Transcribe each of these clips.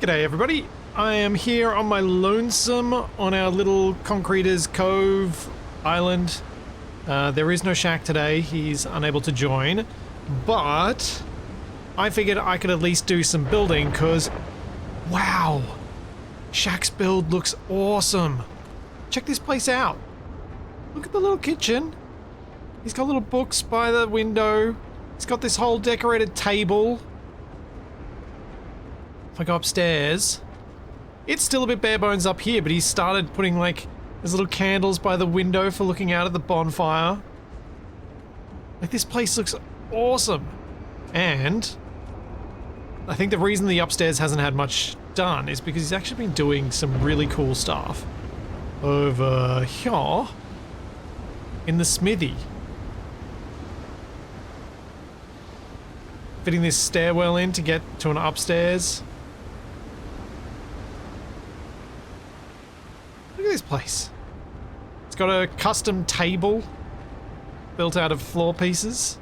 G'day everybody, I am here on my lonesome on our little Concreters Cove island. There is no Shaq today, he's unable to join, but I figured I could at least do some building because, wow, Shaq's build looks awesome. Check this place out. Look at the little kitchen. He's got little books by the window. He's got this whole decorated table. If I go upstairs, it's still a bit bare bones up here, but he's started putting like his little candles by the window for looking out at the bonfire. Like, this place looks awesome. And I think the reason the upstairs hasn't had much done is because he's actually been doing some really cool stuff over here in the smithy. Fitting this stairwell in to get to an upstairs. Look at this place. It's got a custom table built out of floor pieces.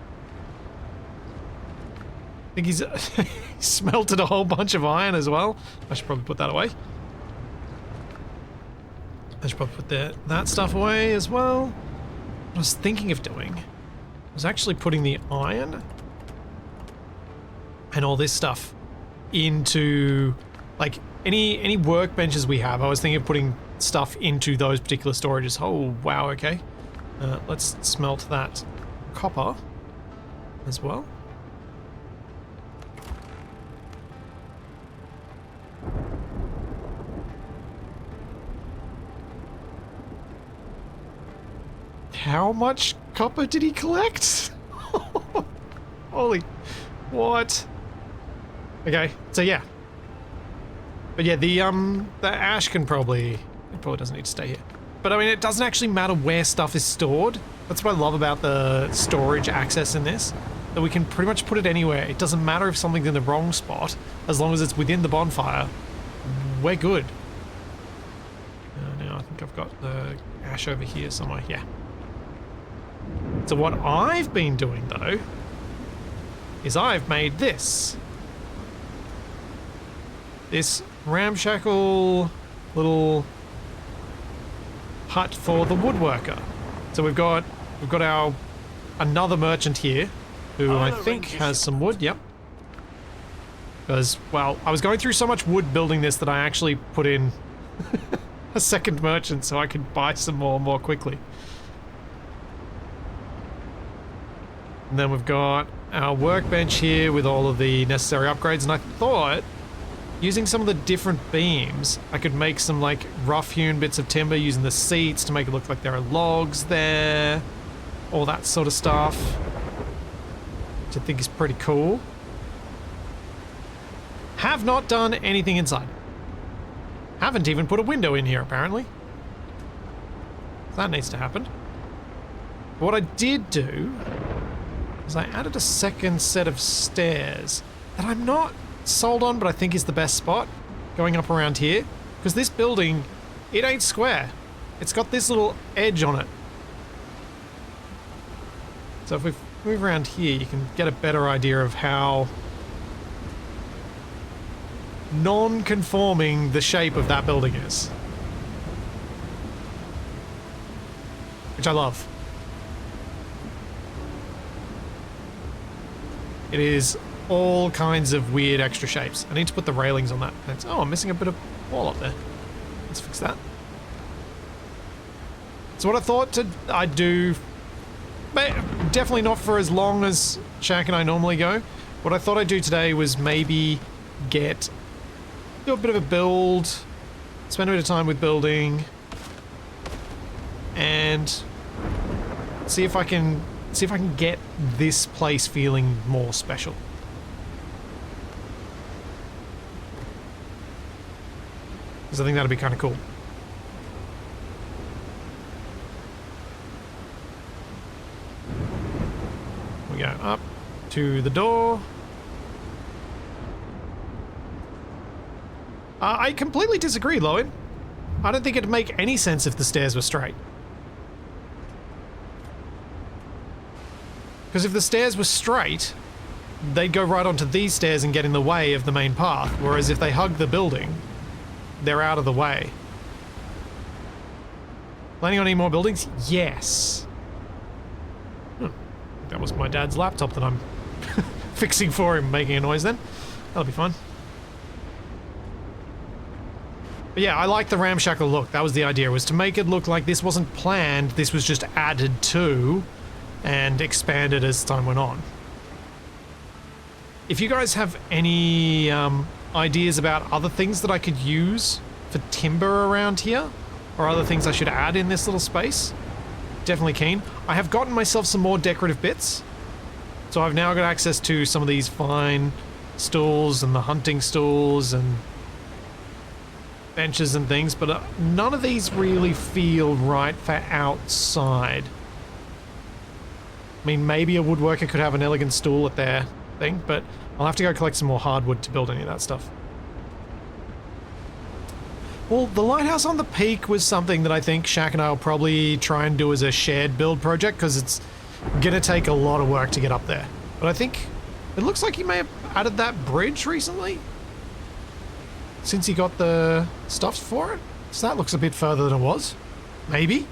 I think he's smelted a whole bunch of iron as well. I should probably put that away. I should probably put that stuff away as well. What I was thinking of doing was actually putting the iron and all this stuff into, like, any workbenches we have. I was thinking of putting stuff into those particular storages. Oh, wow, okay. Let's smelt that copper as well. How much copper did he collect? Holy, what? Okay, so yeah. But yeah, the ash can probably, it probably doesn't need to stay here. But I mean, it doesn't actually matter where stuff is stored. That's what I love about the storage access in this, that we can pretty much put it anywhere. It doesn't matter if something's in the wrong spot, as long as it's within the bonfire, we're good. Now I think I've got the ash over here somewhere, yeah. So what I've been doing though, is I've made this ramshackle little hut for the woodworker. So we've got our another merchant here who I think has some wood. Yep. Because, well, I was going through so much wood building this that I actually put in a second merchant so I could buy some more quickly. And then we've got our workbench here with all of the necessary upgrades, and I thought using some of the different beams, I could make some like rough-hewn bits of timber using the seats to make it look like there are logs there, all that sort of stuff, which I think is pretty cool. Have not done anything inside. Haven't even put a window in here, apparently. That needs to happen. What I did do is I added a second set of stairs that I'm not sold on, but I think is the best spot going up around here, because this building, it ain't square. It's got this little edge on it. So if we move around here, you can get a better idea of how non-conforming the shape of that building is, which I love. It is all kinds of weird extra shapes. I need to put the railings on that fence. Oh, I'm missing a bit of wall up there. Let's fix that. So what I thought I'd do, definitely not for as long as Shaq and I normally go. What I thought I'd do today was maybe do a bit of a build, spend a bit of time with building, and see if I can get this place feeling more special. Because I think that'd be kind of cool. We go up to the door. I completely disagree, Lowen. I don't think it'd make any sense if the stairs were straight. Because if the stairs were straight, they'd go right onto these stairs and get in the way of the main path, whereas if they hug the building, they're out of the way. Planning on any more buildings? Yes. That was my dad's laptop that I'm fixing for him, making a noise then. That'll be fun. But yeah, I like the ramshackle look. That was the idea, was to make it look like this wasn't planned, this was just added to and expanded as time went on. If you guys have any ideas about other things that I could use for timber around here, or other things I should add in this little space, definitely keen. I have gotten myself some more decorative bits, so I've now got access to some of these fine stools and the hunting stools and benches and things, but none of these really feel right for outside. I mean, maybe a woodworker could have an elegant stool at their thing, but I'll have to go collect some more hardwood to build any of that stuff. Well, the lighthouse on the peak was something that I think Shaq and I will probably try and do as a shared build project, because it's going to take a lot of work to get up there. But I think it looks like he may have added that bridge recently, since he got the stuff for it. So that looks a bit further than it was. Maybe.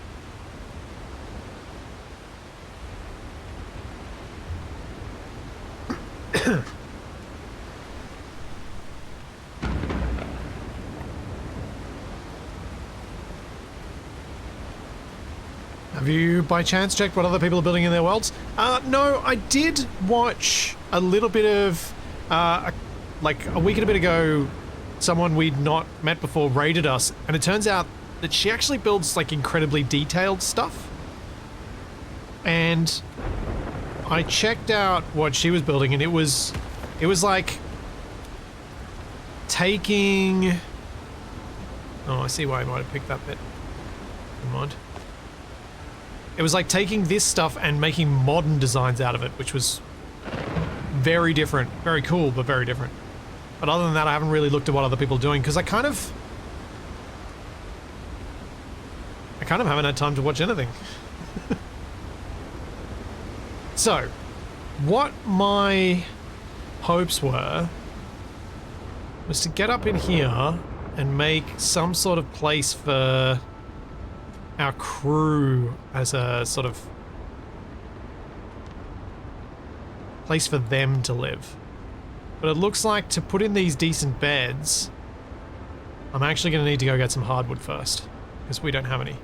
Have you, by chance, checked what other people are building in their worlds? No, I did watch a little bit of, like a week and a bit ago, someone we'd not met before raided us, and it turns out that she actually builds, like, incredibly detailed stuff. And I checked out what she was building, and it was like taking... Oh, I see why I might have picked that bit. Never mind. It was like taking this stuff and making modern designs out of it, which was very different. Very cool, but very different. But other than that, I haven't really looked at what other people are doing, because I kind of haven't had time to watch anything. So, what my hopes were was to get up in here and make some sort of place for our crew as a sort of place for them to live. But it looks like to put in these decent beds, I'm actually going to need to go get some hardwood first, because we don't have any.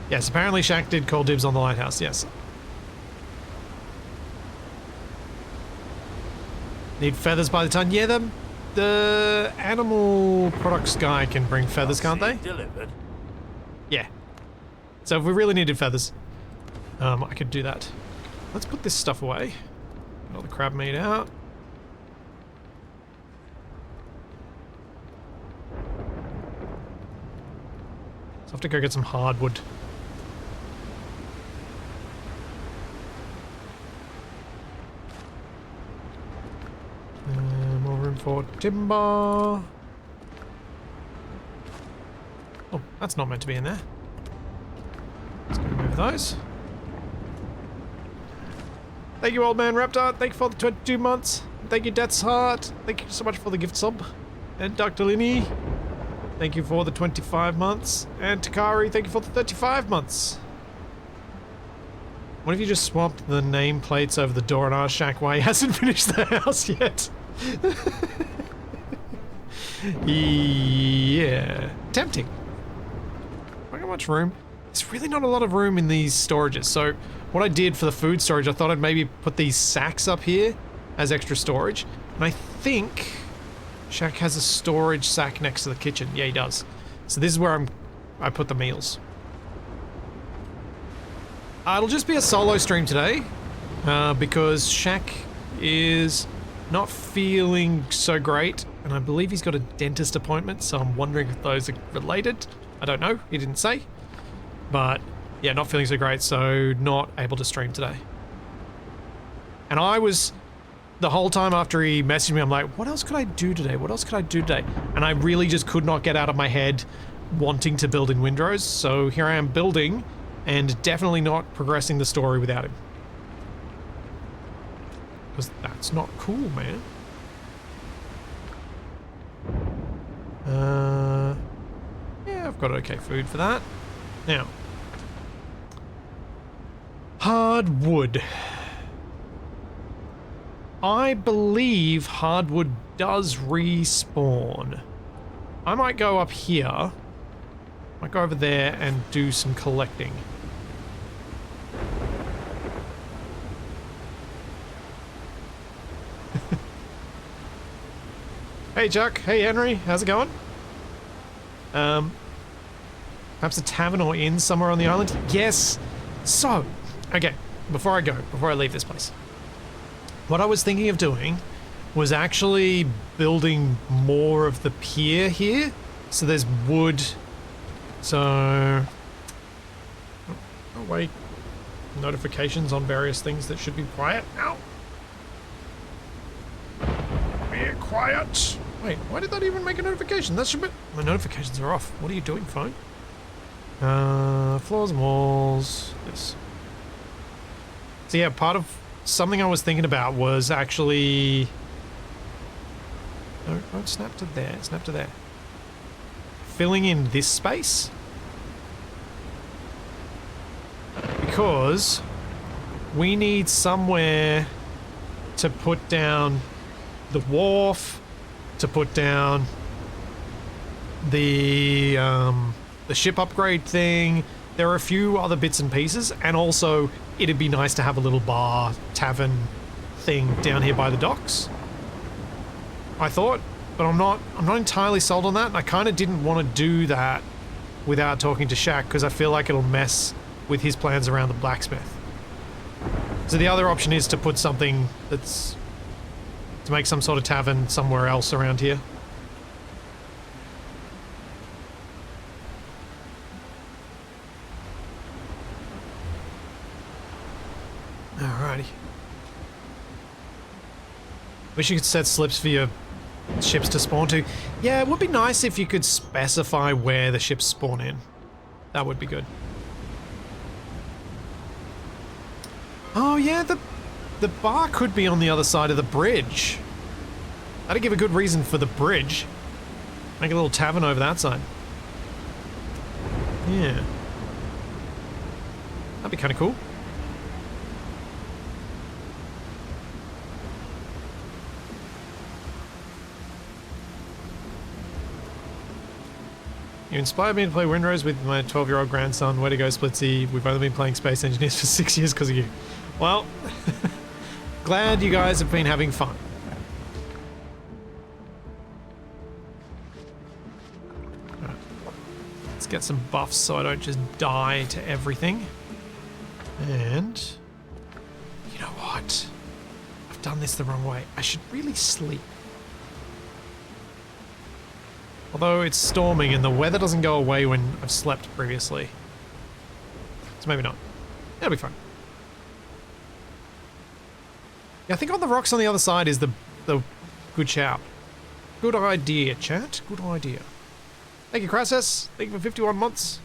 Yes, apparently Shaq did call dibs on the lighthouse, yes. Need feathers by the ton. Yeah, the animal products guy can bring feathers, can't they? Delivered. Yeah. So if we really needed feathers, I could do that. Let's put this stuff away. Get all the crab meat out. So I have to go get some hardwood. More room for timber. Oh, that's not meant to be in there. Let's go remove those. Thank you, Old Man Raptor. Thank you for the 22 months. Thank you, Death's Heart. Thank you so much for the gift sub. And Dr. Linney, thank you for the 25 months. And Takari, thank you for the 35 months. What if you just swapped the nameplates over the door and asked Shaq why he hasn't finished the house yet? Yeah. Tempting. Look how much room. There's really not a lot of room in these storages. So what I did for the food storage, I thought I'd maybe put these sacks up here as extra storage. And I think Shaq has a storage sack next to the kitchen. Yeah, he does. So this is where I put the meals. It'll just be a solo stream today, because Shaq is not feeling so great, and I believe he's got a dentist appointment, so I'm wondering if those are related. I don't know, he didn't say. But yeah, not feeling so great, so not able to stream today. And I was, the whole time after he messaged me, I'm like, what else could I do today? What else could I do today? And I really just could not get out of my head wanting to build in Windrose, so here I am building and definitely not progressing the story without him. Because that's not cool, man. Yeah, I've got okay food for that. Now, hardwood. I believe hardwood does respawn. I might go up here. Might go over there and do some collecting. Hey Chuck, hey Henry, how's it going? Perhaps a tavern or inn somewhere on the island? Yes! So, okay, before I leave this place. What I was thinking of doing was actually building more of the pier here. So there's wood. So... Oh wait. Notifications on various things that should be quiet. Ow! Be quiet! Wait, why did that even make a notification? That should be... My notifications are off. What are you doing, phone? Floors and walls. Yes. So yeah, part of something I was thinking about was actually... No, don't snap to there. Snap to there. Filling in this space. Because we need somewhere to put down the wharf, to put down the ship upgrade thing. There are a few other bits and pieces, and also it'd be nice to have a little bar, tavern thing down here by the docks. I thought, but I'm not entirely sold on that, and I kind of didn't want to do that without talking to Shaq, because I feel like it'll mess with his plans around the blacksmith. So the other option is to put something that's... to make some sort of tavern somewhere else around here. Alrighty. Wish you could set slips for your ships to spawn to. Yeah, it would be nice if you could specify where the ships spawn in. That would be good. Oh yeah, the bar could be on the other side of the bridge. That'd give a good reason for the bridge. Make a little tavern over that side. Yeah. That'd be kind of cool. You inspired me to play Windrose with my 12-year-old grandson. Way to go, Splitsy. We've only been playing Space Engineers for 6 years because of you. Well, glad you guys have been having fun. Right. Let's get some buffs so I don't just die to everything. And... you know what? I've done this the wrong way. I should really sleep. Although it's storming and the weather doesn't go away when I've slept previously. So maybe not. It'll be fine. Yeah, I think on the rocks on the other side is the good shout. Good idea, chat. Good idea. Thank you, Crassus. Thank you for 51 months.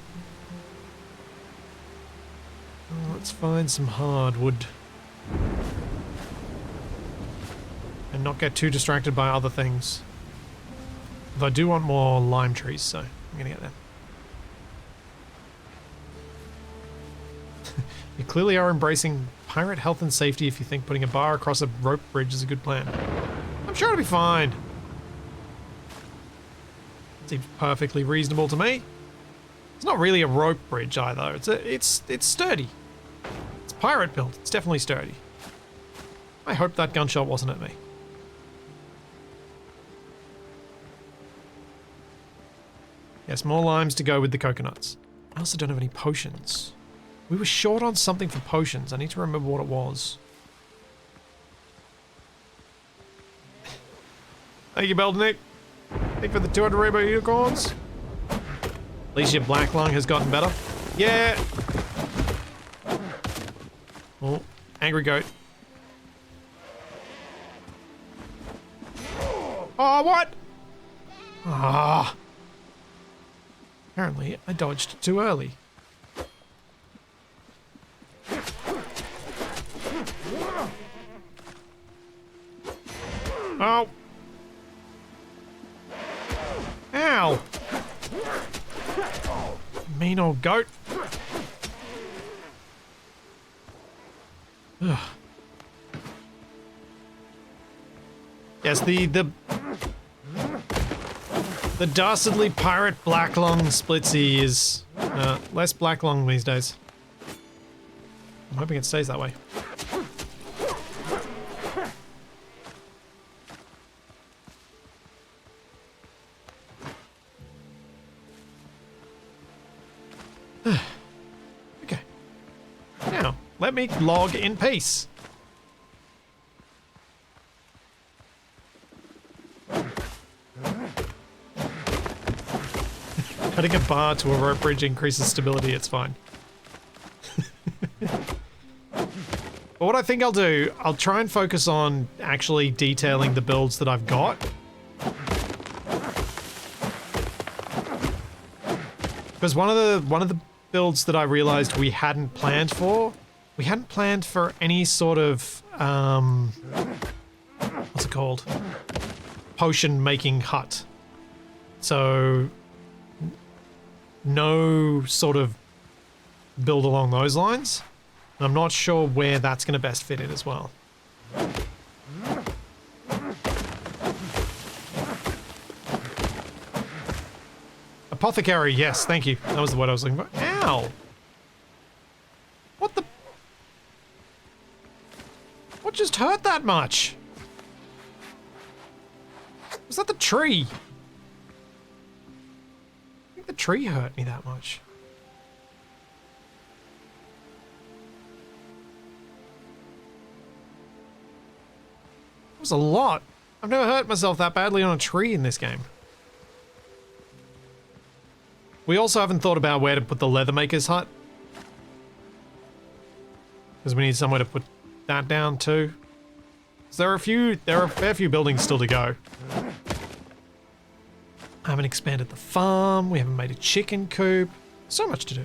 Oh, let's find some hardwood. And not get too distracted by other things. But I do want more lime trees, so I'm gonna get them. You clearly are embracing pirate health and safety if you think putting a bar across a rope bridge is a good plan. I'm sure it'll be fine. Seems perfectly reasonable to me. It's not really a rope bridge either. It's sturdy. It's pirate built. It's definitely sturdy. I hope that gunshot wasn't at me. Yes, more limes to go with the coconuts. I also don't have any potions. We were short on something for potions. I need to remember what it was. Thank you, Beldenick. Thank you for the 200 rainbow unicorns. At least your black lung has gotten better. Yeah! Oh, angry goat. Oh, what? Ah. Apparently, I dodged too early. Oh! Ow! Mean old goat. Ugh. Yes, the dastardly pirate blacklung splitsy is less blacklung these days. I'm hoping it stays that way. Okay. Now, let me log in peace. Cutting a bar to a rope bridge increases stability, it's fine. But what I think I'll do, I'll try and focus on actually detailing the builds that I've got. Because one of the builds that I realized we hadn't planned for any sort of what's it called? Potion making hut. So no sort of build along those lines. I'm not sure where that's going to best fit in as well. Apothecary, yes, thank you. That was the word I was looking for. Ow! What the? What just hurt that much? Was that the tree? I think the tree hurt me that much. That was a lot. I've never hurt myself that badly on a tree in this game. We also haven't thought about where to put the Leathermaker's hut. Because we need somewhere to put that down too. So there are a fair few buildings still to go. I haven't expanded the farm, we haven't made a chicken coop. So much to do.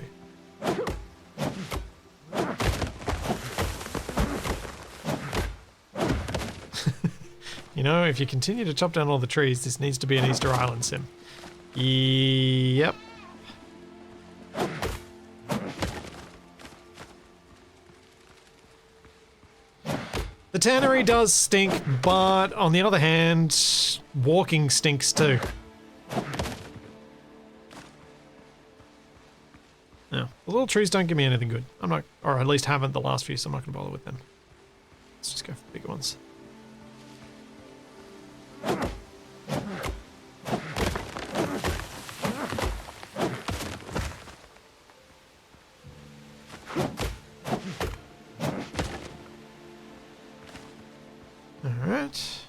You know, if you continue to chop down all the trees, this needs to be an Easter Island sim. Yep. The tannery does stink, but on the other hand, walking stinks too. No, the little trees don't give me anything good. I'm not, or at least haven't the last few, so I'm not going to bother with them. Let's just go for the bigger ones. Alright.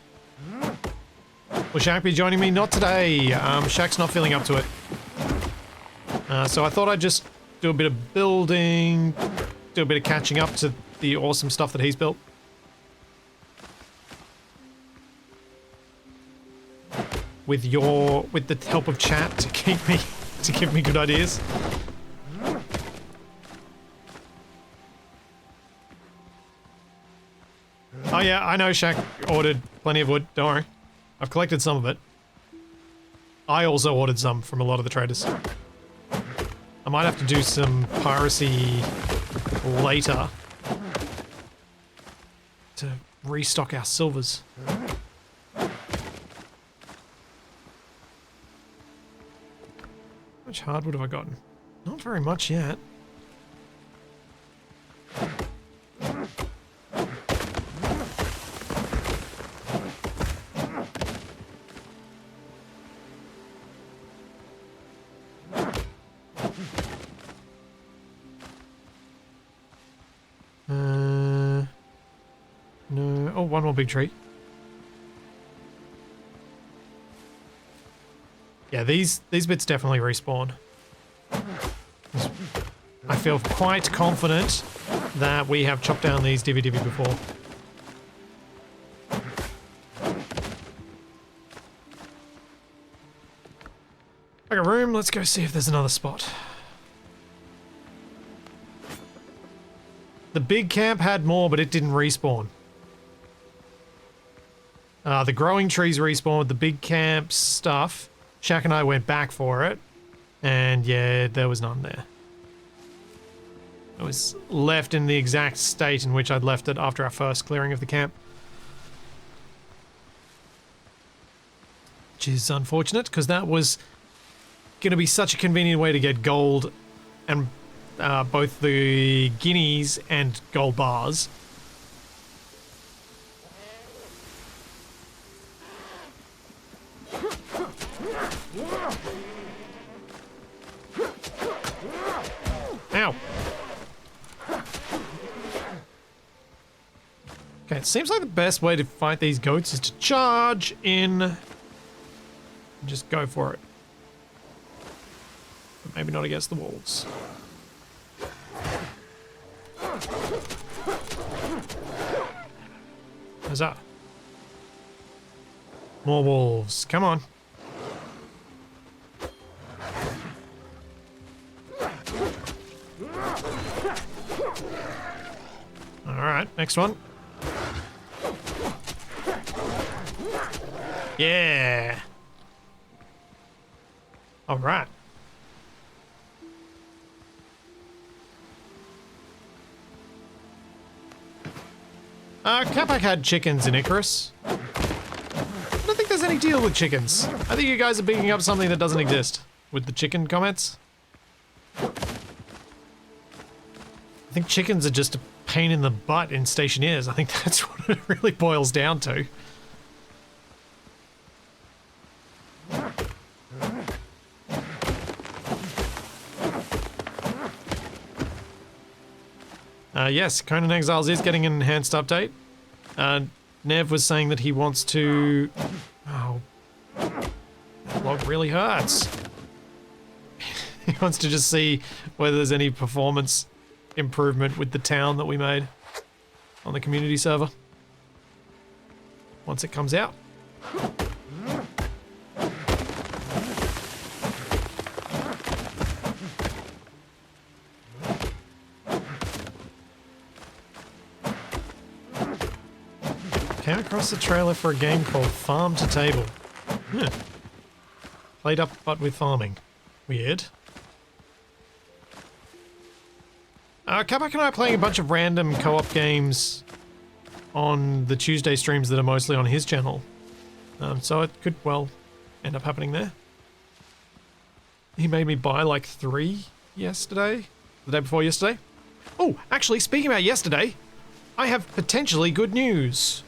Will Shaq be joining me? Not today. Shaq's not feeling up to it. So I thought I'd just do a bit of building, do a bit of catching up to the awesome stuff that he's built. With the help of chat to give me good ideas. Oh yeah, I know Shaq ordered plenty of wood, don't worry. I've collected some of it. I also ordered some from a lot of the traders. I might have to do some piracy later to restock our silvers. How much hardwood have I gotten? Not very much yet. No. Oh, one more big tree. Yeah, these bits definitely respawn. I feel quite confident that we have chopped down these divvy before. I got room. Let's go see if there's another spot. The big camp had more, but it didn't respawn. The growing trees respawned. The big camp stuff. Shaq and I went back for it. And yeah, there was none there. It was left in the exact state in which I'd left it after our first clearing of the camp. Which is unfortunate, because that was going to be such a convenient way to get gold and both the guineas and gold bars. Ow. Okay, it seems like the best way to fight these goats is to charge in and just go for it. But maybe not against the wolves. Huzzah. More wolves. Come on. Alright, next one. Yeah. Alright. Capac had chickens in Icarus. I don't think there's any deal with chickens. I think you guys are picking up something that doesn't exist with the chicken comments. I think chickens are just a pain in the butt in stationeers. I think that's what it really boils down to. Yes, Conan Exiles is getting an enhanced update. Nev was saying that he wants to... Oh, that log really hurts. He wants to just see whether there's any performance improvement with the town that we made on the community server once it comes out. Came across the trailer for a game called Farm to Table. Played up but with farming. Weird. Capac and I are playing a bunch of random co-op games on the Tuesday streams that are mostly on his channel. So it could, well, end up happening there. He made me buy like 3 yesterday. The day before yesterday. Oh, actually, speaking about yesterday, I have potentially good news.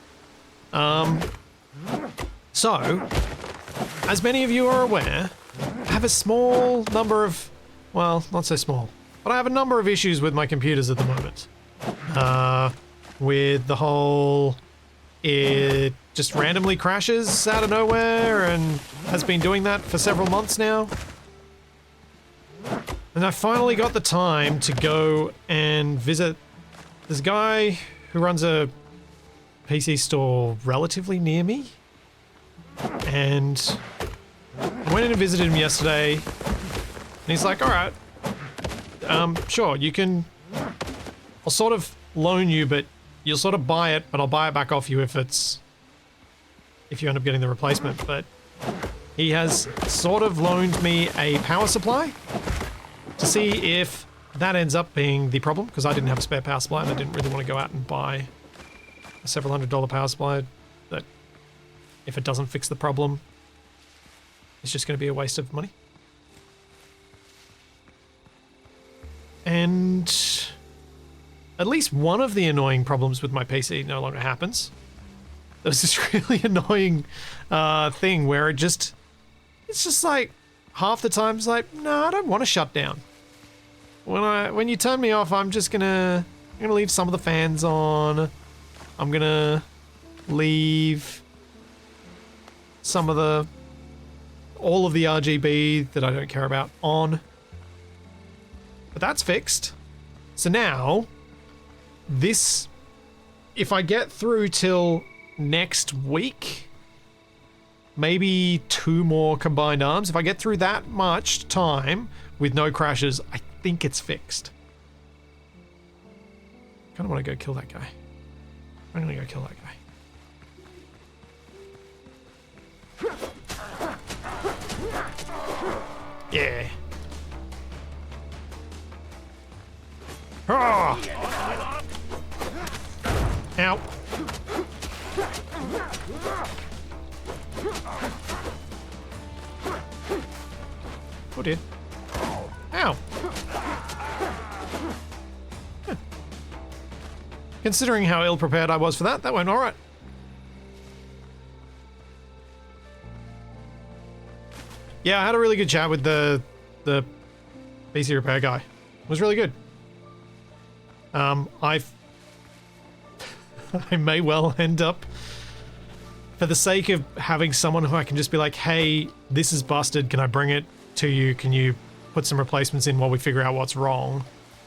So, as many of you are aware, I have a small number of, well, not so small, but I have a number of issues with my computers at the moment. With the whole, it just randomly crashes out of nowhere and has been doing that for several months now. And I finally got the time to go and visit this guy who runs a PC store relatively near me. And I went in and visited him yesterday. And he's like, alright, sure, you can... I'll sort of loan you, but you'll sort of buy it, but I'll buy it back off you if you end up getting the replacement. But he has sort of loaned me a power supply to see if that ends up being the problem, because I didn't have a spare power supply and I didn't really want to go out and buy a several $100 power supply that, if it doesn't fix the problem, it's just going to be a waste of money. And at least one of the annoying problems with my PC no longer happens. There was this really annoying thing where it's just like half the time it's like, no, I don't want to shut down. When you turn me off, I'm gonna leave some of the fans on. I'm gonna leave all of the RGB that I don't care about on. But that's fixed. So now, if I get through till next week, maybe 2 more combined arms. If I get through that much time with no crashes, I think it's fixed. Kind of want to go kill that guy. I'm gonna go kill that guy. Yeah. Oh! Ow. Oh dear. Ow. Huh. Considering how ill-prepared I was for that, that went alright. Yeah, I had a really good chat with the PC repair guy. It was really good. I may well end up, for the sake of having someone who I can just be like, hey, this is busted, can I bring it to you? Can you put some replacements in while we figure out what's wrong?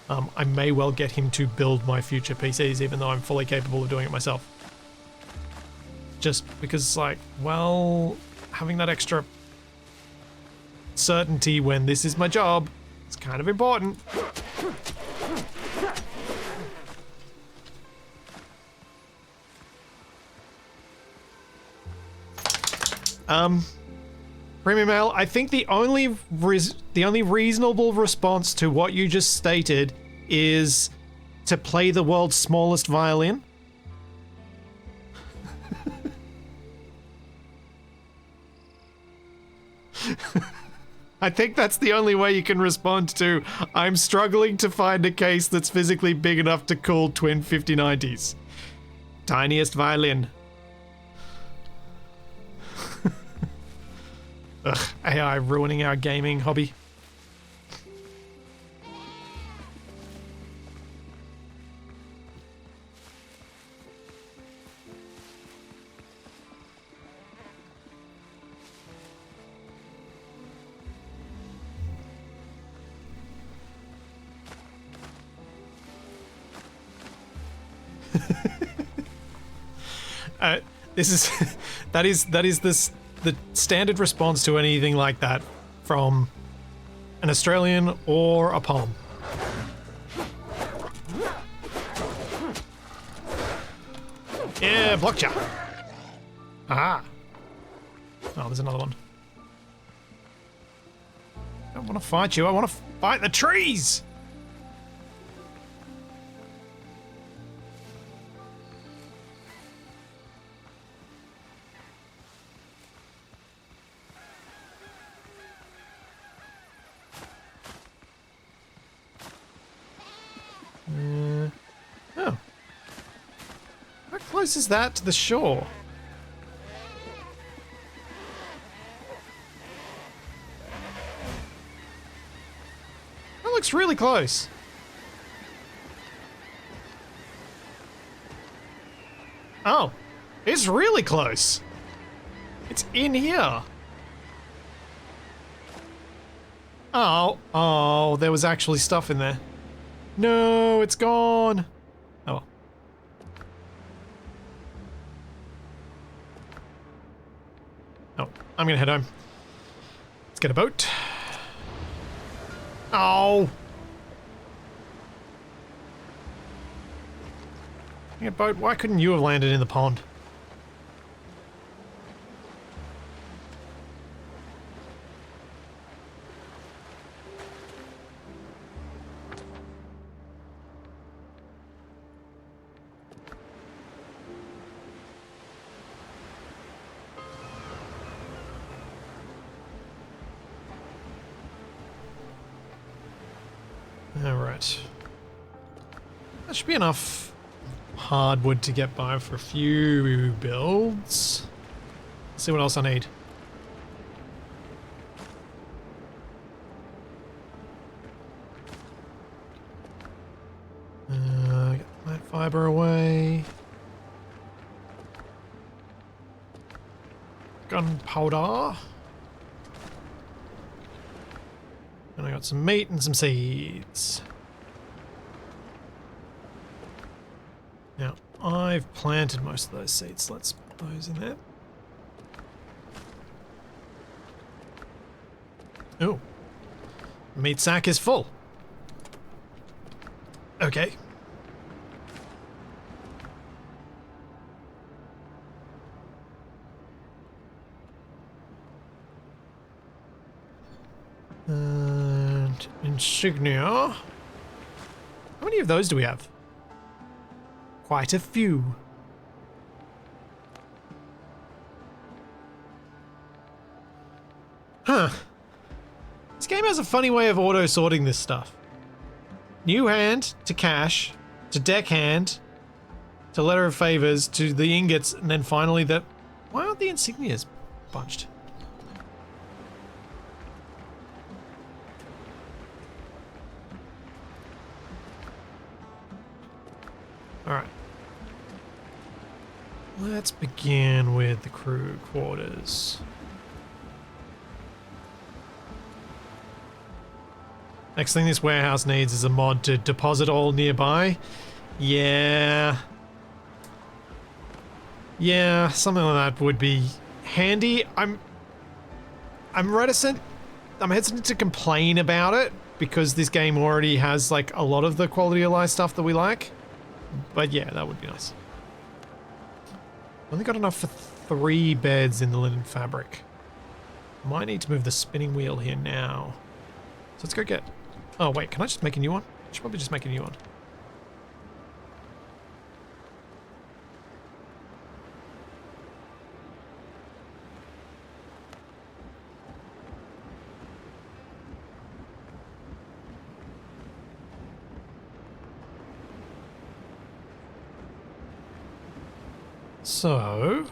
I may well get him to build my future PCs, even though I'm fully capable of doing it myself. Just because it's like, well, having that extra certainty when this is my job, it's kind of important. Premium Ale, I think the only reasonable response to what you just stated is to play the world's smallest violin. I think that's the only way you can respond to, I'm struggling to find a case that's physically big enough to cool twin 5090s. Tiniest violin. Ugh, AI ruining our gaming hobby. That is the standard response to anything like that from an Australian or a Pom. Yeah, blocked ya. Aha. Oh, there's another one. I don't want to fight you. I want to fight the trees. Oh. How close is that to the shore? That looks really close. Oh, it's really close. It's in here. Oh, there was actually stuff in there. No, it's gone. Oh. Oh, I'm gonna head home. Let's get a boat. Oh. Get a boat. Why couldn't you have landed in the pond? Alright. That should be enough hardwood to get by for a few builds. Let's see what else I need. Get that fiber away. Gunpowder. And I got some meat and some seeds. Now, I've planted most of those seeds. Let's put those in there. Oh. Meat sack is full. Okay. And insignia. How many of those do we have? Quite a few. Huh. This game has a funny way of auto-sorting this stuff. New hand to cash to deckhand to letter of favors to the ingots, and then finally the... Why aren't the insignias bunched? Alright. Let's begin with the crew quarters. Next thing this warehouse needs is a mod to deposit all nearby. Yeah. Yeah, something like that would be handy. I'm reticent. I'm hesitant to complain about it because this game already has like a lot of the quality of life stuff that we like. But yeah, that would be nice. Only got enough for 3 beds in the linen fabric. Might need to move the spinning wheel here now. So let's go get... Oh wait, can I just make a new one? I should probably just make a new one. So...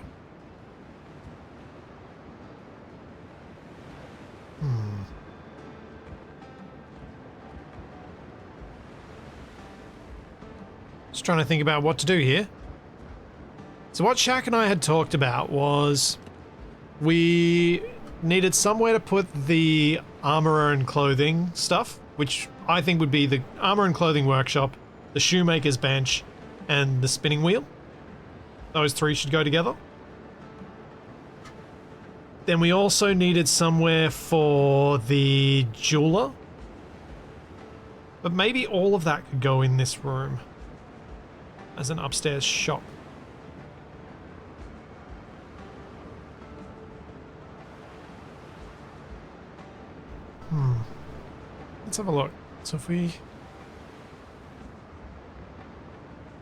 Just trying to think about what to do here. So what Shaq and I had talked about was we needed somewhere to put the armor and clothing stuff, which I think would be the armor and clothing workshop, the shoemaker's bench, and the spinning wheel. Those 3 should go together. Then we also needed somewhere for the jeweler. But maybe all of that could go in this room as an upstairs shop. Let's have a look. So if we...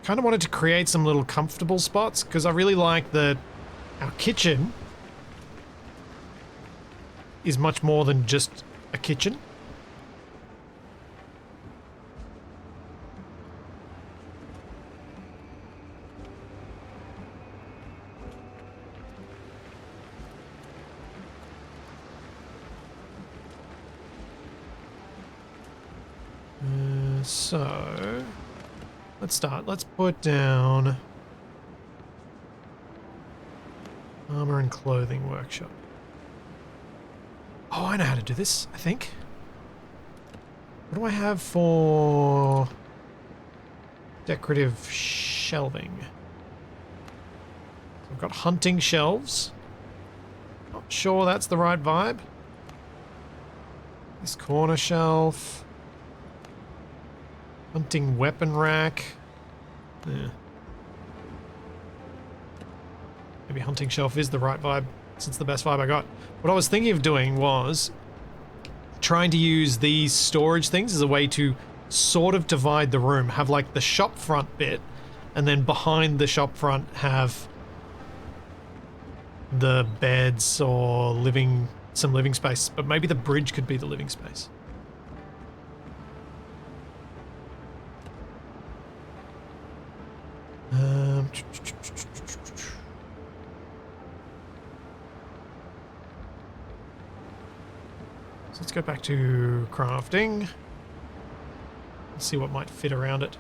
kind of wanted to create some little comfortable spots because I really like that our kitchen is much more than just a kitchen. So let's start. Let's put down armor and clothing workshop. Oh, I know how to do this, I think. What do I have for decorative shelving? I've got hunting shelves. Not sure that's the right vibe. This corner shelf. Hunting weapon rack. Yeah. Maybe hunting shelf is the right vibe, since it's the best vibe I got. What I was thinking of doing was trying to use these storage things as a way to sort of divide the room. Have like the shop front bit, and then behind the shop front have the beds or some living space. But maybe the bridge could be the living space. So let's go back to crafting. Let's see what might fit around it.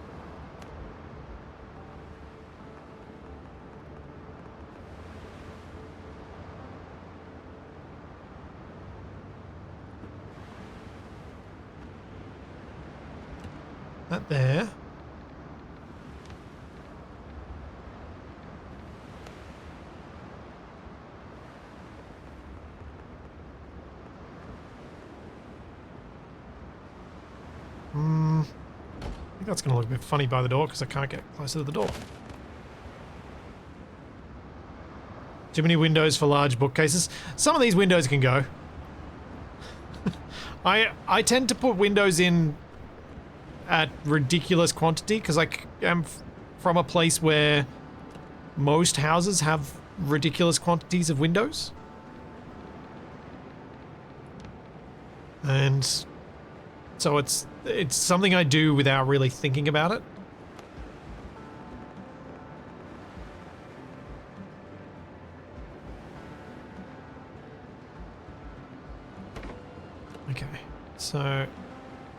That there. think that's going to look a bit funny by the door because I can't get closer to the door. Too many windows for large bookcases. Some of these windows can go. I tend to put windows in at ridiculous quantity because I am from a place where most houses have ridiculous quantities of windows. And so it's something I do without really thinking about it. Okay, so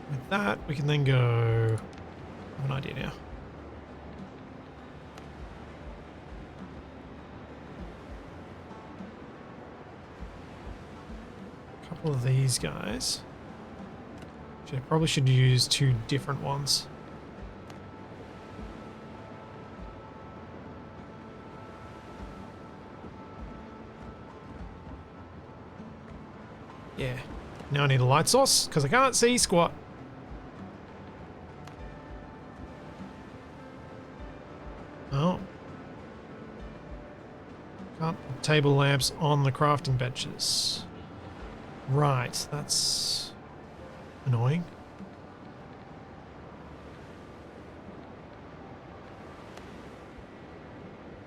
with that, we can then go... I have an idea now. A couple of these guys. Actually, I probably should use 2 different ones. Yeah. Now I need a light source, because I can't see squat. Oh. Can't put table lamps on the crafting benches. Right, that's annoying.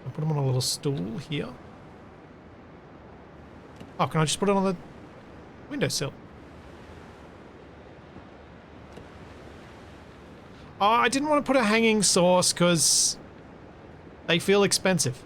I'll put them on a little stool here. Oh, can I just put it on the windowsill? Oh, I didn't want to put a hanging source because they feel expensive.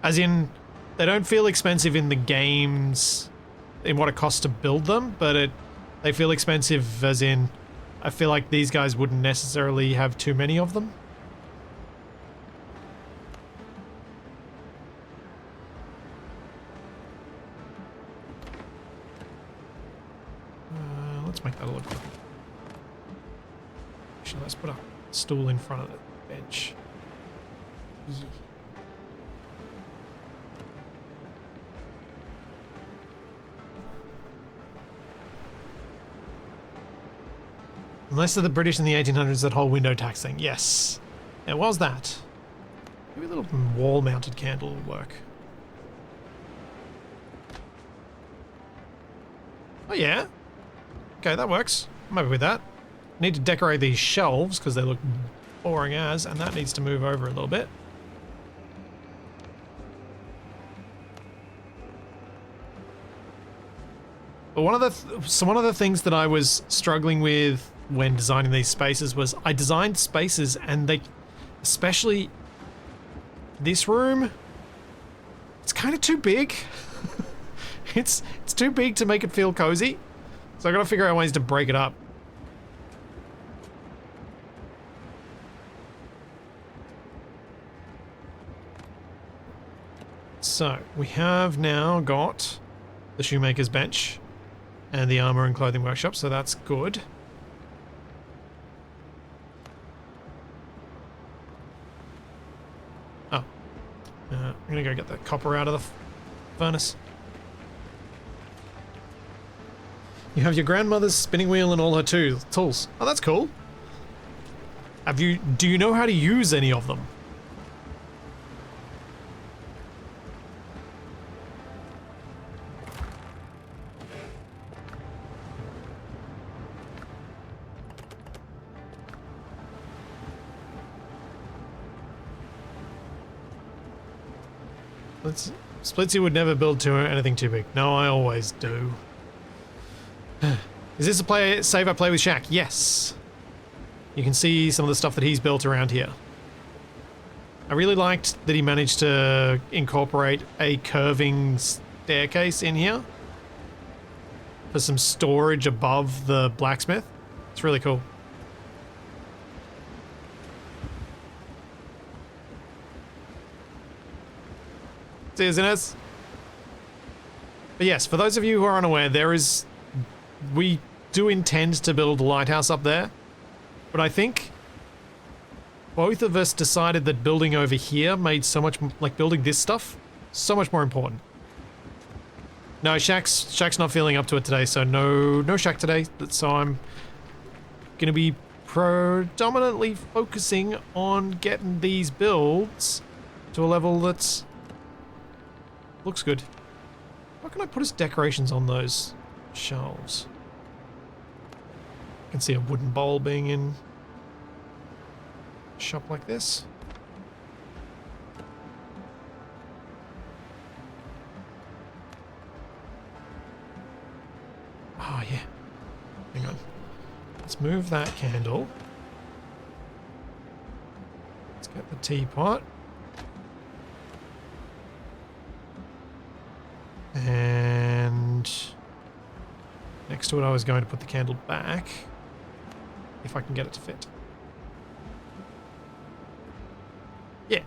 As in, they don't feel expensive in the games, in what it costs to build them, but they feel expensive as in, I feel like these guys wouldn't necessarily have too many of them. Let's make that look good. Actually, let's put a stool in front of the bench. Yeah. Unless they're the British in the 1800s, that whole window tax thing. Yes, it was that. Maybe a little wall-mounted candle will work. Oh yeah. Okay, that works. I'm happy with that. Need to decorate these shelves because they look boring as, and that needs to move over a little bit. But one of the things that I was struggling with when designing these spaces was I designed spaces and they, especially this room, it's kind of too big. it's too big to make it feel cozy. So I gotta figure out ways to break it up. So we have now got the shoemaker's bench and the armor and clothing workshop, so that's good. Oh. I'm gonna go get the copper out of the furnace. You have your grandmother's spinning wheel and all her tools. Oh, that's cool. Do you know how to use any of them? Splitsy would never build anything too big. No, I always do. Is this a save I play with Shaq? Yes. You can see some of the stuff that he's built around here. I really liked that he managed to incorporate a curving staircase in here for some storage above the blacksmith. It's really cool. See you, Zinez. But yes, for those of you who are unaware, there is we do intend to build a lighthouse up there, but I think both of us decided that building over here made so much, like building this stuff, so much more important. No, Shaq's not feeling up to it today, so no Shaq today. So I'm gonna be predominantly focusing on getting these builds to a level that's looks good. What can I put as decorations on those shelves? I can see a wooden bowl being in a shop like this. Oh yeah. Hang on. Let's move that candle. Let's get the teapot. And next to it I was going to put the candle back, if I can get it to fit. Yeah.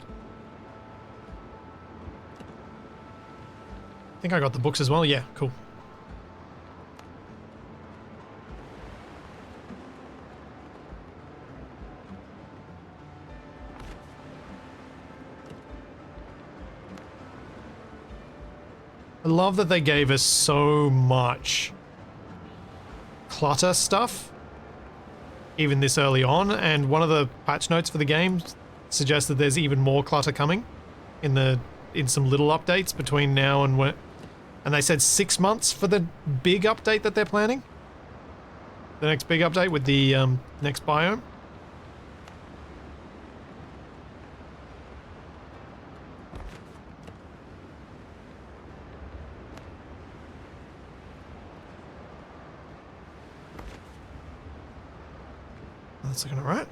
I think I got the books as well. Yeah, cool. I love that they gave us so much clutter stuff, even this early on, and one of the patch notes for the game suggests that there's even more clutter coming in some little updates between now and when, and they said 6 months for the big update that they're planning. The next big update with the next biome. That's looking all right.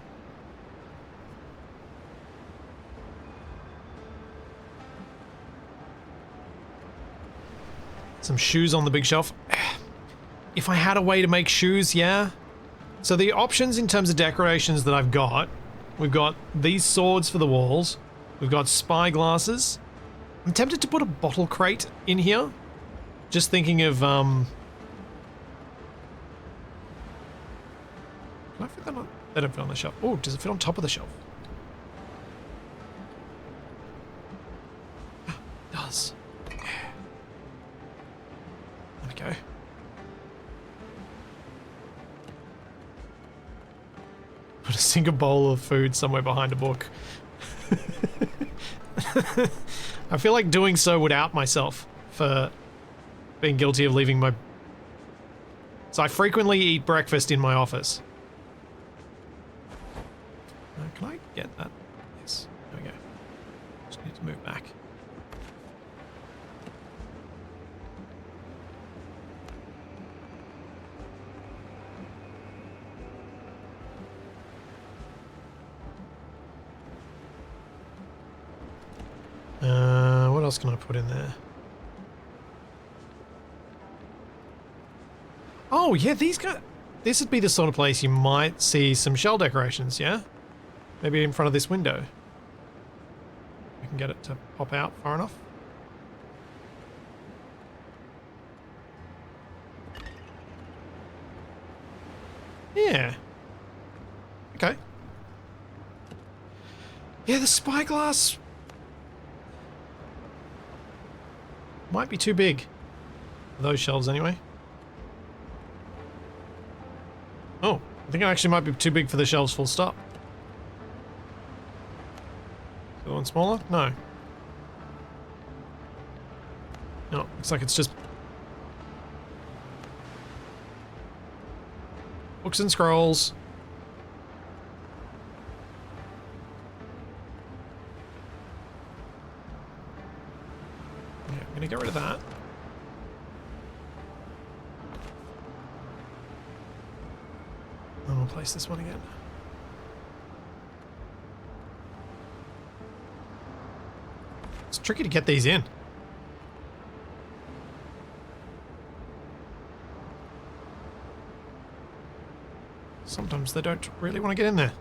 Some shoes on the big shelf. If I had a way to make shoes, yeah. So the options in terms of decorations that I've got, we've got these swords for the walls. We've got spy glasses. I'm tempted to put a bottle crate in here. Just thinking of, can I fit that on? They don't fit on the shelf. Oh, does it fit on top of the shelf? It does. Yeah. There we go. Put a single bowl of food somewhere behind a book. I feel like doing so would out myself for being guilty of leaving my... So I frequently eat breakfast in my office. Can I get that? Yes. There we go. Just need to move back. What else can I put in there? Oh, yeah, these guys... This would be the sort of place you might see some shell decorations, yeah? Maybe in front of this window. I can get it to pop out far enough. Yeah. Okay. Yeah, the spyglass might be too big. Those shelves anyway. Oh, I think it actually might be too big for the shelves full stop. The one smaller? No. No, looks like it's just books and scrolls. Yeah, I'm gonna get rid of that. And we'll place this one again. It's tricky to get these in. Sometimes they don't really want to get in there.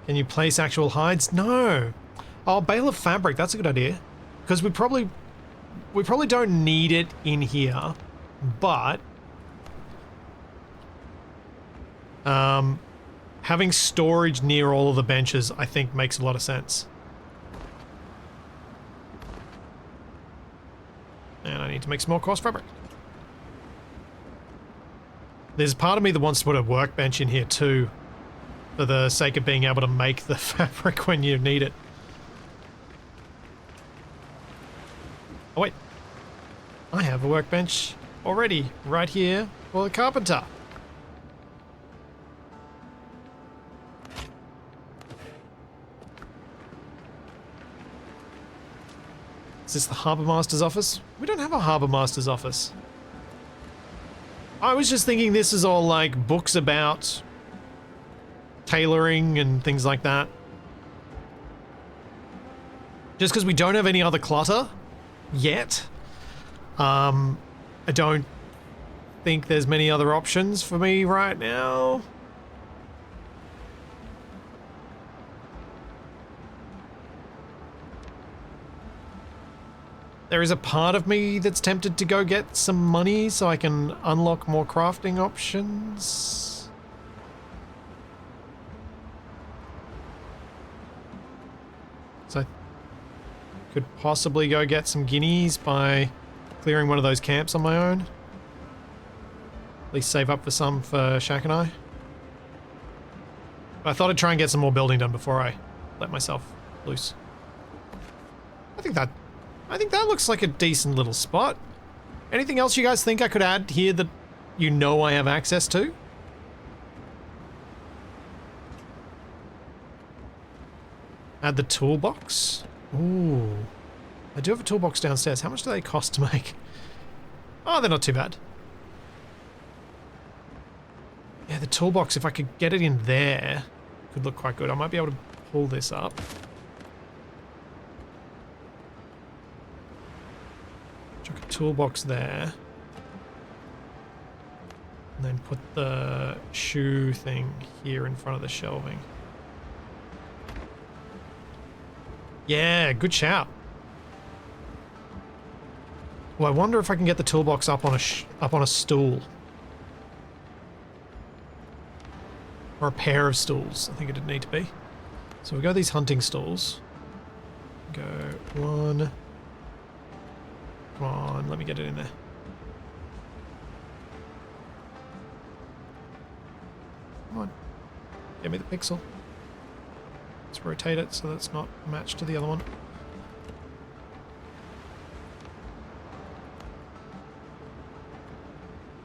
Can you place actual hides? No. Oh, bale of fabric. That's a good idea. Because we probably don't need it in here. but having storage near all of the benches, I think, makes a lot of sense. And I need to make some more coarse fabric. There's part of me that wants to put a workbench in here too, for the sake of being able to make the fabric when you need it. Oh wait, I have a workbench already right here for the carpenter. Is this the Harbour Master's office? We don't have a Harbour Master's office. I was just thinking this is all like books about tailoring and things like that. Just because we don't have any other clutter yet. I don't think there's many other options for me right now. There is a part of me that's tempted to go get some money so I can unlock more crafting options. So I could possibly go get some guineas by clearing one of those camps on my own. At least save up for some for Shaq and I. But I thought I'd try and get some more building done before I let myself loose. I think that looks like a decent little spot. Anything else you guys think I could add here that you know I have access to? Add the toolbox. Ooh. I do have a toolbox downstairs. How much do they cost to make? Oh, they're not too bad. Yeah, the toolbox, if I could get it in there, could look quite good. I might be able to pull this up. Chuck a toolbox there. And then put the shoe thing here in front of the shelving. Yeah, good shout. Well, I wonder if I can get the toolbox up on a stool. Or a pair of stools, I think it'd need to be. So we go these hunting stools. Go one. Come on, let me get it in there. Come on. Give me the pixel. Let's rotate it so that's not matched to the other one.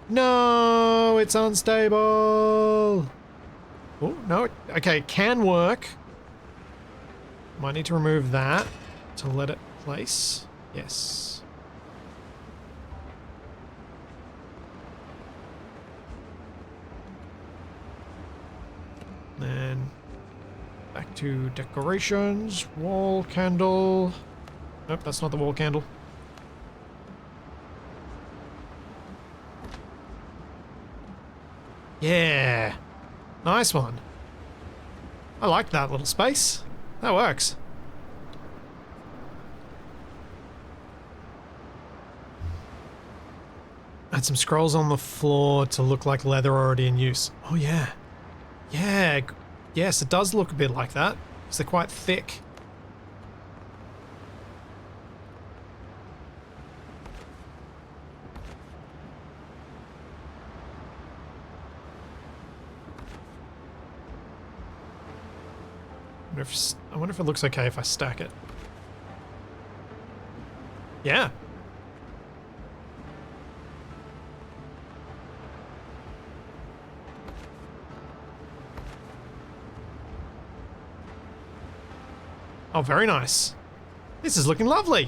No, it's unstable. Oh, no. Okay, it can work. Might need to remove that to let it place. Yes. Then back to decorations. Wall candle. Nope, that's not the wall candle. Yeah. Nice one. I like that little space. That works. Add some scrolls on the floor to look like leather already in use. Oh yeah. Yeah. Yes, it does look a bit like that. Because they're quite thick. I wonder if it looks okay if I stack it. Yeah. Oh, very nice. This is looking lovely.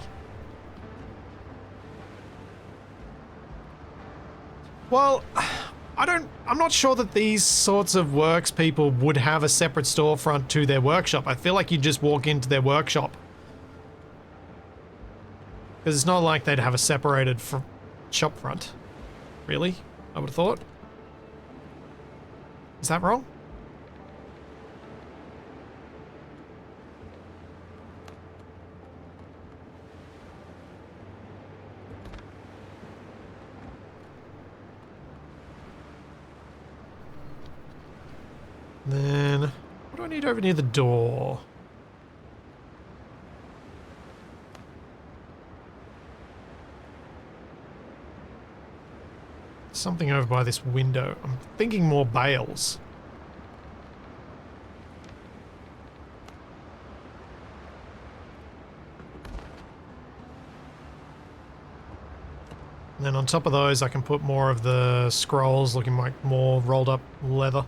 Well, I'm not sure that these sorts of works people would have a separate storefront to their workshop. I feel like you'd just walk into their workshop. Because it's not like they'd have a separated shop front. Really? I would have thought. Is that wrong? Then, what do I need over near the door? Something over by this window. I'm thinking more bales. And then on top of those, I can put more of the scrolls, looking like more rolled up leather.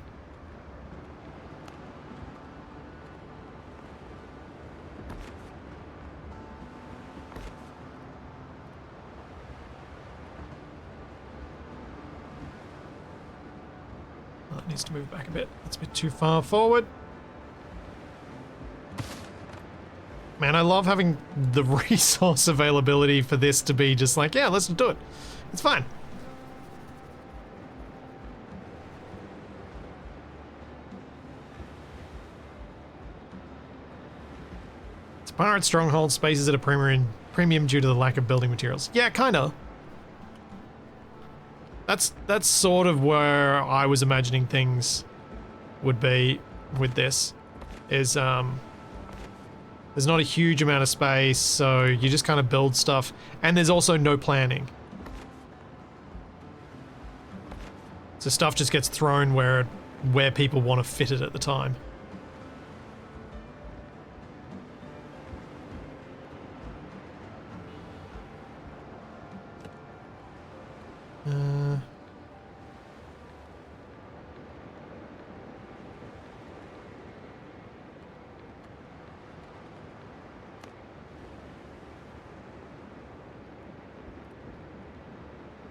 Oh, it needs to move back a bit. That's a bit too far forward. Man, I love having the resource availability for this to be just like, yeah, let's do it. It's fine. It's a pirate stronghold, spaces at a premium due to the lack of building materials. Yeah, kinda. That's sort of where I was imagining things would be with this. Is there's not a huge amount of space, so you just kind of build stuff, and there's also no planning. So stuff just gets thrown where people want to fit it at the time.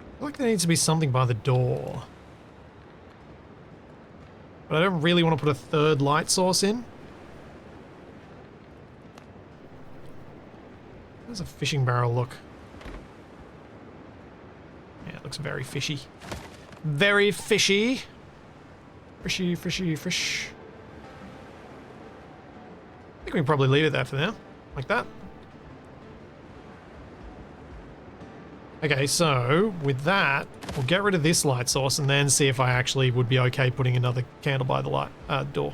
I feel like there needs to be something by the door. But I don't really want to put a third light source in. How does a fishing barrel look? Yeah, it looks very fishy. Very fishy. Fishy, fishy, fish. I think we can probably leave it there for now. Like that. Okay, so with that, we'll get rid of this light source and then see if I actually would be okay putting another candle by the light door.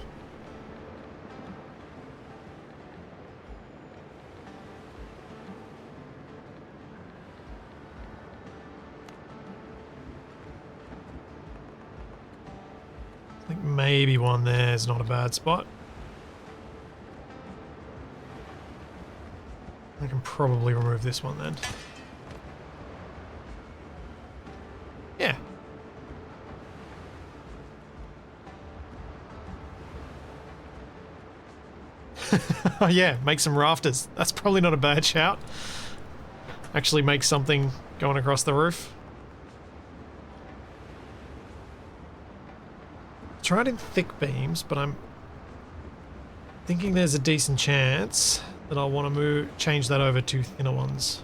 I think maybe one there is not a bad spot. I can probably remove this one then. Yeah. Oh yeah, make some rafters. That's probably not a bad shout. Actually make something going across the roof. Tried in thick beams, but I'm thinking there's a decent chance that I'll want to change that over to thinner ones.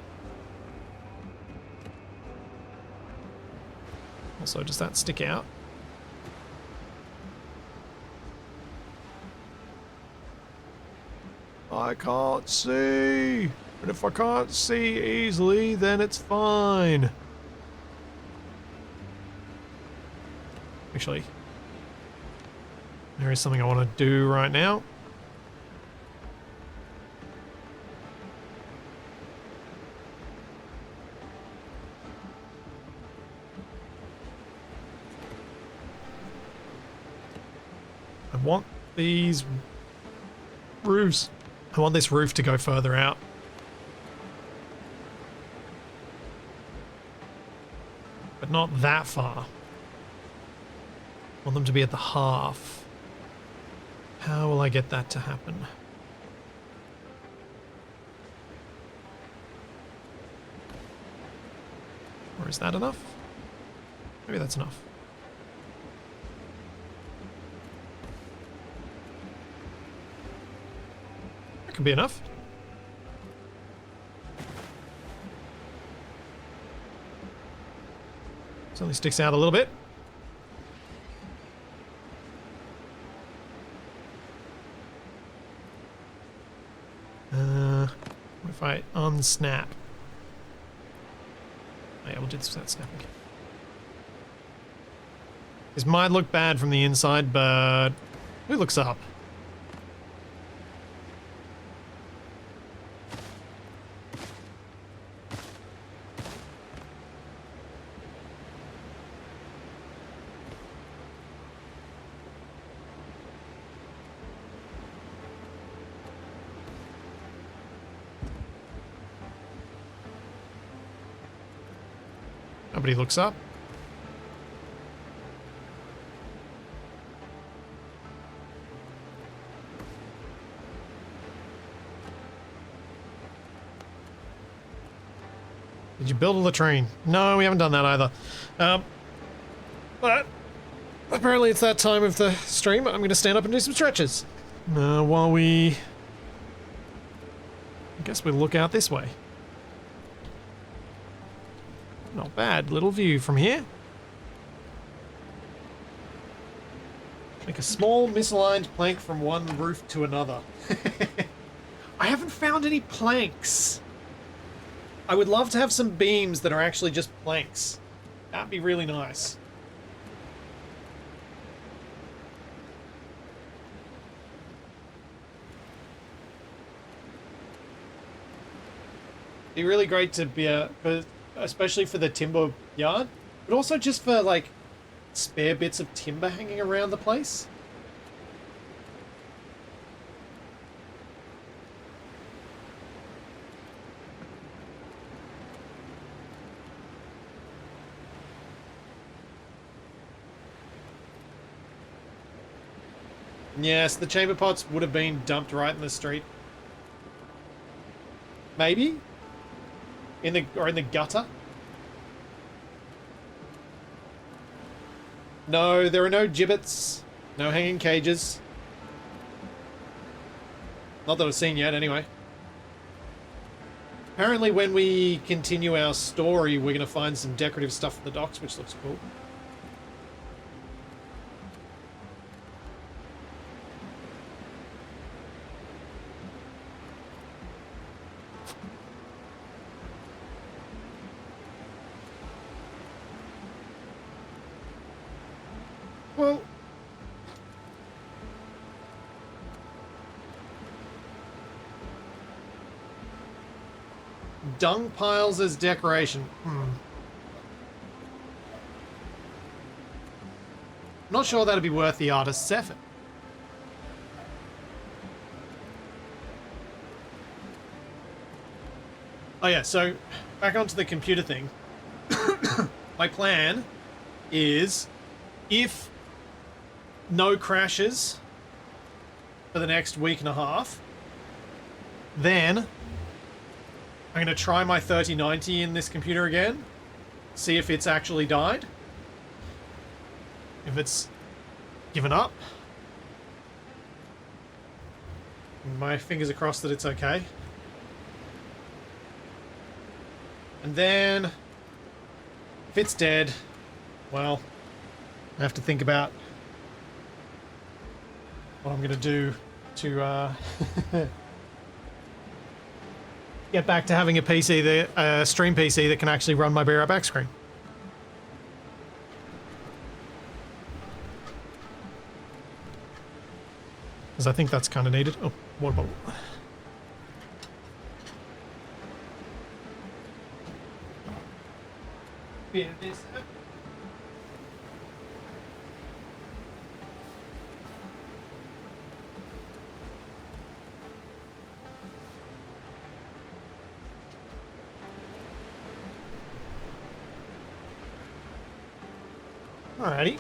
Also, does that stick out? I can't see. And if I can't see easily, then it's fine. Actually, there is something I want to do right now. I want these roofs. I want this roof to go further out. But not that far. I want them to be at the half. How will I get that to happen? Or is that enough? Maybe that's enough. That could be enough. Certainly sticks out a little bit. What if I unsnap? Oh, yeah, we'll do that snapping. This might look bad from the inside, but Who looks up? Nobody looks up. Did you build a latrine? No, we haven't done that either. But apparently it's that time of the stream. I'm going to stand up and do some stretches. While we... I guess we'll look out this way. Not bad. Little view from here. Make a small misaligned plank from one roof to another. I haven't found any planks. I would love to have some beams that are actually just planks. That'd be really nice. Be really great to be especially for the timber yard, but also just for like spare bits of timber hanging around the place. Yes, the chamber pots would have been dumped right in the street. Maybe? In the gutter? No, there are no gibbets. No hanging cages. Not that I've seen yet, anyway. Apparently when we continue our story, we're going to find some decorative stuff for the docks, which looks cool. Well, dung piles as decoration. Not sure that'd be worth the artist's effort. Oh yeah, so back onto the computer thing. My plan is, if no crashes for the next week and a half, then I'm going to try my 3090 in this computer again, see if it's actually died. If it's given up, my fingers are crossed that it's okay. And then, if it's dead, well, I have to think about what I'm going to do to get back to having a PC, stream PC that can actually run my Be Right Back screen. Because I think that's kind of needed. Oh, water bottle. Alrighty.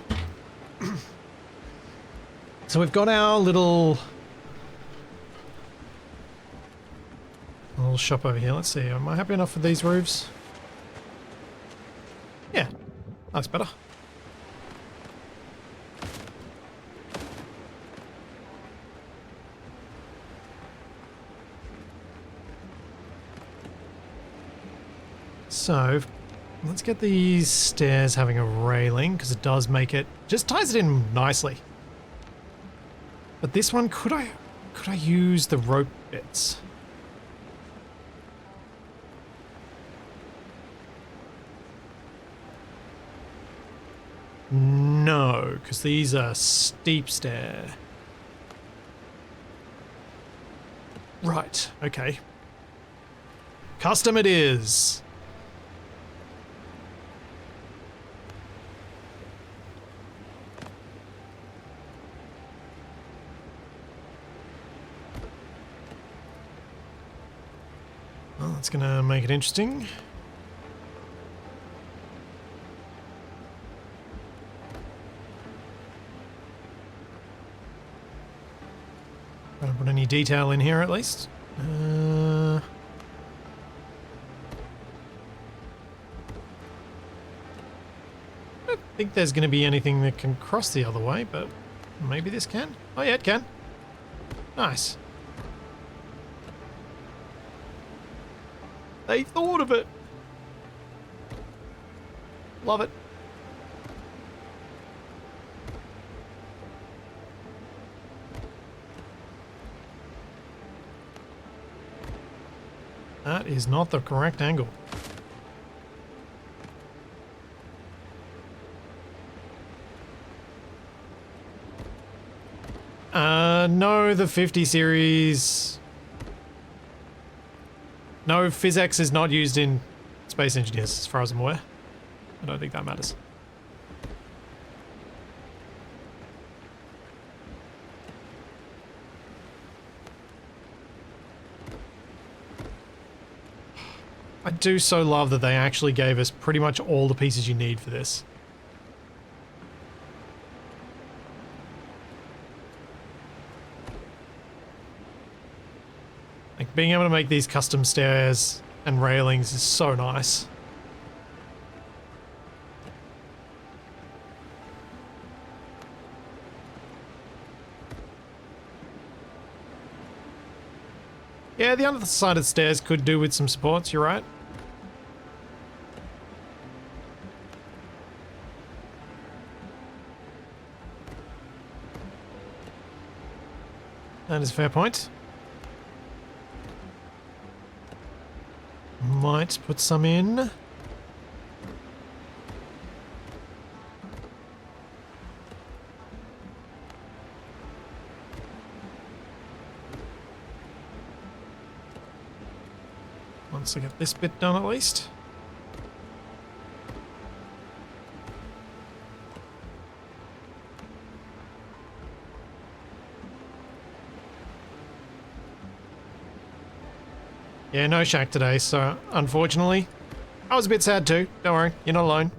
So we've got our little shop over here. Let's see. Am I happy enough with these roofs? Yeah, that's better. So, let's get these stairs having a railing, because it does make it, just ties it in nicely. But this one, could I use the rope bits? No, because these are steep stair. Right, okay. Custom it is. Well, that's gonna make it interesting. Don't put any detail in here at least. I don't think there's going to be anything that can cross the other way, but maybe this can. Oh yeah, it can. Nice. They thought of it. Love it. That is not the correct angle. No, the 50 series... No, PhysX is not used in Space Engineers, as far as I'm aware. I don't think that matters. I do so love that they actually gave us pretty much all the pieces you need for this. Like, being able to make these custom stairs and railings is so nice. Yeah, the other side of the stairs could do with some supports, you're right. That is a fair point. Might put some in. Once I get this bit done at least. Yeah, no shack today, so unfortunately, I was a bit sad too. Don't worry, you're not alone.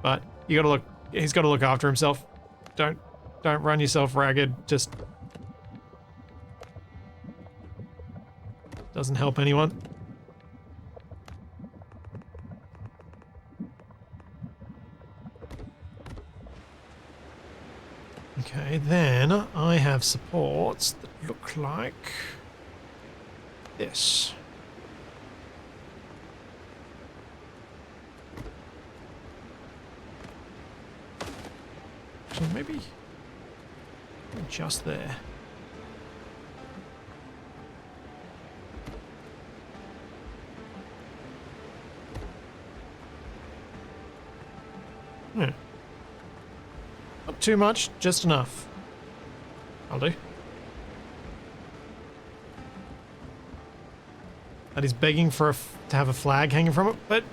But you gotta look, he's gotta look after himself. Don't run yourself ragged, just doesn't help anyone. Okay, then I have supports that look like this. So maybe just there. Yeah. Not too much, just enough. I'll do. That is begging for to have a flag hanging from it, but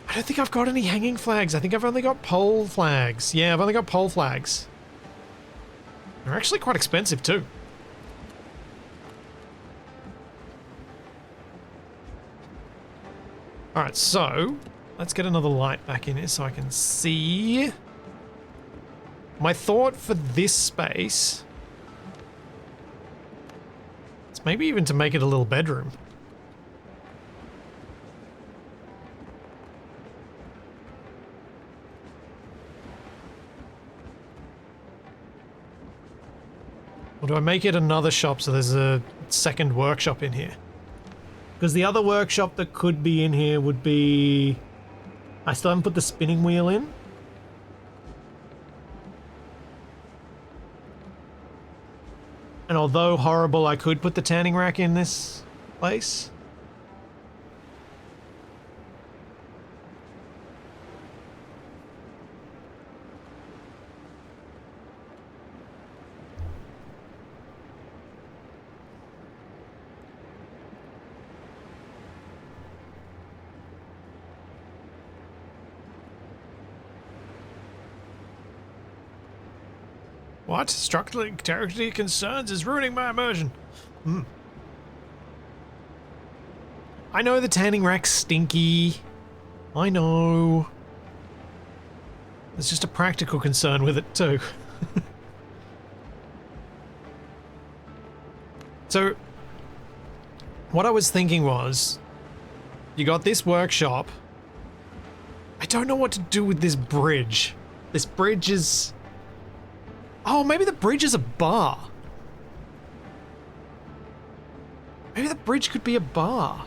I don't think I've got any hanging flags. I think I've only got pole flags. Yeah, I've only got pole flags. They're actually quite expensive too. Alright, so let's get another light back in here so I can see. My thought for this space is maybe even to make it a little bedroom. Or do I make it another shop so there's a second workshop in here? Because the other workshop that could be in here would be... I still haven't put the spinning wheel in. And although horrible, I could put the tanning rack in this place. What? Structural integrity concerns is ruining my immersion. I know the tanning rack's stinky. I know. There's just a practical concern with it too. So, what I was thinking was, you got this workshop. I don't know what to do with this bridge. This bridge is... Oh, maybe the bridge is a bar. Maybe the bridge could be a bar.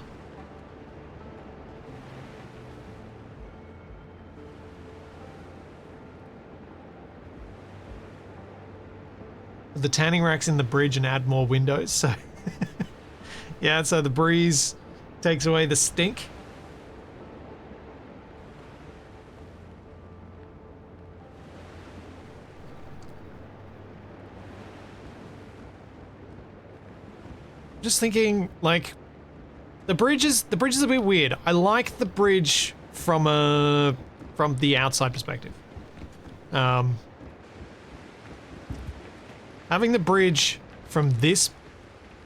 The tanning rack's in the bridge and add more windows, so... Yeah, so the breeze takes away the stink. Just thinking, like, the bridge is a bit weird. I like the bridge from the outside perspective. Having the bridge from this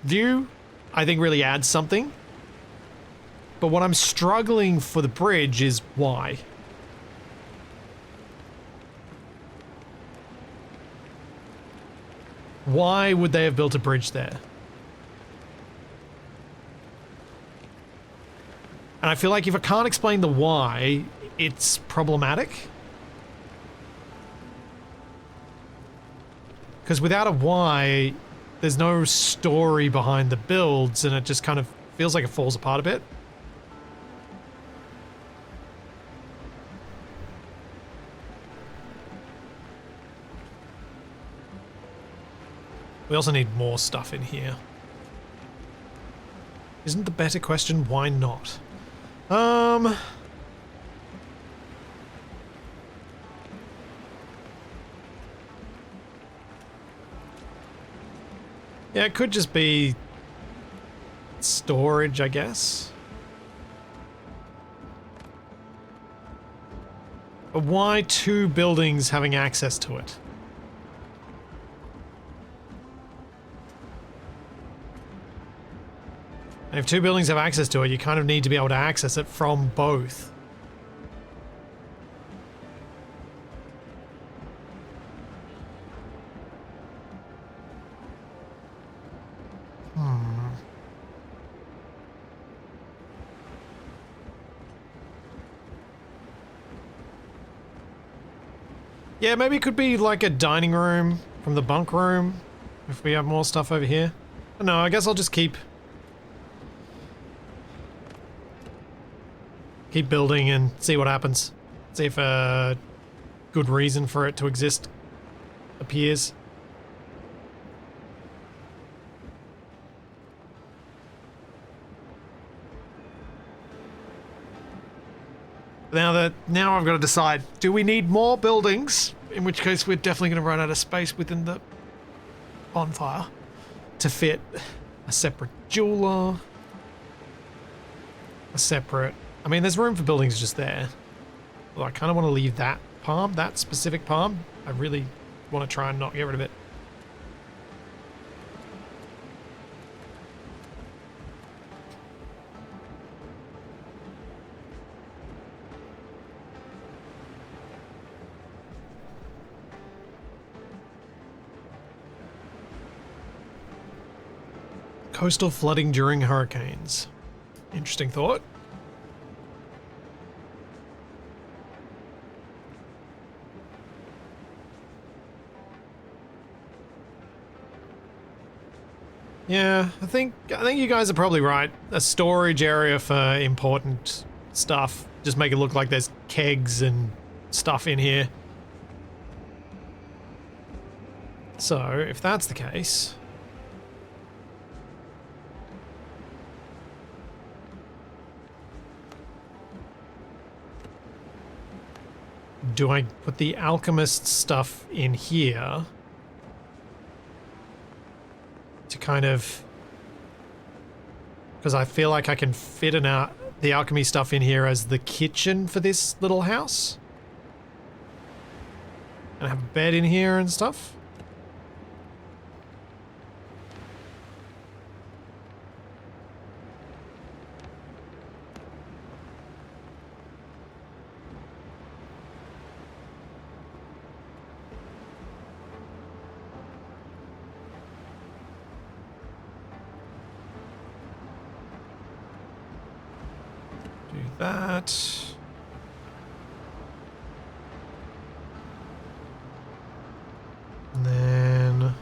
view, I think really adds something. But what I'm struggling for the bridge is why. Why would they have built a bridge there? And I feel like if I can't explain the why, it's problematic. Because without a why, there's no story behind the builds, and it just kind of feels like it falls apart a bit. We also need more stuff in here. Isn't the better question, why not? Yeah, it could just be storage, I guess. But why two buildings having access to it? And if two buildings have access to it, you kind of need to be able to access it from both. Yeah, maybe it could be like a dining room from the bunk room, if we have more stuff over here. No, I guess I'll just keep building and see what happens. See if a good reason for it to exist appears. Now I've got to decide, do we need more buildings? In which case we're definitely going to run out of space within the bonfire to fit a separate jeweler, a separate... I mean, there's room for buildings just there. Well, I kind of want to leave that palm, that specific palm. I really want to try and not get rid of it. Coastal flooding during hurricanes. Interesting thought. Yeah, I think you guys are probably right. A storage area for important stuff. Just make it look like there's kegs and stuff in here. So, if that's the case... do I put the alchemist stuff in here to kind of, because I feel like I can fit the alchemy stuff in here as the kitchen for this little house, and have a bed in here and stuff. that. And then...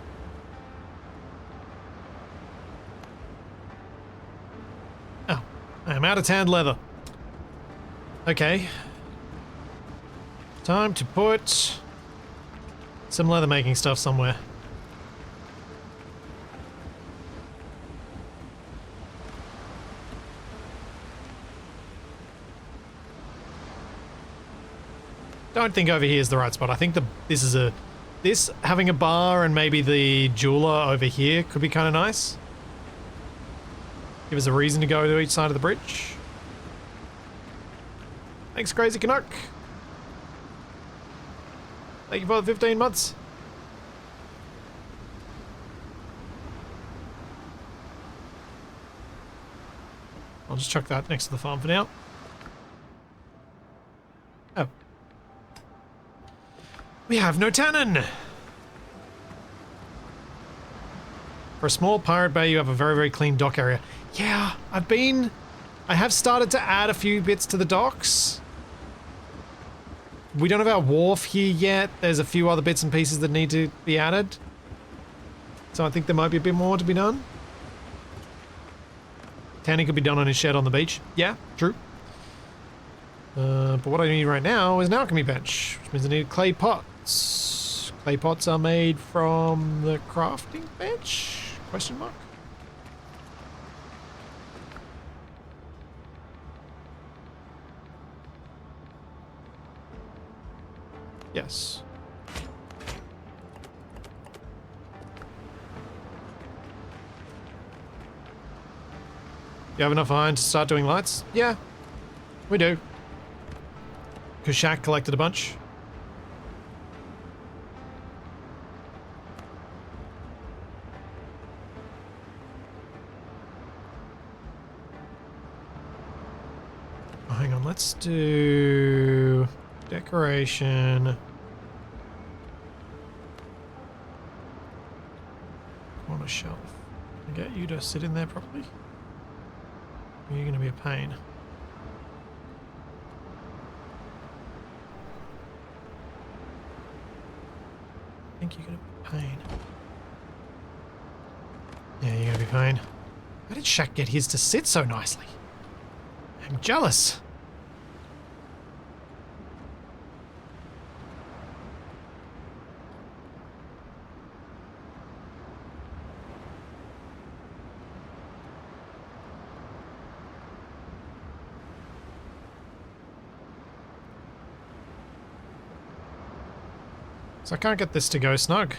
Oh, I'm out of tanned leather. Okay. Time to put some leather making stuff somewhere. Don't think over here is the right spot. I think this having a bar and maybe the jeweler over here could be kind of nice. Give us a reason to go to each side of the bridge. Thanks, Crazy Canuck. Thank you for the 15 months. I'll just chuck that next to the farm for now. Oh. We have no tannin! For a small pirate bay, you have a very, very clean dock area. Yeah, I have started to add a few bits to the docks. We don't have our wharf here yet. There's a few other bits and pieces that need to be added. So I think there might be a bit more to be done. Tanning could be done on his shed on the beach. Yeah, true. But what I need right now is an alchemy bench, which means I need clay pots. Clay pots are made from the crafting bench? Question mark? Yes. You have enough iron to start doing lights? Yeah, we do. Because Shaq collected a bunch. Oh, hang on, let's do decoration. On a shelf. Can I get you to sit in there properly? You're going to be a pain. I think you're going to be a pain. Yeah, you're going to be a pain. How did Shaq get his to sit so nicely? I'm jealous. So I can't get this to go snug.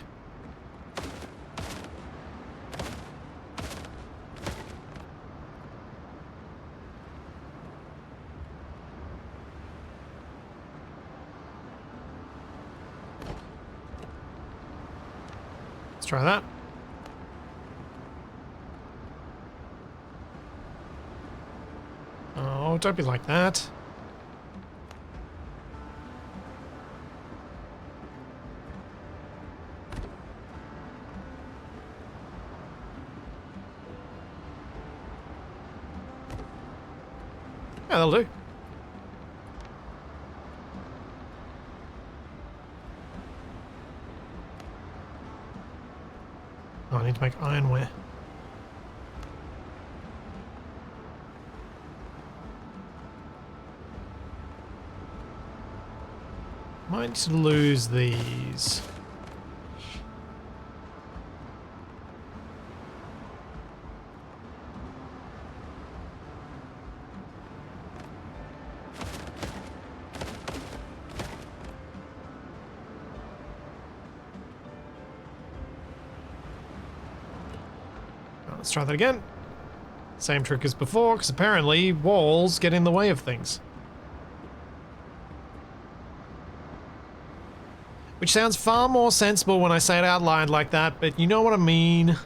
Let's try that. Oh, don't be like that. Yeah, that'll do. Oh, I need to make ironware. Might lose these. Let's try that again. Same trick as before, because apparently walls get in the way of things. Which sounds far more sensible when I say it out loud like that, but you know what I mean.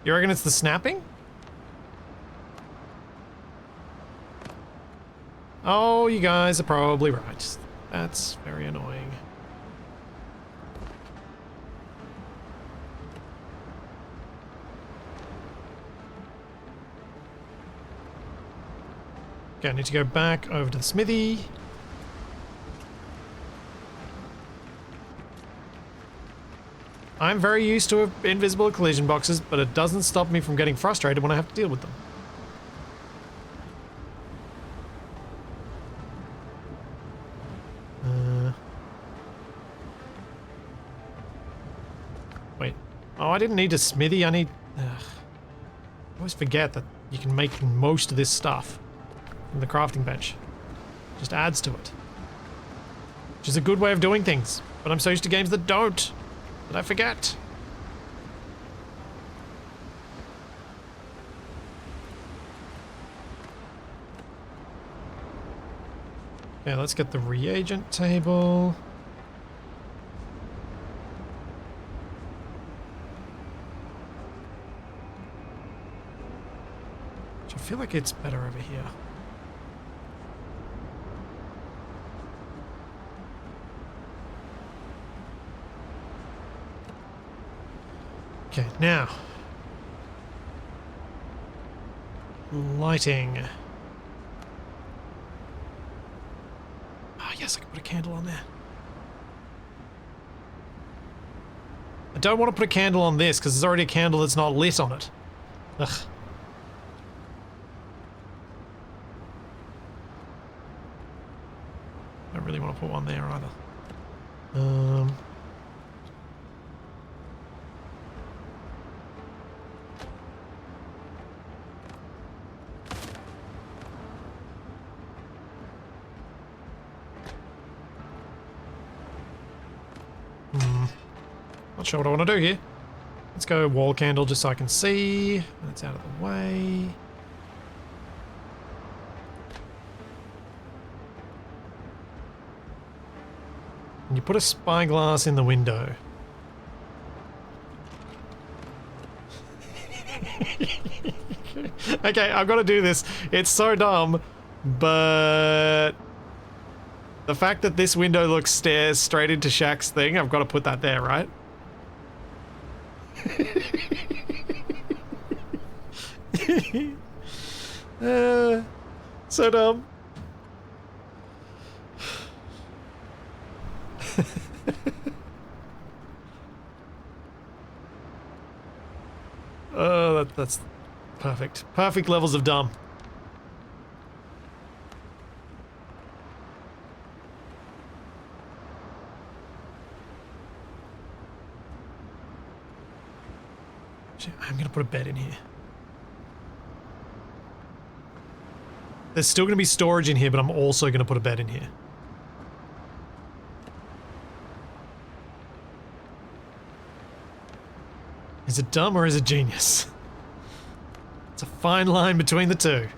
You reckon it's the snapping? Oh, you guys are probably right. That's very annoying. Okay, I need to go back over to the smithy. I'm very used to invisible collision boxes, but it doesn't stop me from getting frustrated when I have to deal with them. Wait. Oh, I didn't need a smithy. I need... Ugh. I always forget that you can make most of this stuff from the crafting bench. Just adds to it. Which is a good way of doing things. But I'm so used to games that don't. That I forget. Okay, let's get the reagent table. Which I feel like it's better over here. Okay, now. Lighting. Ah, yes, I can put a candle on there. I don't want to put a candle on this because there's already a candle that's not lit on it. Ugh. I don't really want to put one there either. Not sure what I want to do here. Let's go wall candle just so I can see. That's out of the way. And you put a spyglass in the window. Okay, I've got to do this. It's so dumb, but the fact that this window looks stairs straight into Shaq's thing, I've got to put that there, right? So dumb. Oh, that's perfect. Perfect levels of dumb. I'm gonna put a bed in here. There's still gonna be storage in here, but I'm also gonna put a bed in here. Is it dumb or is it genius? It's a fine line between the two.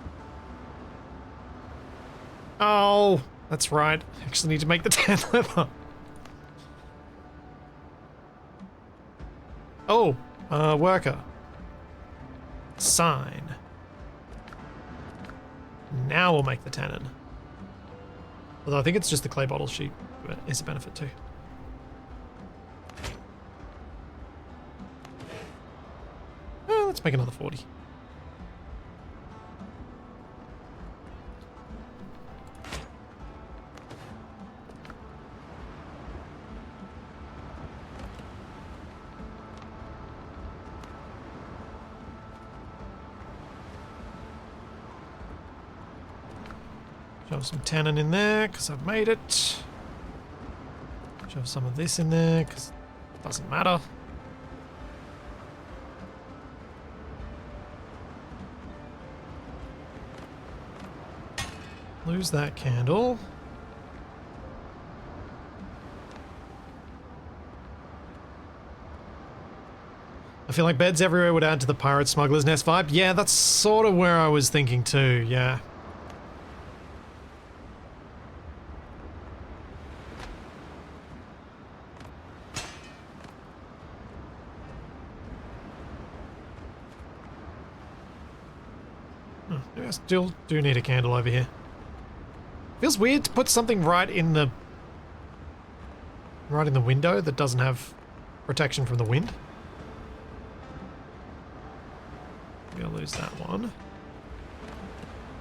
Oh, that's right. I actually need to make the tan leather. Oh, worker. Sign. Now we'll make the tannin. Although I think it's just the clay bottle sheet is a benefit too. Let's make another 40. Shove some tannin in there because I've made it. Shove some of this in there because it doesn't matter. Lose that candle. I feel like beds everywhere would add to the pirate smuggler's nest vibe. Yeah, that's sort of where I was thinking too, yeah. I still do need a candle over here. Feels weird to put something right in the window that doesn't have protection from the wind. We're gonna lose that one.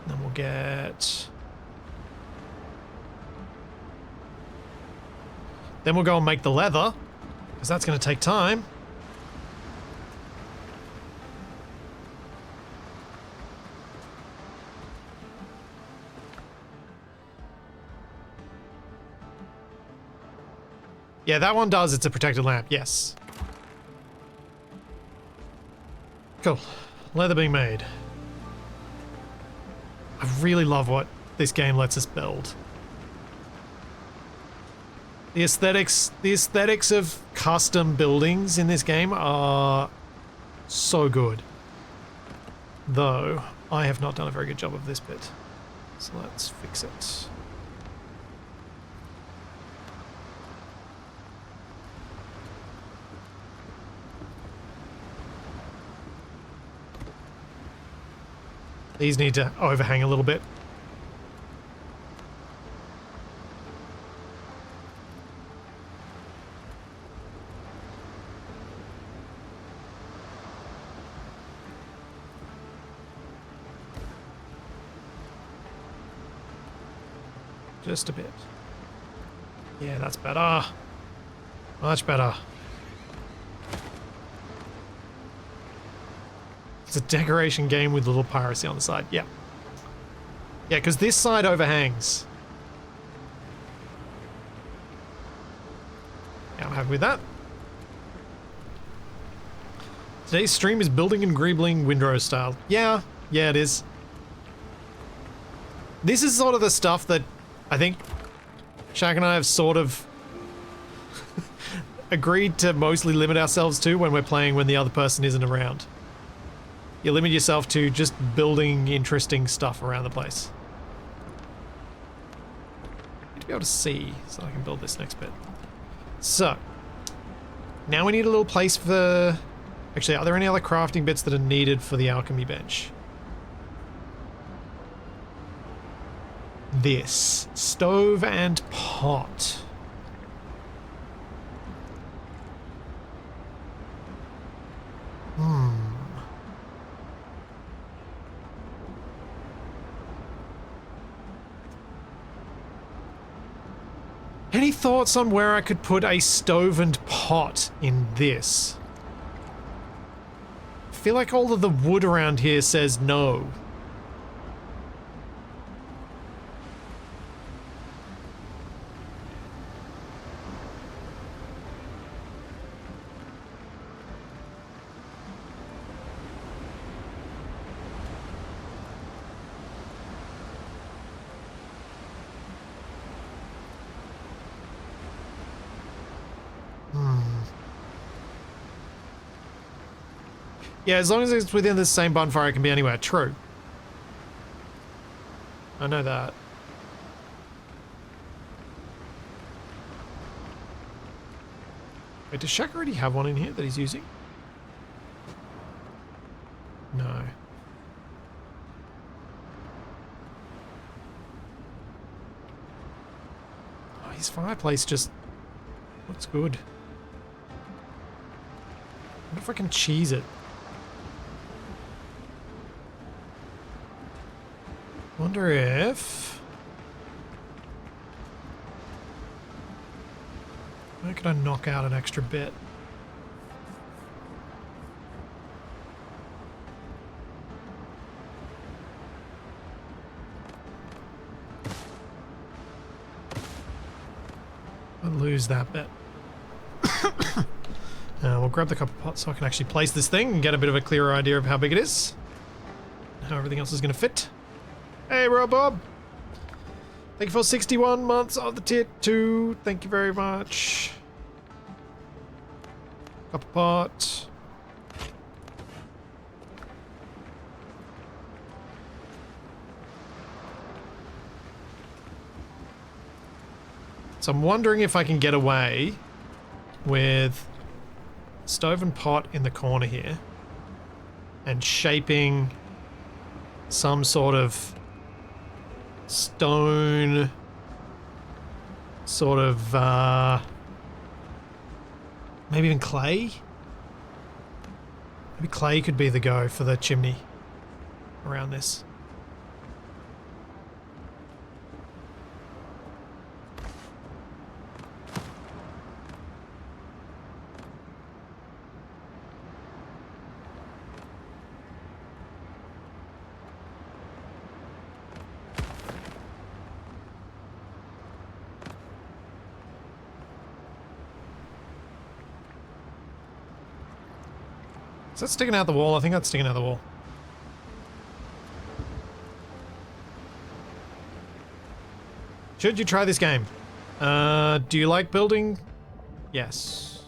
Then we'll get... Then we'll go and make the leather, because that's going to take time. Yeah, that one does. It's a protected lamp. Yes. Cool. Leather being made. I really love what this game lets us build. The aesthetics of custom buildings in this game are so good. Though, I have not done a very good job of this bit. So let's fix it. These need to overhang a little bit. Just a bit. Yeah, that's better. Much better. It's a decoration game with a little piracy on the side. Yeah. Yeah, because this side overhangs. Yeah, I'm happy with that. Today's stream is building and greebling Windrose style. Yeah, it is. This is sort of the stuff that I think Shaq and I have sort of agreed to mostly limit ourselves to when we're playing when the other person isn't around. You limit yourself to just building interesting stuff around the place. I need to be able to see so I can build this next bit. So, now we need a little place for... Actually, are there any other crafting bits that are needed for the alchemy bench? This. Stove and pot. Any thoughts on where I could put a stove and pot in this? I feel like all of the wood around here says no. Yeah, as long as it's within the same bonfire, it can be anywhere. True. I know that. Wait, does Shaq already have one in here that he's using? No. Oh, his fireplace just looks good. I wonder if I can cheese it. Wonder if... Where could I knock out an extra bit? I'll lose that bit. We'll grab the copper pot so I can actually place this thing and get a bit of a clearer idea of how big it is. How everything else is going to fit. Hey, Robob! Thank you for 61 months of the tier 2. Thank you very much. Copper pot. So I'm wondering if I can get away with stove and pot in the corner here and shaping some sort of stone sort of, maybe even clay? Maybe clay could be the go for the chimney around this. Is that sticking out the wall? I think that's sticking out the wall. Should you try this game? Do you like building? Yes.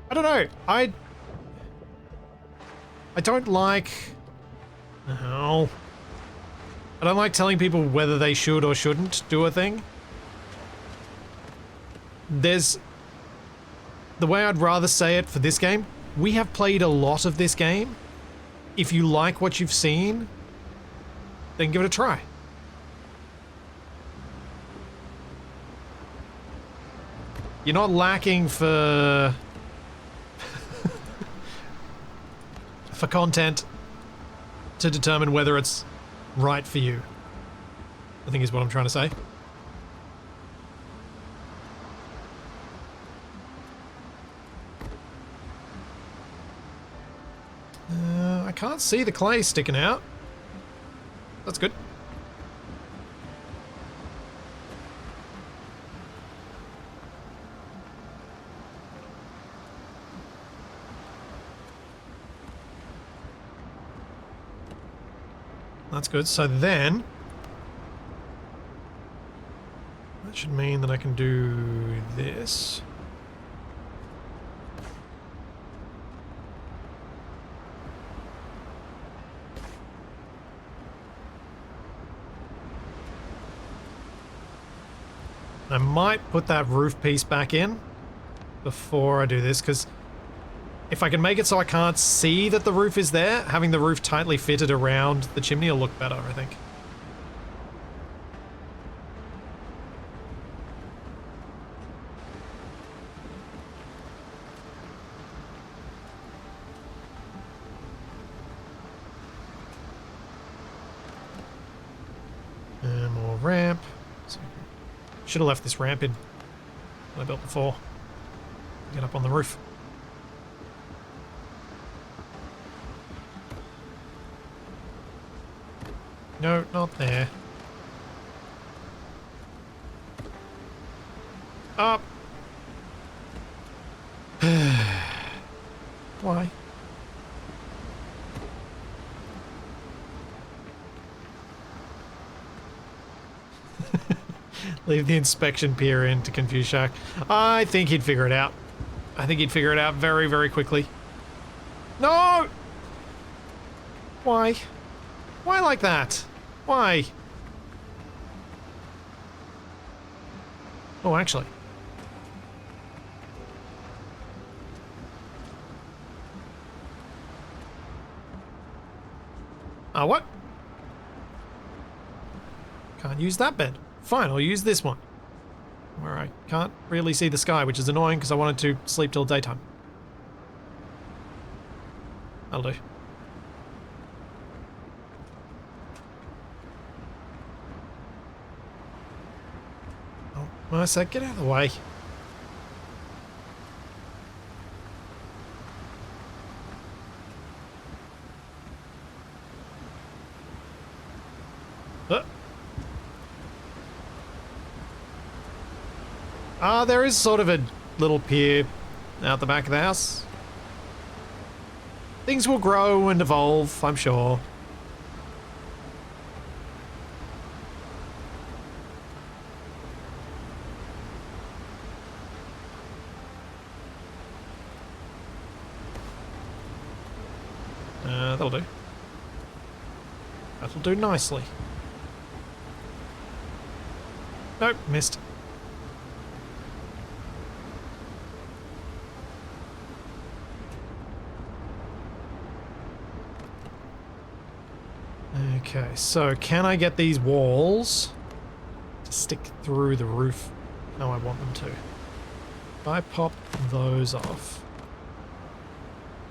I don't know. I don't like... Oh. I don't like telling people whether they should or shouldn't do a thing. There's... The way I'd rather say it for this game, we have played a lot of this game. If you like what you've seen, then give it a try. You're not lacking for... for content to determine whether it's right for you, I think is what I'm trying to say. I can't see the clay sticking out. That's good. That's good. So then, that should mean that I can do this. I might put that roof piece back in before I do this, because if I can make it so I can't see that the roof is there, having the roof tightly fitted around the chimney will look better, I think. And more ramp. Should have left this ramp in that I built before. Get up on the roof. No, not there. Up. Why? Leave the inspection pier in to confuse Shaq. I think he'd figure it out. I think he'd figure it out very, very quickly. No! Why? Why like that? Why? Oh, actually. What? Can't use that bed. Fine, I'll use this one. Where I can't really see the sky, which is annoying because I wanted to sleep till daytime. That'll do. Oh, Mercer, get out of the way. There is sort of a little pier out the back of the house. Things will grow and evolve, I'm sure. That'll do. That'll do nicely. Nope, missed. Okay, so can I get these walls to stick through the roof how I want them to? If I pop those off,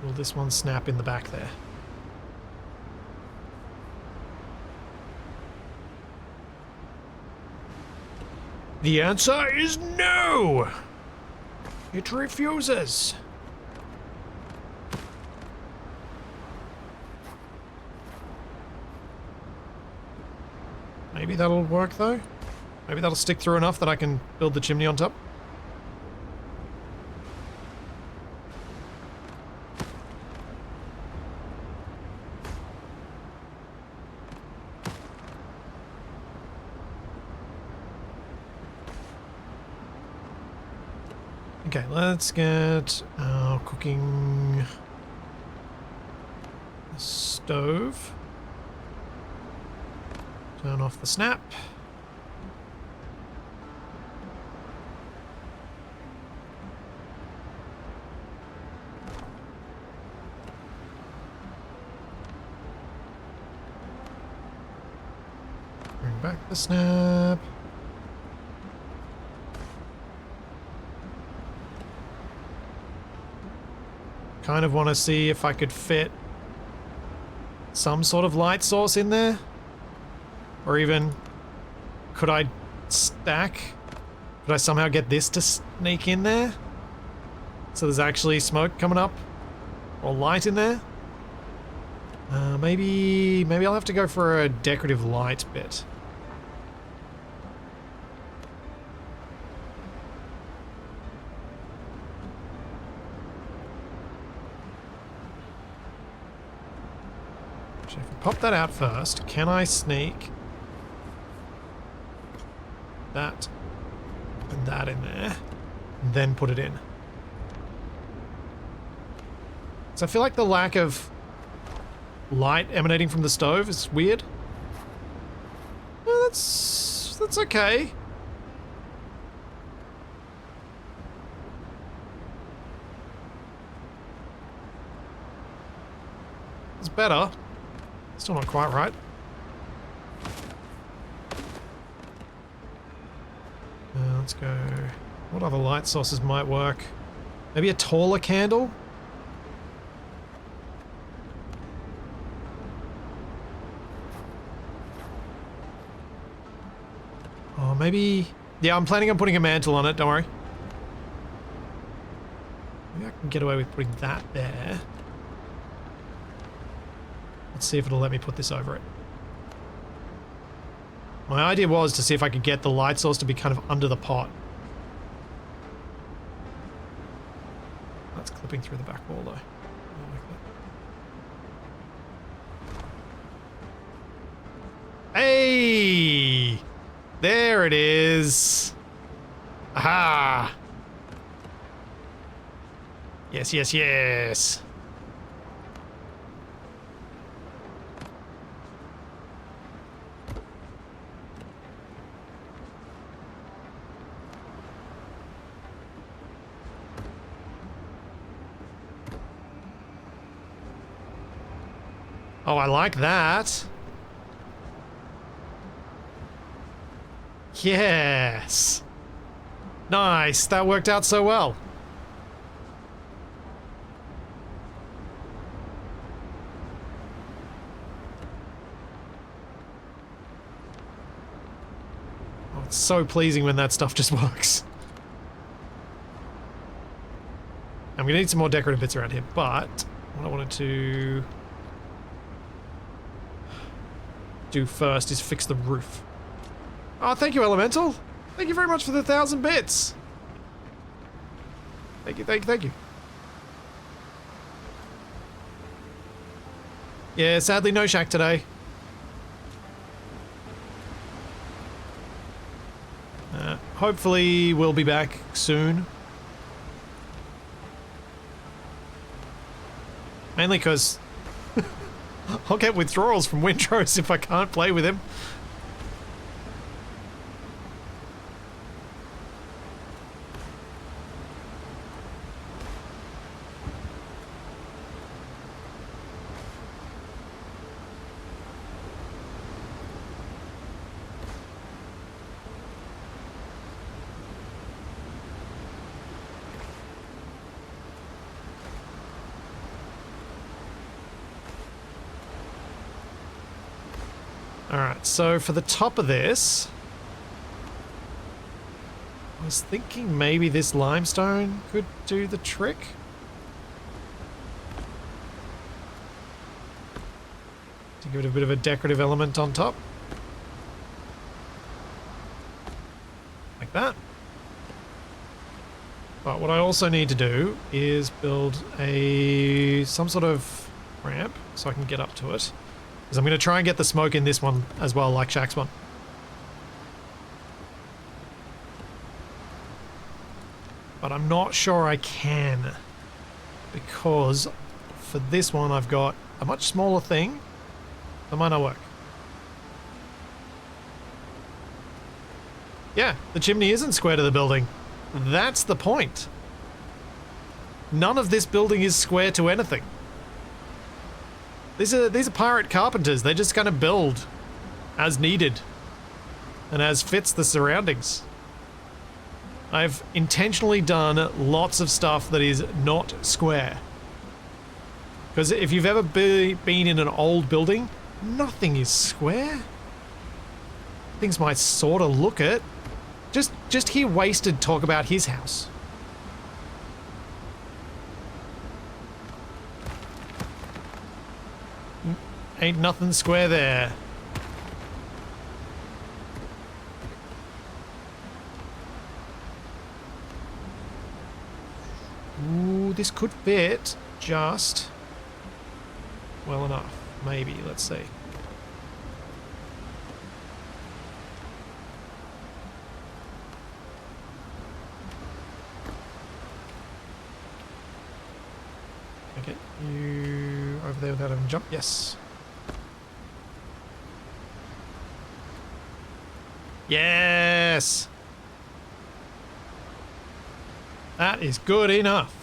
will this one snap in the back there? The answer is no! It refuses. Maybe that'll work though? Maybe that'll stick through enough that I can build the chimney on top? Okay, let's get our cooking stove. Turn off the snap. Bring back the snap. Kind of want to see if I could fit some sort of light source in there. Or even, could I stack? Could I somehow get this to sneak in there? So there's actually smoke coming up? Or light in there? Maybe I'll have to go for a decorative light bit. So if we pop that out first, can I sneak that and that in there, and then put it in? So I feel like the lack of light emanating from the stove is weird. Well, that's okay. It's better. Still not quite right. Let's go. What other light sources might work? Maybe a taller candle? Oh, maybe... Yeah, I'm planning on putting a mantle on it, don't worry. Maybe I can get away with putting that there. Let's see if it'll let me put this over it. My idea was to see if I could get the light source to be kind of under the pot. That's clipping through the back wall though. I don't like that. Hey! There it is. Aha! Yes, yes, yes. Oh, I like that. Yes. Nice. That worked out so well. Oh, it's so pleasing when that stuff just works. I'm gonna need some more decorative bits around here, but what I wanted to do first is fix the roof. Oh, thank you, Elemental. Thank you very much for the 1,000 bits. Thank you, thank you, thank you. Yeah, sadly no shack today. Hopefully we'll be back soon. Mainly because I'll get withdrawals from Windrose if I can't play with him. Alright, so for the top of this, I was thinking maybe this limestone could do the trick. To give it a bit of a decorative element on top. Like that. But what I also need to do is build some sort of ramp so I can get up to it. Because I'm going to try and get the smoke in this one as well, like Shaq's one. But I'm not sure I can. Because for this one I've got a much smaller thing. That might not work. Yeah, the chimney isn't square to the building. That's the point. None of this building is square to anything. These are pirate carpenters. They're just going to build as needed and as fits the surroundings. I've intentionally done lots of stuff that is not square. Because if you've ever been in an old building, nothing is square. Things might sort of look it. Just hear Wasted talk about his house. Ain't nothing square there. Ooh, this could fit just well enough. Maybe, let's see. Okay, you over there without having to jump? Yes. Yes! That is good enough.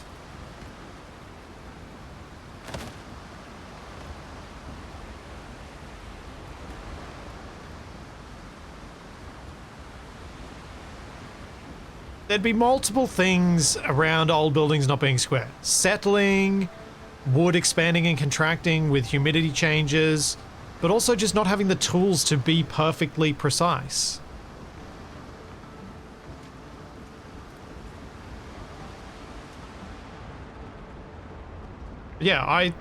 There'd be multiple things around old buildings not being square. Settling, wood expanding and contracting with humidity changes, but also just not having the tools to be perfectly precise. Yeah,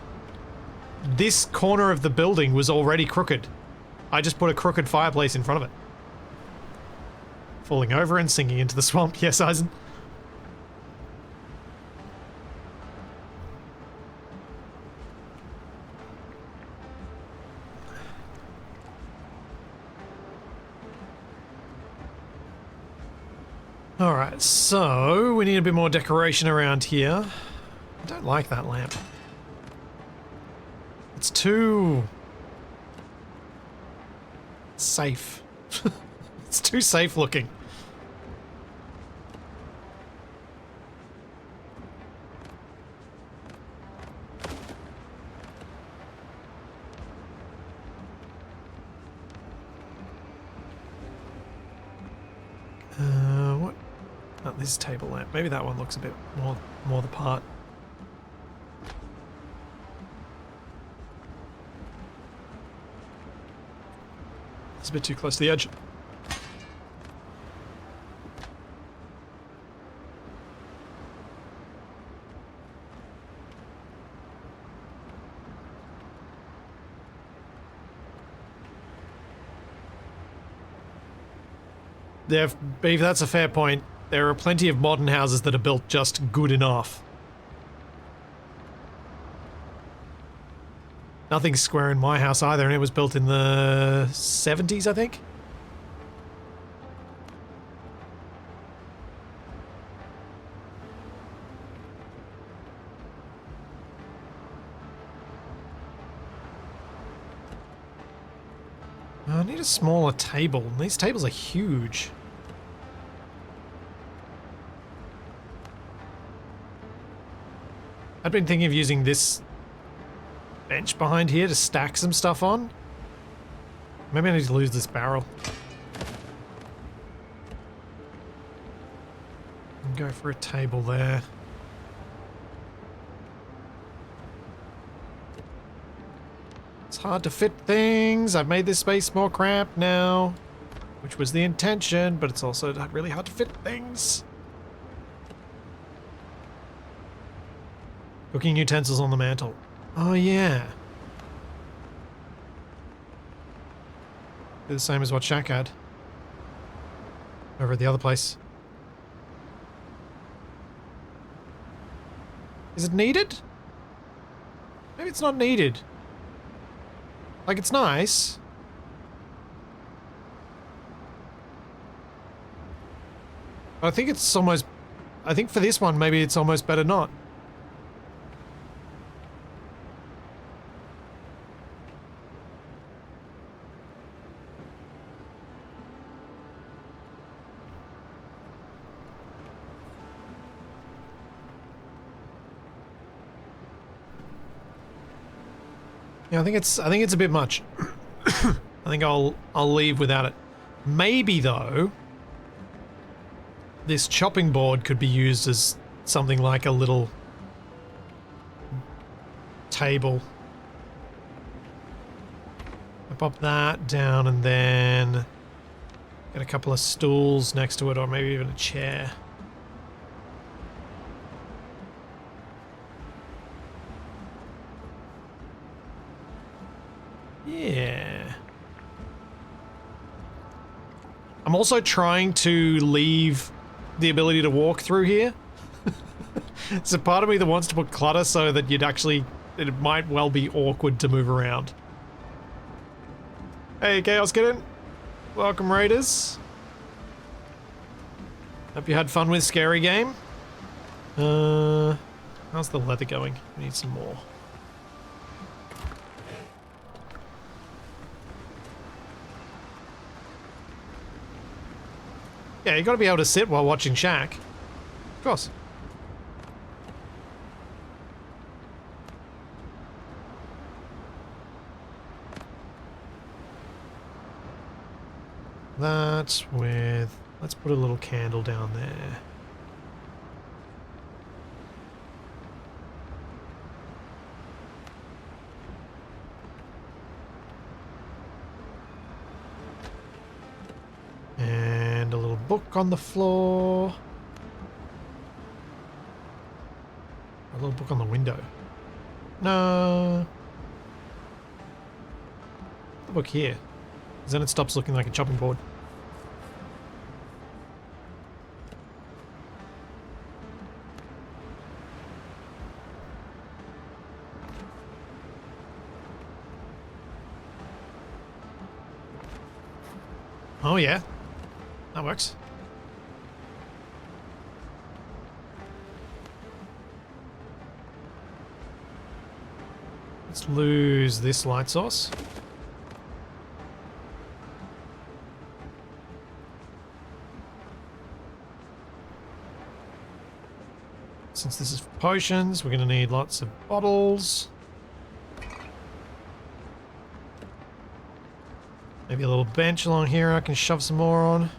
this corner of the building was already crooked. I just put a crooked fireplace in front of it. Falling over and sinking into the swamp. Yes, Eisen. Alright, so we need a bit more decoration around here. I don't like that lamp. It's too safe. It's too safe looking. What? Oh, this is table lamp. Maybe that one looks a bit more the part. It's a bit too close to the edge. Yeah, Beef, that's a fair point. There are plenty of modern houses that are built just good enough. Nothing's square in my house either, and it was built in the 70s, I think. I need a smaller table. These tables are huge. I'd been thinking of using this bench behind here to stack some stuff on. Maybe I need to lose this barrel. And go for a table there. It's hard to fit things. I've made this space more cramped now, which was the intention, but it's also really hard to fit things. Cooking utensils on the mantle. Oh, yeah. They're the same as what Shaq had over at the other place. Is it needed? Maybe it's not needed. Like, it's nice. But I think it's almost... I think for this one, maybe it's almost better not. Yeah, I think it's a bit much. I think I'll leave without it. Maybe though, this chopping board could be used as something like a little table. I pop that down and then get a couple of stools next to it, or maybe even a chair. Yeah. I'm also trying to leave the ability to walk through here. It's a part of me that wants to put clutter so that it might well be awkward to move around. Hey, Chaos Kitten. Welcome, Raiders. Hope you had fun with Scary Game. How's the leather going? We need some more. Yeah, you gotta be able to sit while watching Shaq. Of course. That's with... Let's put a little candle down there. And a little book on the floor. A little book on the window. No. The book here. Because then it stops looking like a chopping board. Oh yeah. That works. Let's lose this light source. Since this is for potions, we're going to need lots of bottles. Maybe a little bench along here I can shove some more on.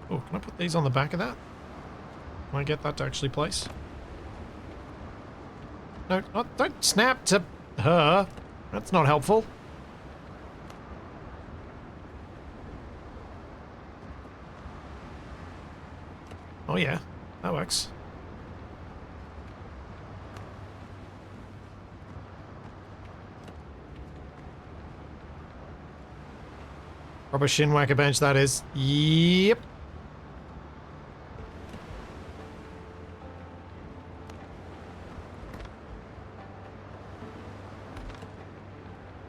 Oh, can I put these on the back of that? Can I get that to actually place? No, don't snap to her. That's not helpful. Oh yeah, that works. Proper shin whacker bench that is. Yep.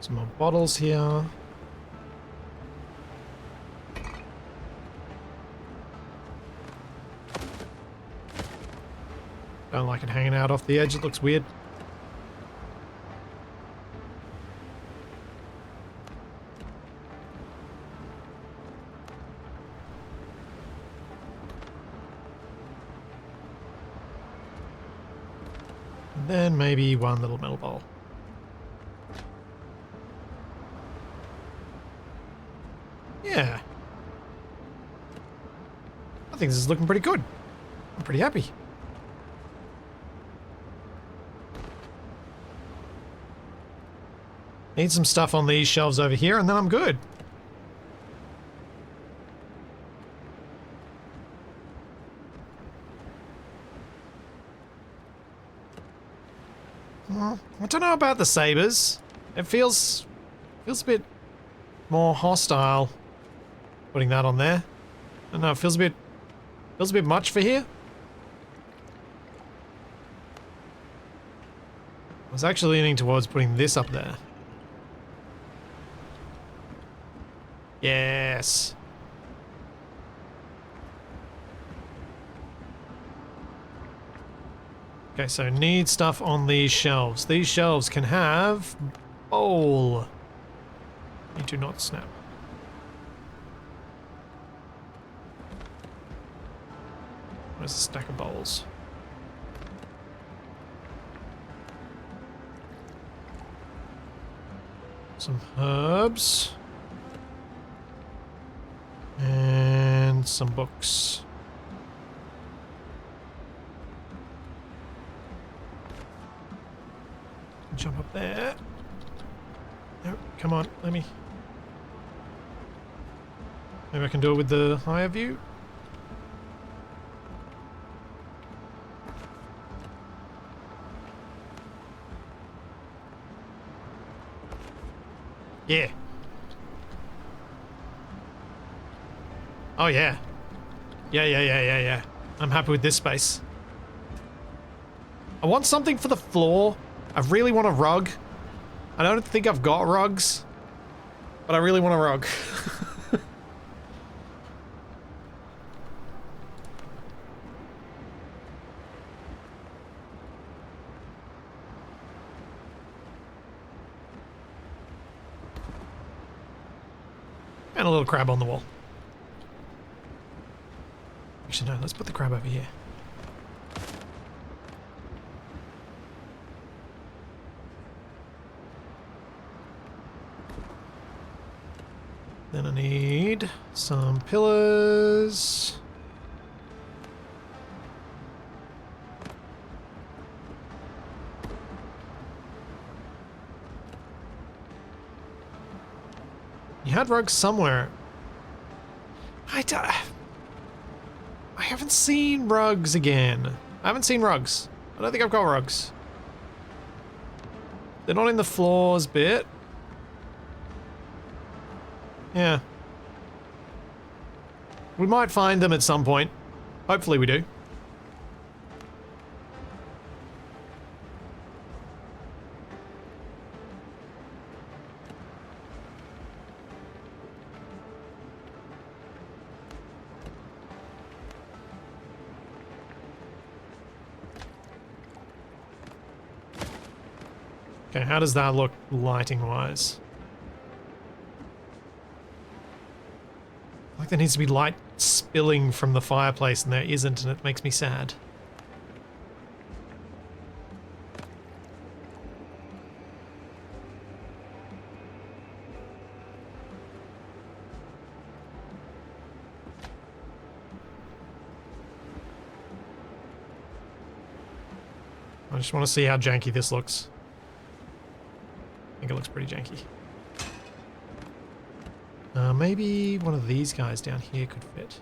Some more bottles here. Don't like it hanging out off the edge, it looks weird. And then maybe one little metal bowl. think this is looking pretty good. I'm pretty happy. Need some stuff on these shelves over here, and then I'm good. I don't know about the sabers. It feels a bit more hostile putting that on there. I don't know, it feels a bit much for here. I was actually leaning towards putting this up there. Yes. Okay, so need stuff on these shelves. These shelves can have bowl. Need to not snap. Where's the stack of bowls? Some herbs. And some books. Jump up there. No, come on, let me. Maybe I can do it with the higher view. Yeah. Oh yeah. Yeah. I'm happy with this space. I want something for the floor. I really want a rug. I don't think I've got rugs, but I really want a rug. And a little crab on the wall. Actually, no, let's put the crab over here. Then I need some pillars. You had rugs somewhere. I haven't seen rugs again. I haven't seen rugs. I don't think I've got rugs. They're not in the floors bit. Yeah. We might find them at some point. Hopefully we do. Okay, how does that look lighting-wise? Like there needs to be light spilling from the fireplace and there isn't, and it makes me sad. I just want to see how janky this looks. I think it looks pretty janky. Maybe one of these guys down here could fit.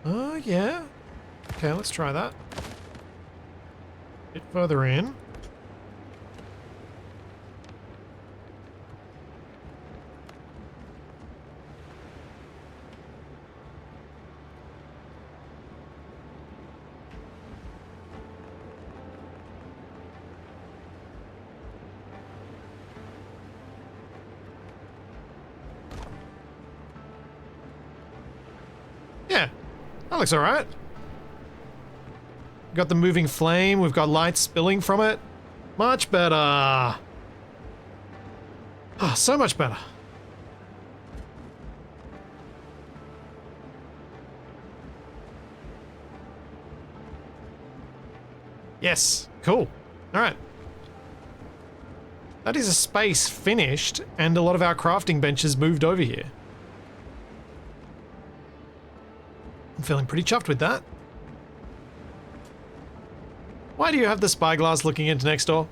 Oh, yeah. Okay, let's try that. Bit further in. Yeah, that looks alright. Got the moving flame, we've got light spilling from it. Much better. Ah, so much better. Yes, cool. Alright. That is a space finished, and a lot of our crafting benches moved over here. I'm feeling pretty chuffed with that. Why do you have the spyglass looking into next door?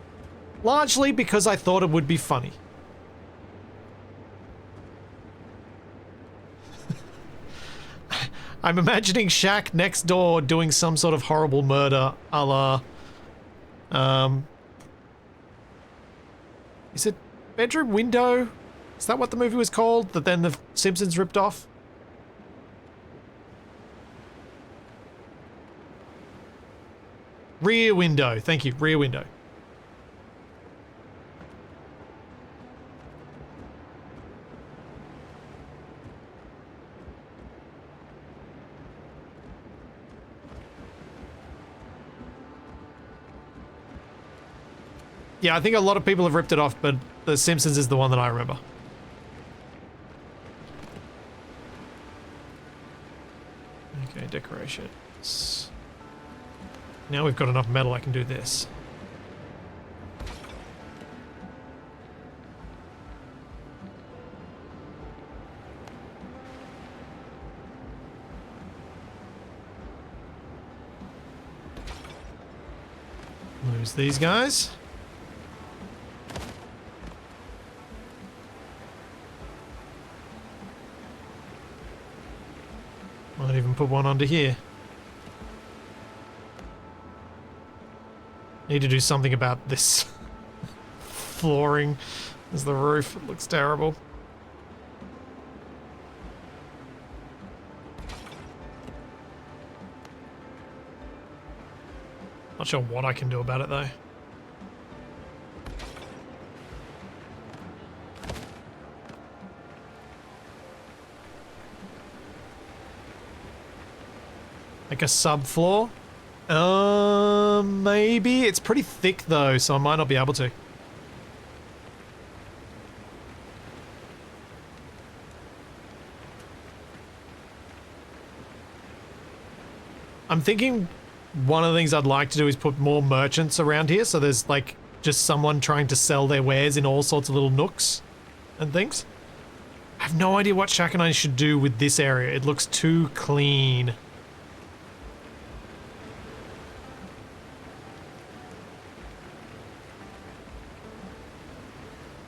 Largely because I thought it would be funny. I'm imagining Shaq next door doing some sort of horrible murder a la... is it Bedroom Window? Is that what the movie was called? That then the Simpsons ripped off? Rear Window. Thank you. Rear Window. Yeah, I think a lot of people have ripped it off, but The Simpsons is the one that I remember. Okay, decorations. Now we've got enough metal, I can do this. Lose these guys. Might even put one onto here. Need to do something about this flooring as the roof. It looks terrible. Not sure what I can do about it though. Like a subfloor? Maybe. It's pretty thick though, so I might not be able to. I'm thinking one of the things I'd like to do is put more merchants around here, so there's like just someone trying to sell their wares in all sorts of little nooks and things. I have no idea what Shaq and I should do with this area. It looks too clean.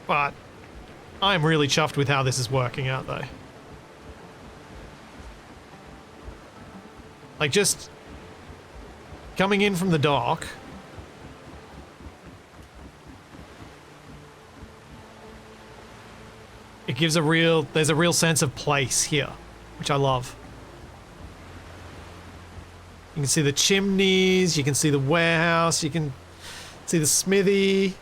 But I'm really chuffed with how this is working out though. Like just coming in from the dock. It gives there's a real sense of place here, which I love. You can see the chimneys, you can see the warehouse, you can see the smithy.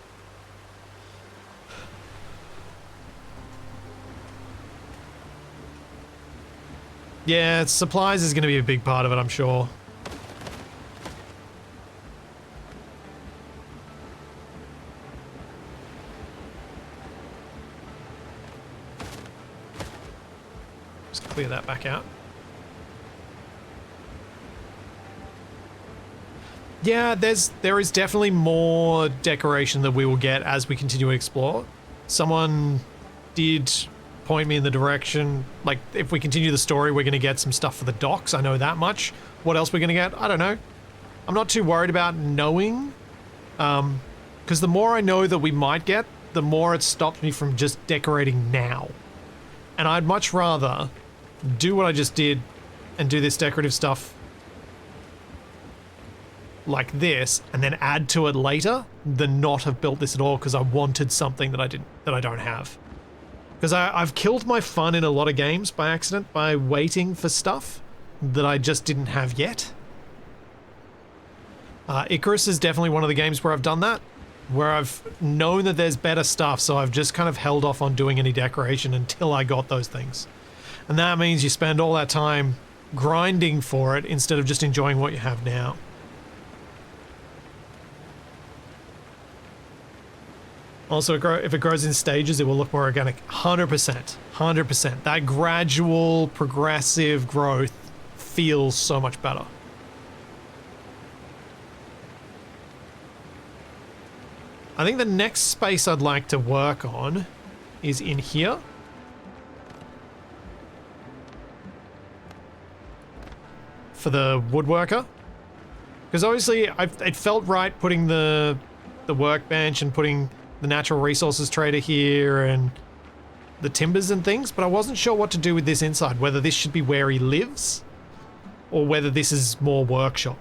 Yeah, supplies is going to be a big part of it, I'm sure. Just clear that back out. Yeah, there is definitely more decoration that we will get as we continue to explore. Someone did point me in the direction, like if we continue the story we're going to get some stuff for the docks, I know that much. What else we're going to get, I don't know. I'm not too worried about knowing, because the more I know that we might get, the more it stops me from just decorating now. And I'd much rather do what I just did and do this decorative stuff like this and then add to it later than not have built this at all because I wanted something that I don't have. Because I've killed my fun in a lot of games by accident by waiting for stuff that I just didn't have yet. Icarus is definitely one of the games where I've done that, where I've known that there's better stuff, so I've just kind of held off on doing any decoration until I got those things. And that means you spend all that time grinding for it instead of just enjoying what you have now. Also, if it grows in stages, it will look more organic. 100%. 100%. That gradual, progressive growth feels so much better. I think the next space I'd like to work on is in here. For the woodworker. Because obviously it felt right putting the workbench and putting the natural resources trader here and the timbers and things, but I wasn't sure what to do with this inside, whether this should be where he lives or whether this is more workshop.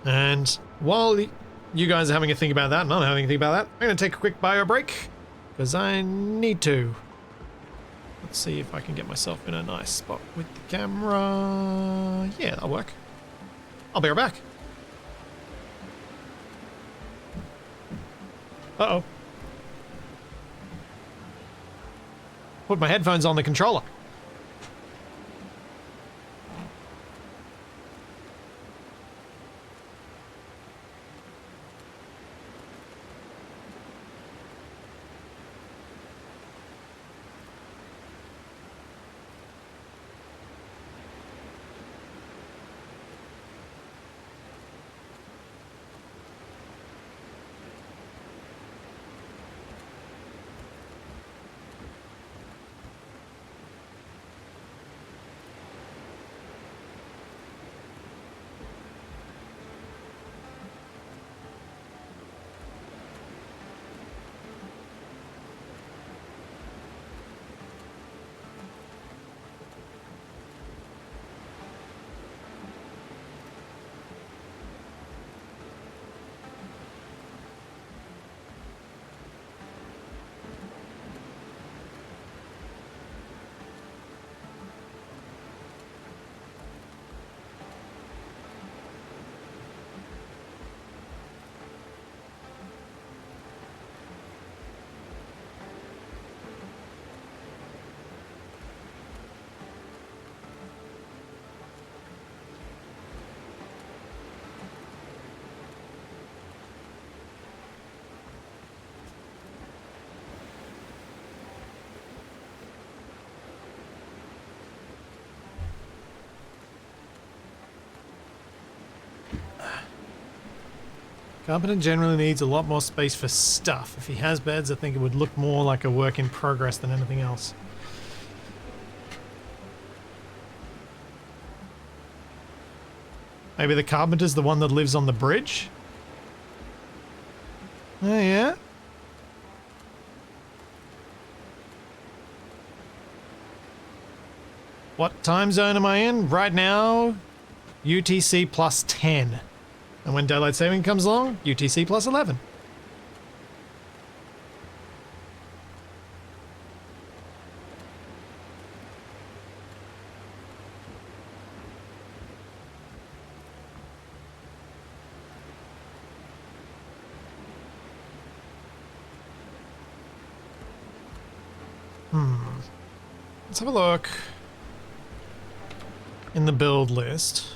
And while you guys are having a think about that and I'm having a think about that, I'm going to take a quick bio break because I need to. Let's see if I can get myself in a nice spot with the camera. Yeah, that'll work. I'll be right back. Uh-oh. Put my headphones on the controller. Carpenter generally needs a lot more space for stuff. If he has beds, I think it would look more like a work in progress than anything else. Maybe the carpenter's the one that lives on the bridge? Oh yeah? What time zone am I in? Right now, UTC plus 10. And when daylight saving comes along, UTC plus 11. Let's have a look in the build list.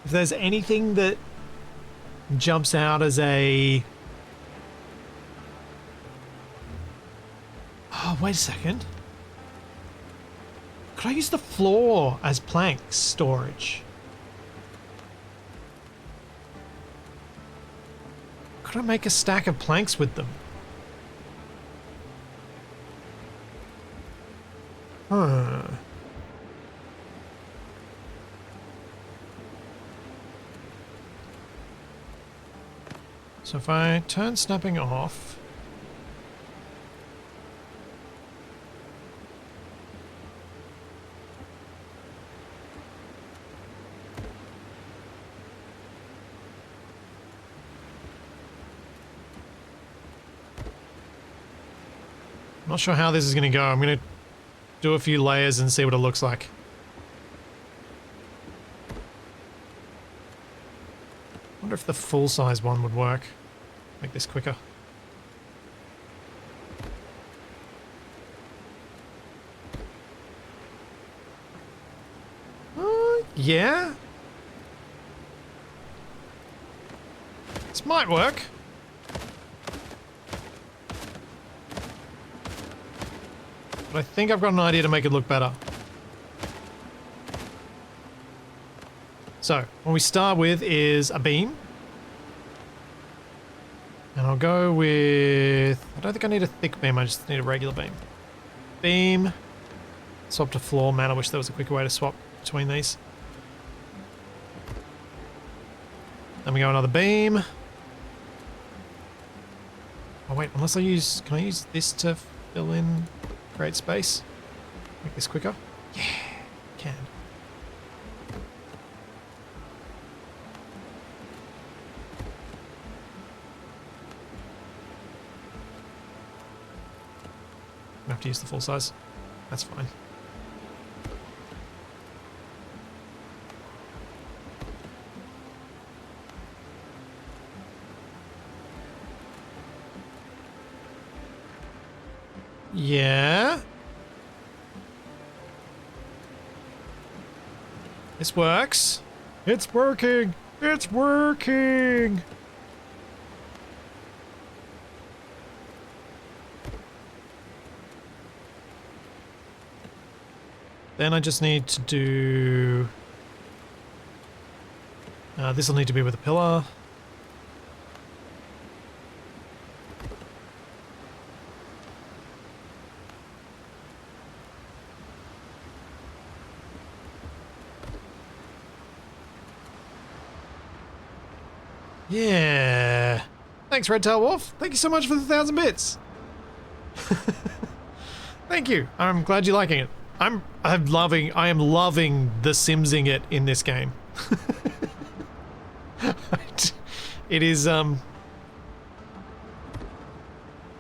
If there's anything that jumps out as a... Oh, wait a second. Could I use the floor as planks storage? Could I make a stack of planks with them? Huh. So if I turn snapping off, I'm not sure how this is going to go. I'm going to do a few layers and see what it looks like. I wonder if the full-size one would work. Make this quicker. Yeah? This might work. But I think I've got an idea to make it look better. So, what we start with is a beam. And I'll go with... I don't think I need a thick beam, I just need a regular beam. Beam. Swap to floor. Man, I wish there was a quicker way to swap between these. Then we go another beam. Oh wait, unless I use... Can I use this to fill in, create space? Make this quicker? Yeah, can. I have to use the full size. That's fine. Yeah. This works. It's working. It's working. Then I just need to do... this will need to be with a pillar. Yeah. Thanks, Redtail Wolf. Thank you so much for the 1,000 bits. Thank you. I'm glad you're liking it. I am loving the Simsing it in this game. It is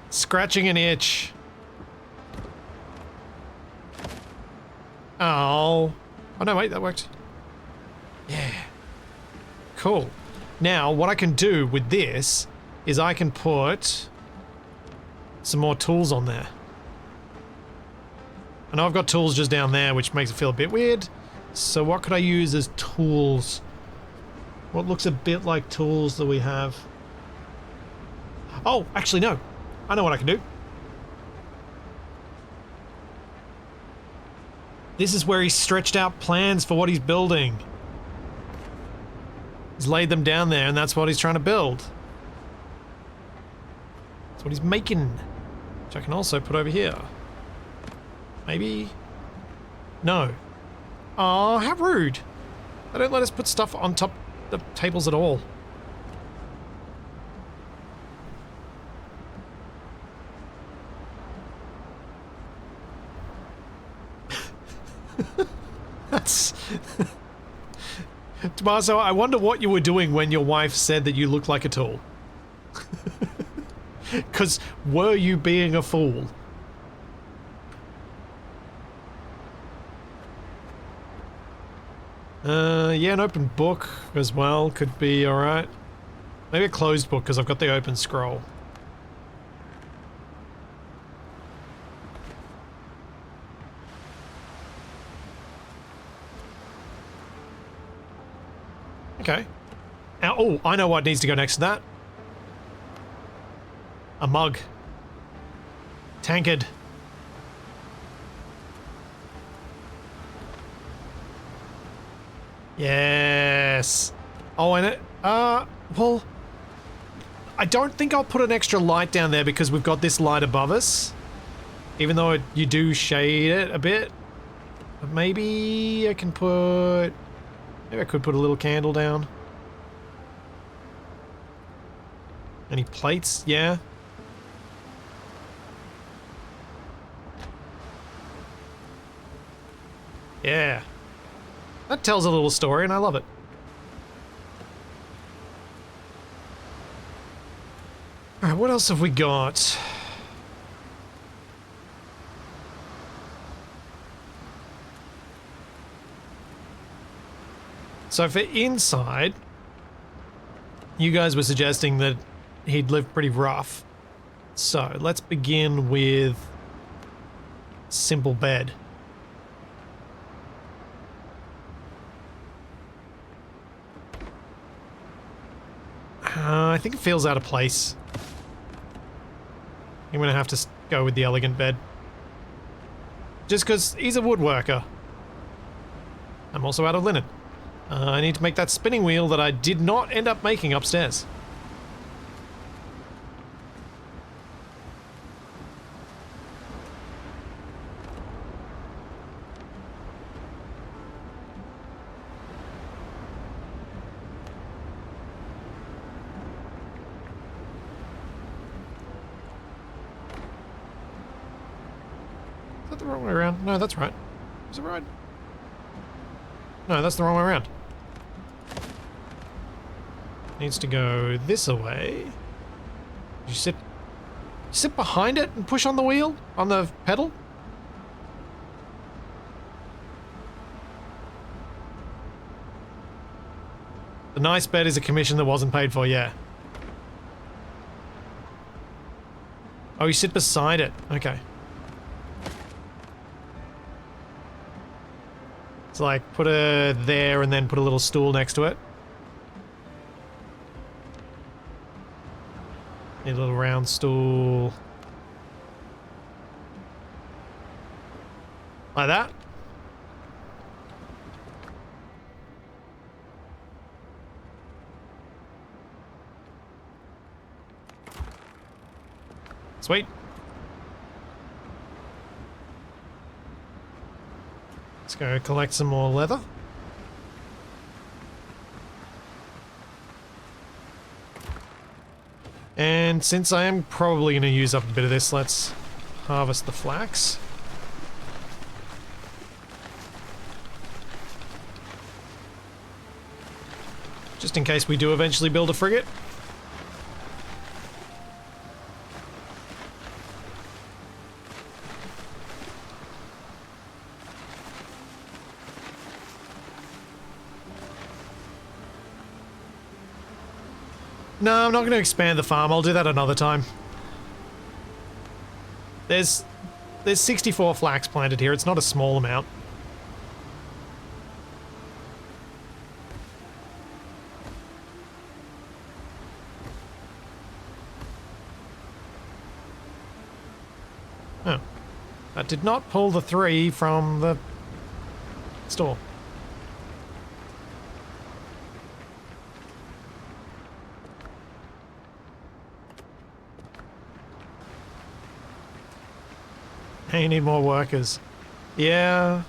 scratching an itch. Oh. Oh no, wait, that worked. Yeah. Cool. Now, what I can do with this is I can put some more tools on there. I know I've got tools just down there, which makes it feel a bit weird. So what could I use as tools? What looks a bit like tools that we have? Oh, actually no. I know what I can do. This is where he stretched out plans for what he's building. He's laid them down there, and that's what he's trying to build. That's what he's making. Which I can also put over here. Maybe? No. Oh, how rude. They don't let us put stuff on top of the tables at all. That's... Tommaso, I wonder what you were doing when your wife said that you looked like a tool. Because were you being a fool? Yeah, an open book as well could be alright. Maybe a closed book because I've got the open scroll. Okay. Now, oh, I know what needs to go next to that. A mug. Tankard. Yes. Oh, and it, well, I don't think I'll put an extra light down there because we've got this light above us. Even though you do shade it a bit. But maybe I can put... Maybe I could put a little candle down. Any plates? Yeah. Yeah. That tells a little story and I love it. Alright, what else have we got? So for inside, you guys were suggesting that he'd live pretty rough. So let's begin with simple bed. I think it feels out of place. I'm gonna have to go with the elegant bed. Just because he's a woodworker. I'm also out of linen. I need to make that spinning wheel that I did not end up making upstairs. Is that the wrong way around? No, that's right. Is it right? No, that's the wrong way around. Needs to go this way. You sit behind it and push on the wheel? On the pedal? The nice bet is a commission that wasn't paid for, yeah. Oh, you sit beside it. Okay. It's like, put her there and then put a little stool next to it. Need a little round stool. Like that. Sweet. Let's go collect some more leather. And since I am probably going to use up a bit of this, let's harvest the flax. Just in case we do eventually build a frigate. No, I'm not going to expand the farm. I'll do that another time. There's 64 flax planted here. It's not a small amount. Oh. That did not pull the 3 from the store. Hey, you need more workers. Yeah.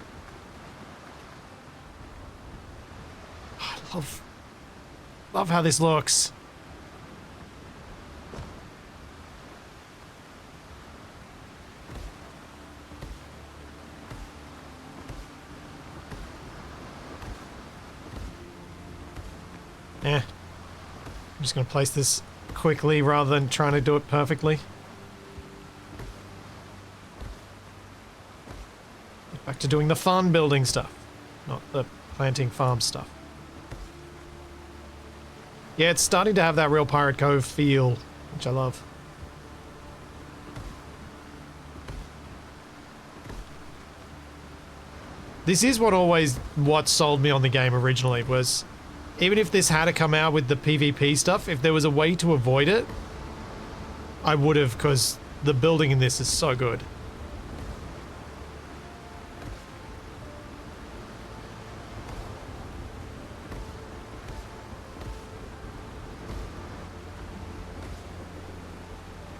I love how this looks. I'm just going to place this quickly rather than trying to do it perfectly. Back to doing the farm building stuff, not the planting farm stuff. Yeah, it's starting to have that real Pirate Cove feel, which I love. This is what sold me on the game originally, was even if this had to come out with the PvP stuff, if there was a way to avoid it, I would have, because the building in this is so good.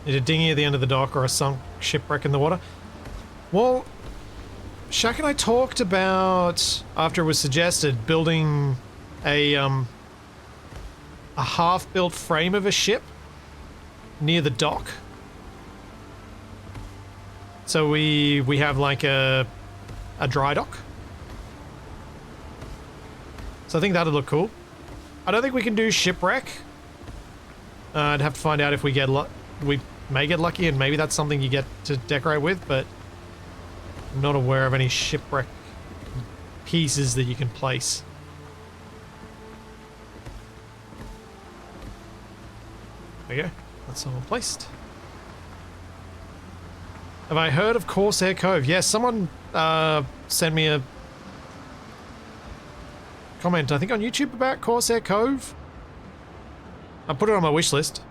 Need a dinghy at the end of the dock or a sunk shipwreck in the water. Well, Shaq and I talked about, after it was suggested, building a half-built frame of a ship near the dock. So we have like a dry dock. So I think that'd look cool. I don't think we can do shipwreck. I'd have to find out if we may get lucky, and maybe that's something you get to decorate with, but I'm not aware of any shipwreck pieces that you can place. There you go. That's all placed. Have I heard of Corsair Cove? Yes, someone sent me a comment, I think on YouTube, about Corsair Cove. I put it on my wish list.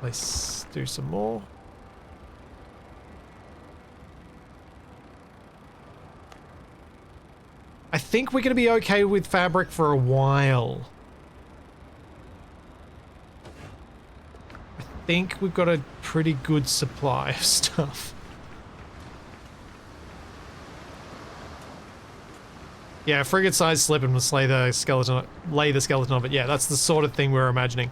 Let's do some more. I think we're going to be okay with fabric for a while. I think we've got a pretty good supply of stuff. Yeah, frigate-sized slip and lay the skeleton of it. Yeah, that's the sort of thing we're imagining.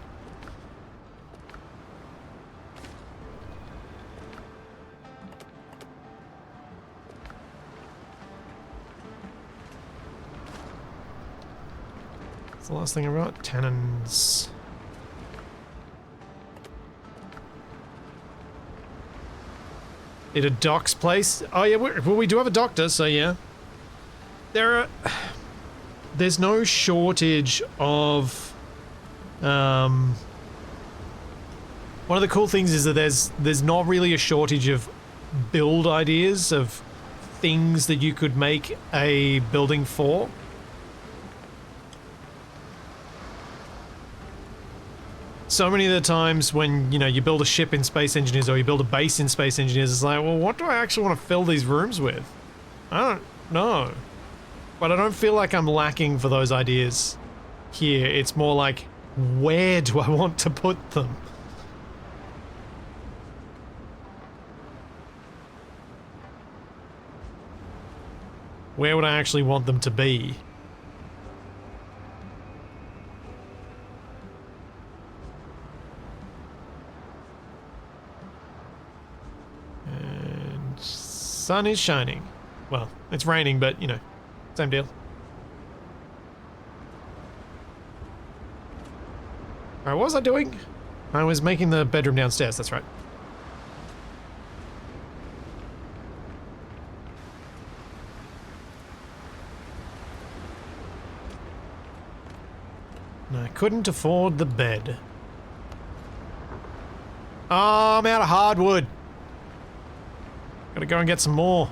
That's the last thing I got. Tannins. Need a doc's place? Oh yeah, well we do have a doctor, so yeah. There's no shortage of, one of the cool things is that there's not really a shortage of build ideas of things that you could make a building for. So many of the times when, you know, you build a ship in Space Engineers or you build a base in Space Engineers, it's like, well, what do I actually want to fill these rooms with? I don't know. But I don't feel like I'm lacking for those ideas here. It's more like, where do I want to put them? Where would I actually want them to be? And sun is shining. Well, it's raining, but, you know, same deal. Alright, what was I doing? I was making the bedroom downstairs, that's right. And I couldn't afford the bed. Oh, I'm out of hardwood. Gotta go and get some more.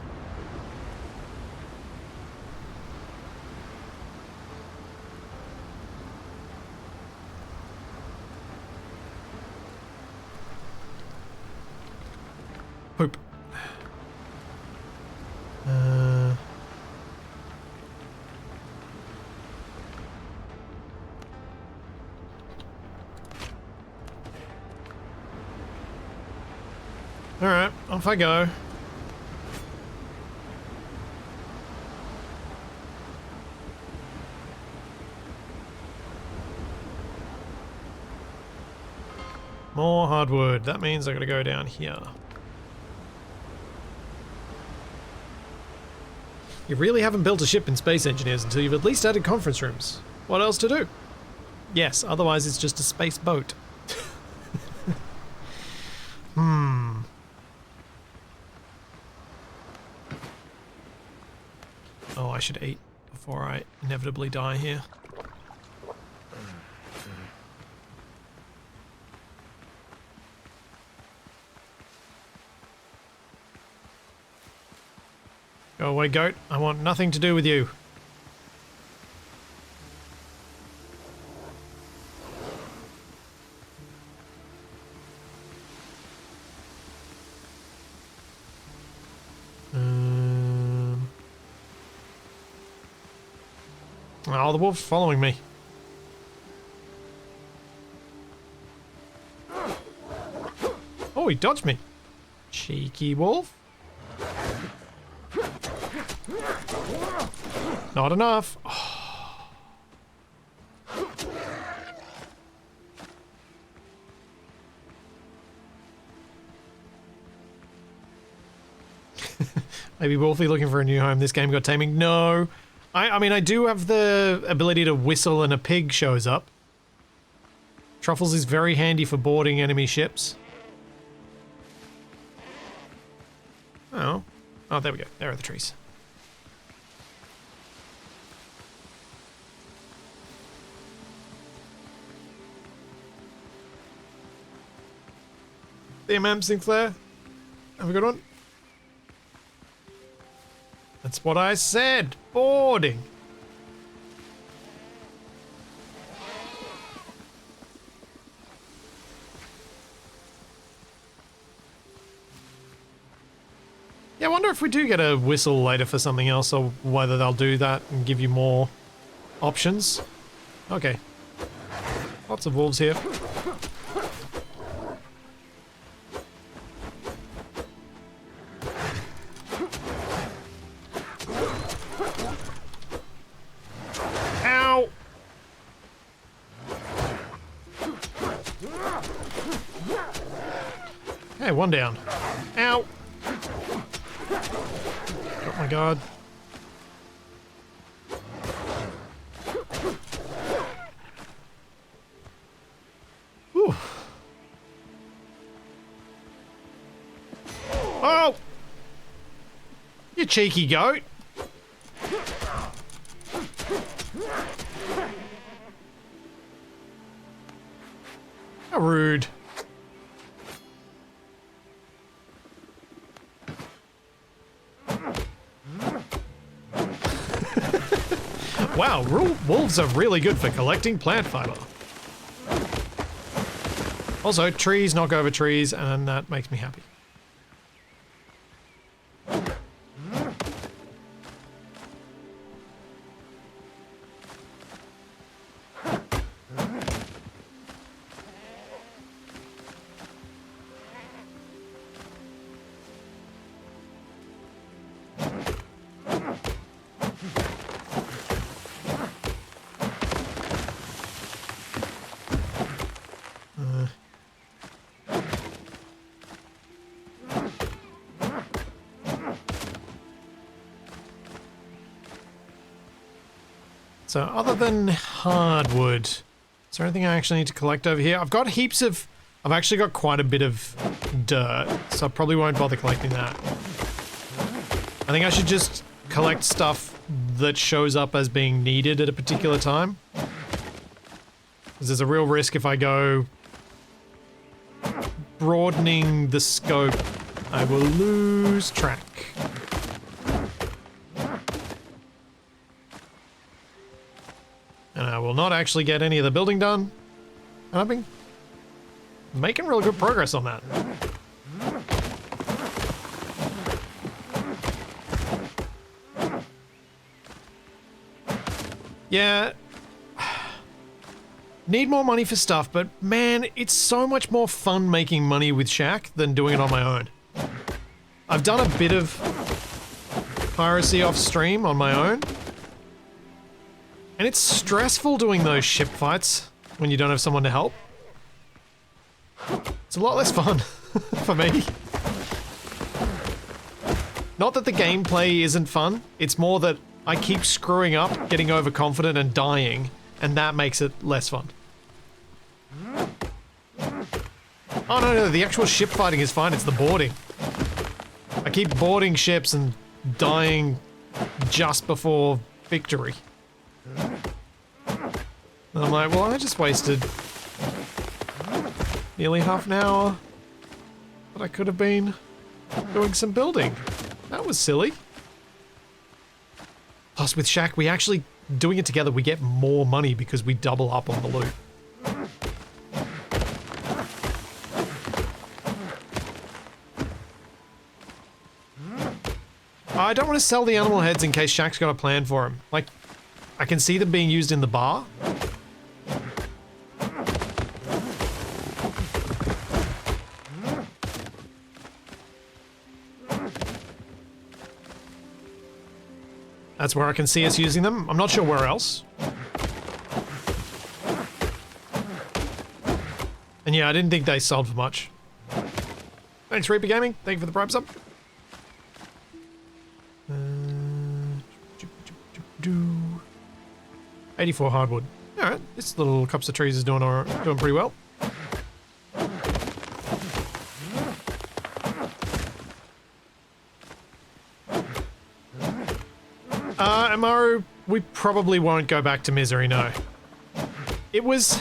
Poop. Alright, off I go. More hardwood. That means I gotta go down here. You really haven't built a ship in Space Engineers until you've at least added conference rooms. What else to do? Yes, otherwise it's just a space boat. Oh, I should eat before I inevitably die here. Go away, goat. I want nothing to do with you. Oh, the wolf's following me. Oh, he dodged me. Cheeky wolf. Not enough. Oh. Maybe Wolfie looking for a new home. This game got taming. No. I mean, I do have the ability to whistle and a pig shows up. Truffles is very handy for boarding enemy ships. Oh. Oh, there we go. There are the trees. MM Sinclair. Have a good one. That's what I said. Boarding. Yeah, wonder if we do get a whistle later for something else, or whether they'll do that and give you more options. Okay. Lots of wolves here. Ow! Hey, one down. Ow! Oh my god. Whew. Oh! You cheeky goat. How rude. Wow, wolves are really good for collecting plant fiber. Also, trees knock over trees, and that makes me happy. So other than hardwood, is there anything I actually need to collect over here? I've got heaps of... I've actually got quite a bit of dirt, so I probably won't bother collecting that. I think I should just collect stuff that shows up as being needed at a particular time. Because there's a real risk if I go broadening the scope, I will lose track. And I will not actually get any of the building done. And I've been making real good progress on that. Yeah. Need more money for stuff, but man, it's so much more fun making money with Shack than doing it on my own. I've done a bit of piracy off stream on my own. And it's stressful doing those ship fights when you don't have someone to help. It's a lot less fun for me. Not that the gameplay isn't fun, it's more that I keep screwing up, getting overconfident and dying, and that makes it less fun. Oh no, the actual ship fighting is fine, it's the boarding. I keep boarding ships and dying just before victory. And I'm like, well, I just wasted nearly half an hour that I could have been doing some building. That was silly. Plus, with Shack, we actually, doing it together, we get more money because we double up on the loot. I don't want to sell the animal heads in case Shack's got a plan for them. Like, I can see them being used in the bar. That's where I can see us using them. I'm not sure where else. And yeah, I didn't think they sold for much. Thanks, Reaper Gaming. Thank you for the prime sub. 84 hardwood. Alright, this little cups of trees is doing pretty well. Amaru, we probably won't go back to Misery, no. It was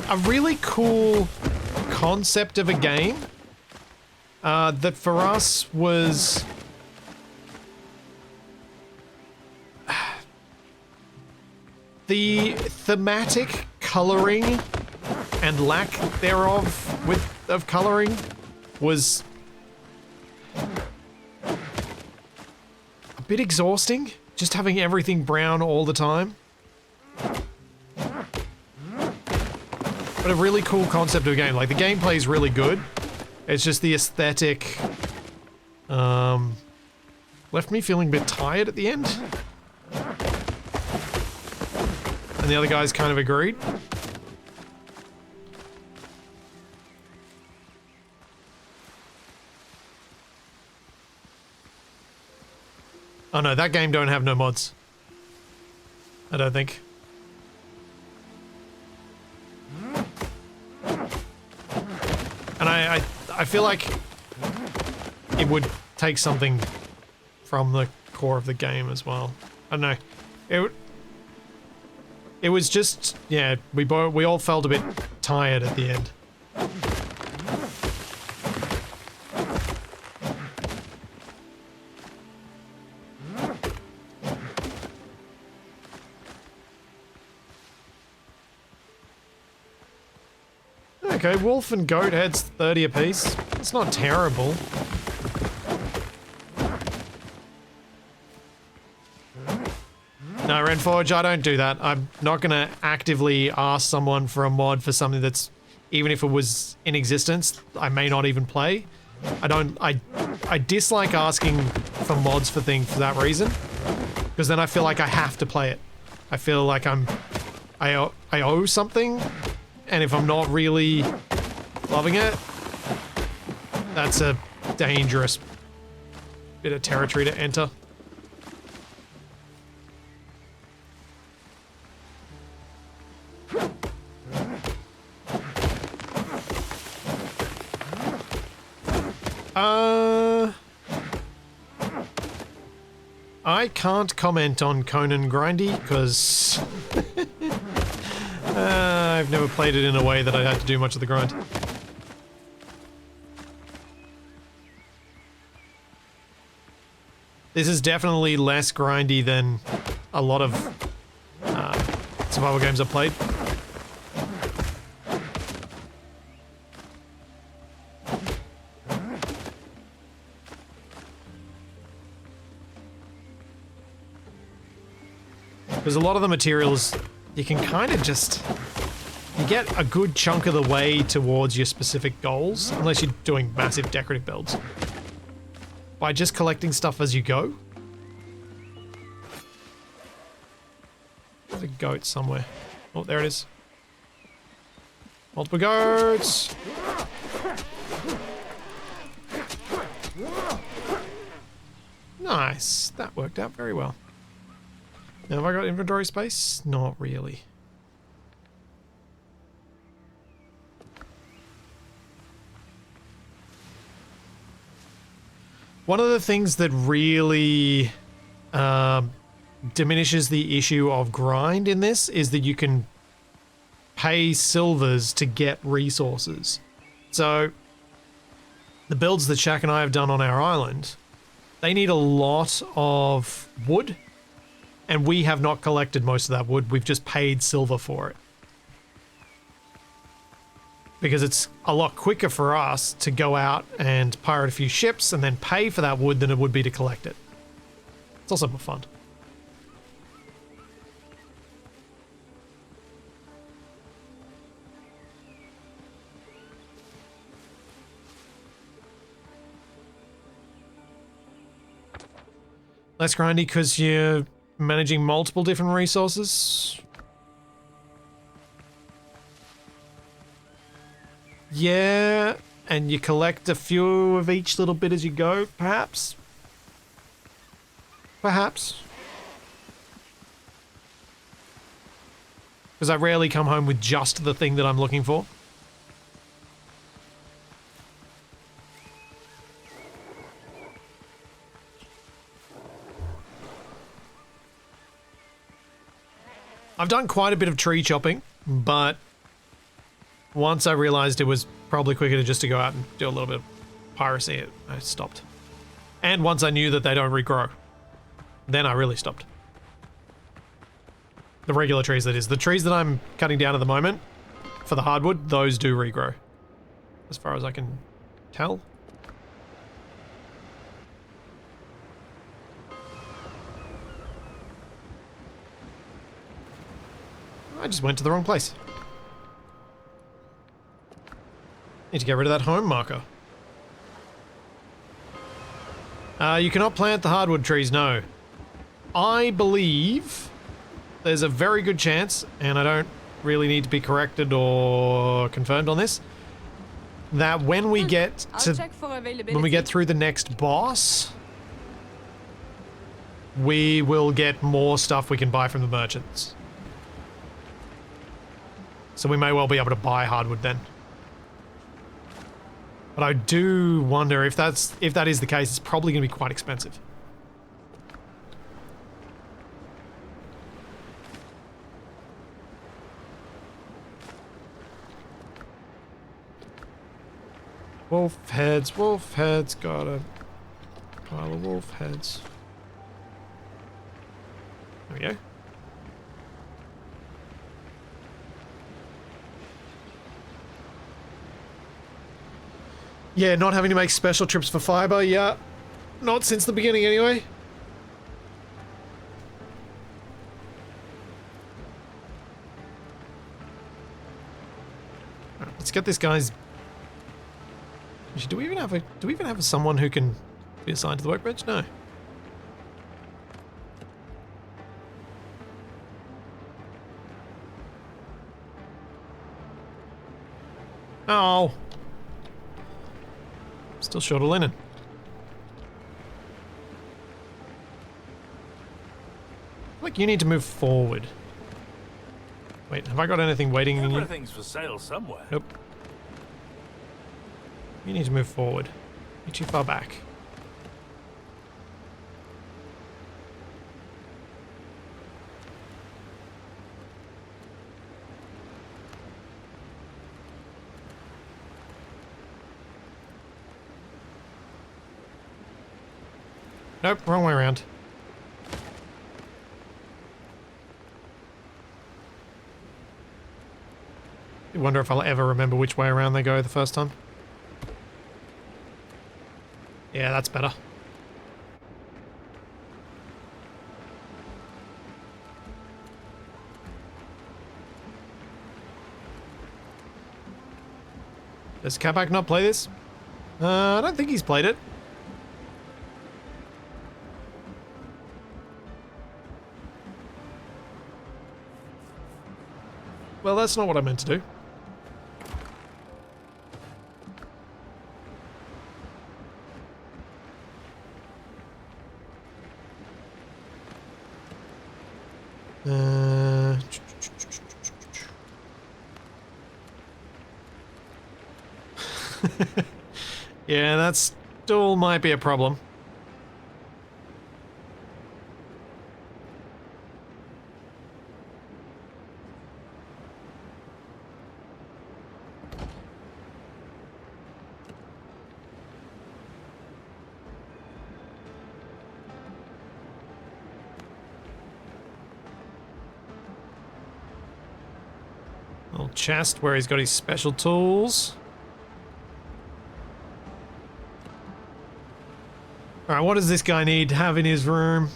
a really cool concept of a game that for us was... the thematic coloring and lack thereof of coloring was bit exhausting, just having everything brown all the time. But a really cool concept of a game. Like, the gameplay is really good. It's just the aesthetic left me feeling a bit tired at the end. And the other guys kind of agreed. Oh no, that game don't have no mods. I don't think. And I feel like it would take something from the core of the game as well. I don't know. It was just, yeah, we all felt a bit tired at the end. Okay, wolf and goat heads 30 apiece. It's not terrible. No, Renforge, I don't do that. I'm not gonna actively ask someone for a mod for something that's, even if it was in existence, I may not even play. I dislike asking for mods for things for that reason. Because then I feel like I have to play it. I feel like I owe something. And if I'm not really loving it, that's a dangerous bit of territory to enter. I can't comment on Conan Grindy because I've never played it in a way that I had to do much of the grind. This is definitely less grindy than a lot of survival games I've played. Because a lot of the materials, you can kind of just... You get a good chunk of the way towards your specific goals, unless you're doing massive decorative builds. By just collecting stuff as you go. There's a goat somewhere. Oh, there it is. Multiple goats! Nice. That worked out very well. Now, have I got inventory space? Not really. One of the things that really diminishes the issue of grind in this is that you can pay silvers to get resources. So, the builds that Shaq and I have done on our island, they need a lot of wood. And we have not collected most of that wood, we've just paid silver for it. Because it's a lot quicker for us to go out and pirate a few ships and then pay for that wood than it would be to collect it. It's also more fun. Less grindy because you're managing multiple different resources. Yeah, and you collect a few of each little bit as you go, perhaps? Perhaps. Because I rarely come home with just the thing that I'm looking for. I've done quite a bit of tree chopping, but once I realized it was probably quicker to go out and do a little bit of piracy, I stopped. And once I knew that they don't regrow, then I really stopped. The regular trees, that is. The trees that I'm cutting down at the moment, for the hardwood, those do regrow. As far as I can tell. I just went to the wrong place. Need to get rid of that home marker. You cannot plant the hardwood trees, no. I believe there's a very good chance, and I don't really need to be corrected or confirmed on this, that when we get through the next boss, we will get more stuff we can buy from the merchants. So we may well be able to buy hardwood then. But I do wonder if that is the case, it's probably going to be quite expensive. Wolf heads, got a pile of wolf heads. There we go. Yeah, not having to make special trips for fiber, yeah. Not since the beginning anyway. Alright, let's get this guy's... Actually, do we even have someone who can be assigned to the workbench? No. Oh. Still short of linen. Like you need to move forward. Wait, have I got anything waiting in you? Everything's for sale somewhere. Nope. You need to move forward. You're too far back. Nope, wrong way around. I wonder if I'll ever remember which way around they go the first time. Yeah, that's better. Does Capac not play this? I don't think he's played it. Well, that's not what I meant to do. Yeah, that still might be a problem. Little chest where he's got his special tools. Alright, what does this guy need to have in his room?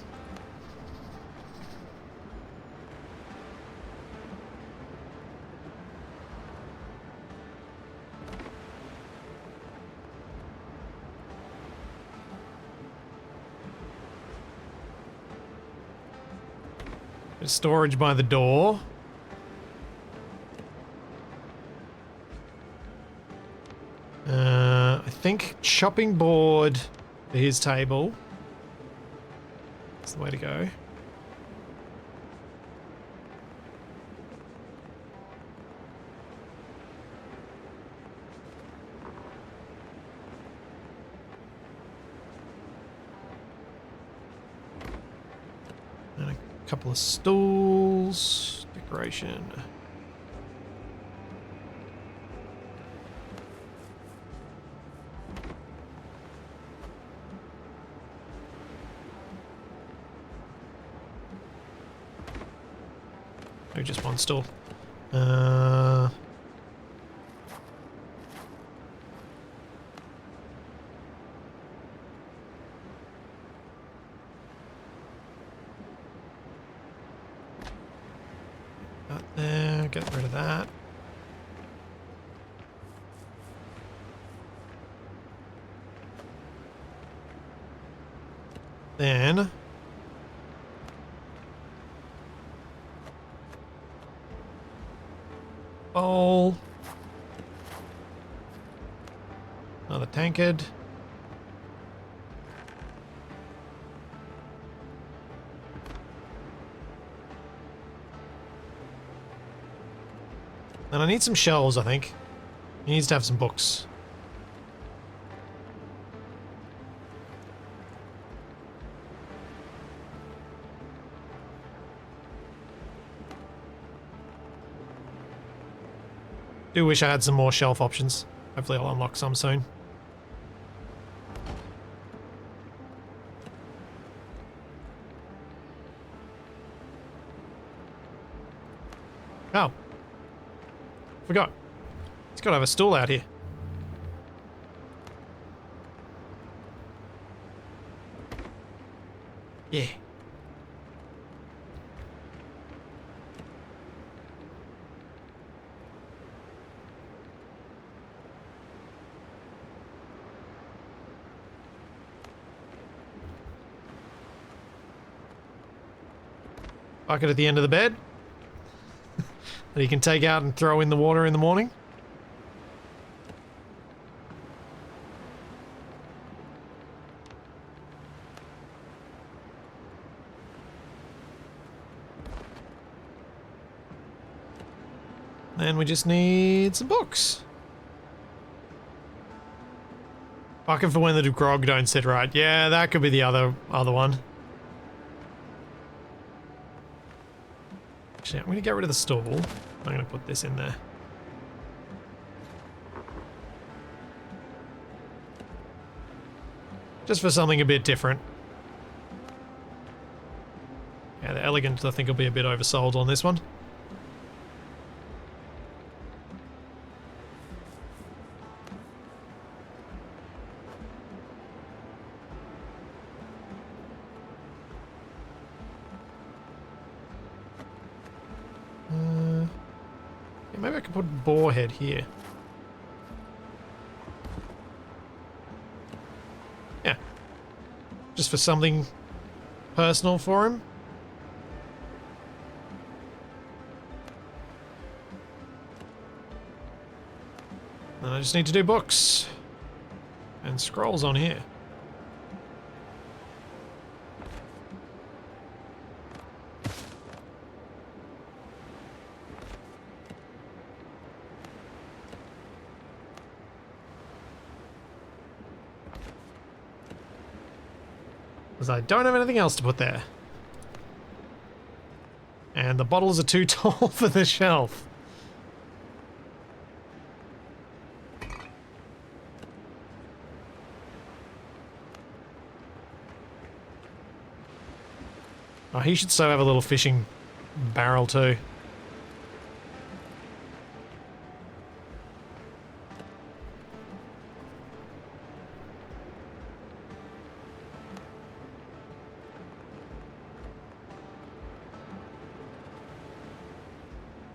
There's storage by the door. I think chopping board for his table. That's the way to go. And a couple of stools. Decoration. No, just one stool. That there, get rid of that. Then bowl. Another tankard. And I need some shelves, I think. He needs to have some books. Do wish I had some more shelf options. Hopefully I'll unlock some soon. Oh. Forgot. It's got to have a stool out here. Yeah. Bucket at the end of the bed that you can take out and throw in the water in the morning. Then we just need some books. Bucket for when the grog don't sit right. Yeah, that could be the other one. Actually, I'm going to get rid of the stool. I'm going to put this in there. Just for something a bit different. Yeah, the elegant I think will be a bit oversold on this one. Maybe I could put boar head here. Yeah. Just for something personal for him. And I just need to do books. And scrolls on here. Because I don't have anything else to put there. And the bottles are too tall for the shelf. Oh, he should so have a little fishing barrel too.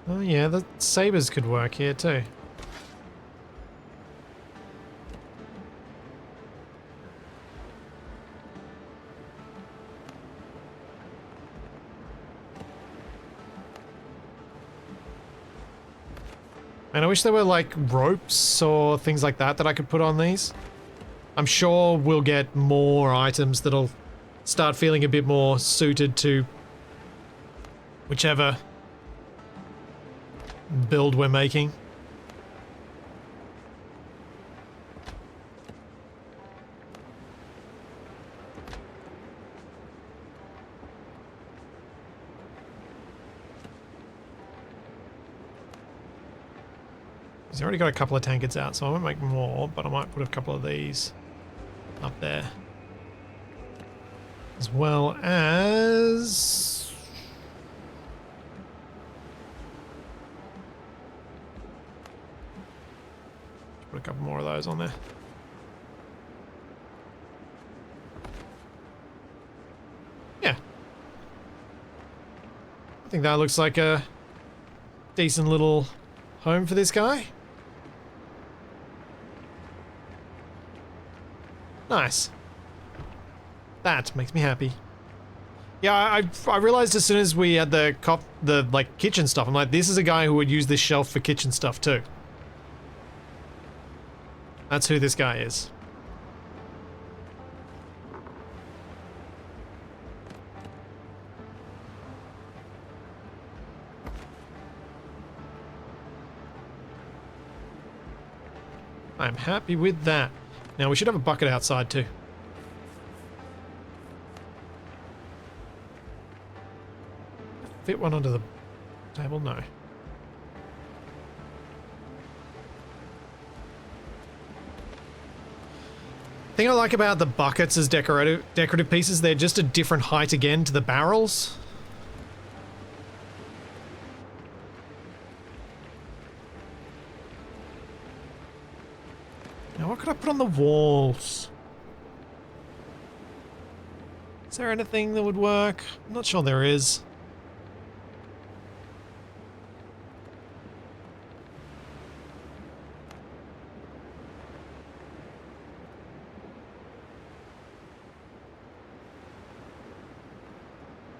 Oh yeah, the sabers could work here too. And I wish there were like ropes or things like that I could put on these. I'm sure we'll get more items that'll start feeling a bit more suited to whichever build we're making. He's already got a couple of tankards out, so I won't make more, but I might put a couple of these up there. As well as... put a couple more of those on there. Yeah. I think that looks like a decent little home for this guy. Nice. That makes me happy. Yeah, I realized as soon as we had the like kitchen stuff, I'm like, this is a guy who would use this shelf for kitchen stuff too. That's who this guy is. I'm happy with that. Now we should have a bucket outside too. Fit one onto the table? No. Thing I like about the buckets as decorative pieces, they're just a different height again to the barrels. Now what could I put on the walls? Is there anything that would work? I'm not sure there is.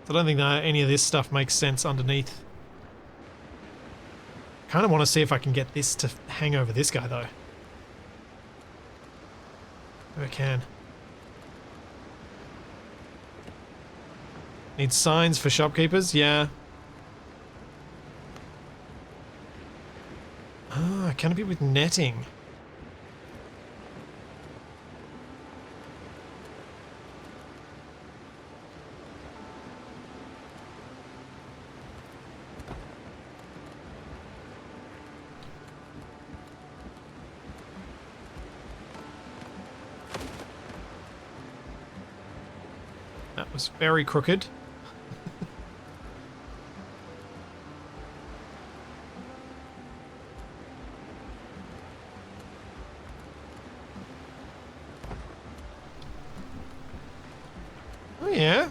I don't think that any of this stuff makes sense underneath. Kind of want to see if I can get this to hang over this guy though. If I can. Need signs for shopkeepers? Yeah. Ah, can it be with netting? That was very crooked. Oh yeah.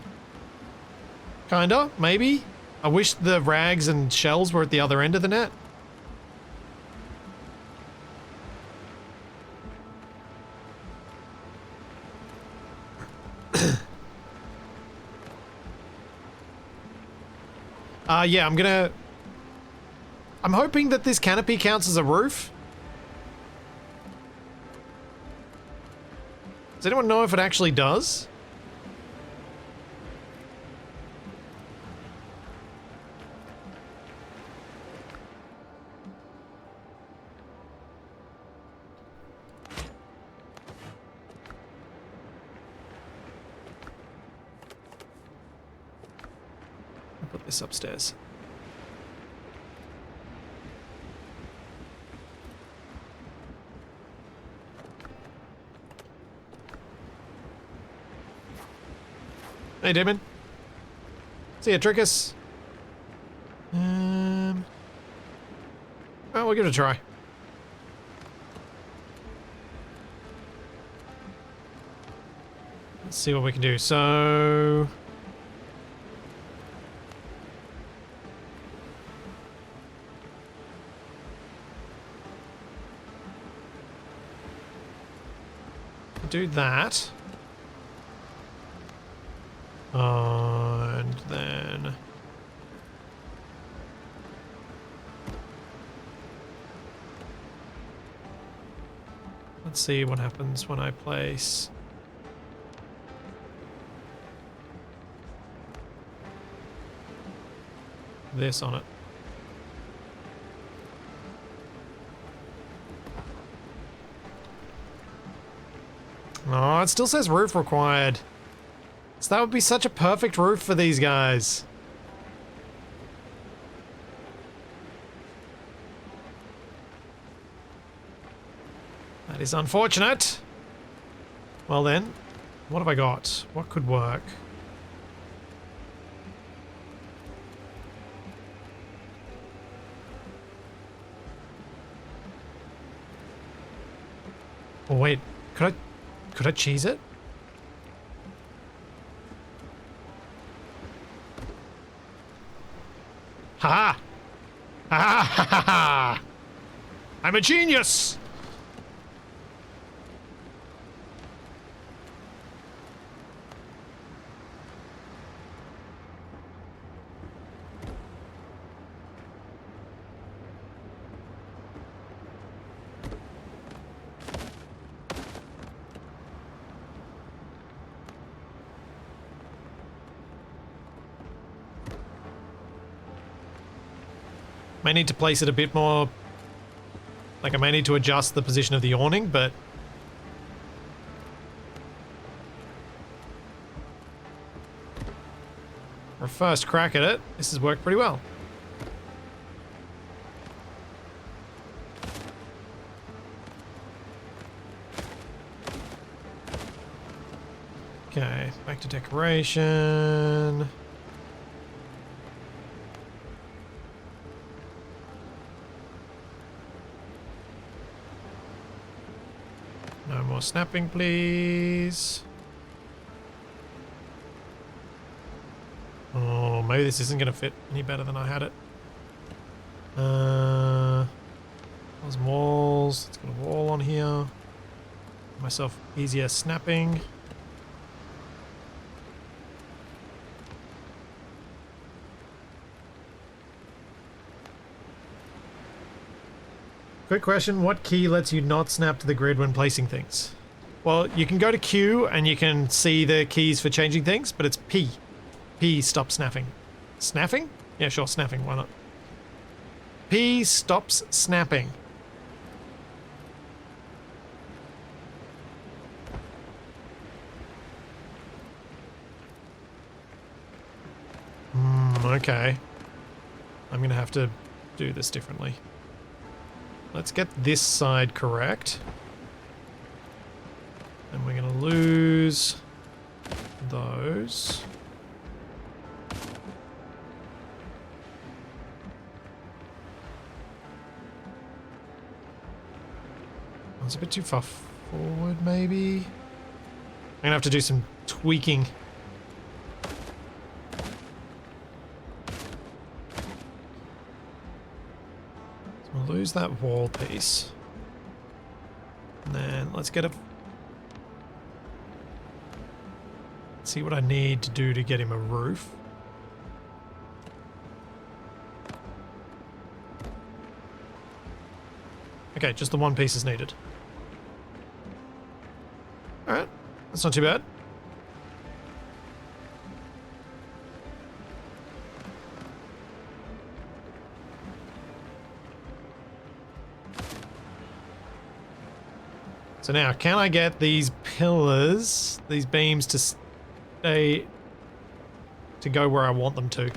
Kinda, maybe. I wish the rags and shells were at the other end of the net. Yeah, I'm hoping that this canopy counts as a roof. Does anyone know if it actually does? I'll put this upstairs. Hey, Damon. See ya, Trickus. Well, we'll give it a try. Let's see what we can do. So... do that. And then... let's see what happens when I place... this on it. Oh, it still says roof required. So that would be such a perfect roof for these guys. That is unfortunate. Well then, what have I got? What could work? Oh wait, could I cheese it? Ha! Ha ha ha ha! I'm a genius! May need to place it a bit more, like I may need to adjust the position of the awning, but for a first crack at it, this has worked pretty well. Okay, back to decoration. No more snapping, please. Oh, maybe this isn't going to fit any better than I had it. Some walls. Let's get a wall on here. Give myself easier snapping. Quick question, what key lets you not snap to the grid when placing things? Well, you can go to Q and you can see the keys for changing things, but it's P. P stops snapping. Snapping? Yeah, sure, snapping, why not? P stops snapping. Okay. I'm gonna have to do this differently. Let's get this side correct. And we're gonna lose those. That's a bit too far forward, maybe. I'm gonna have to do some tweaking. We'll lose that wall piece. And then let's get a... see what I need to do to get him a roof. Okay, just the one piece is needed. Alright, that's not too bad. So now, can I get these pillars, these beams to stay, to go where I want them to?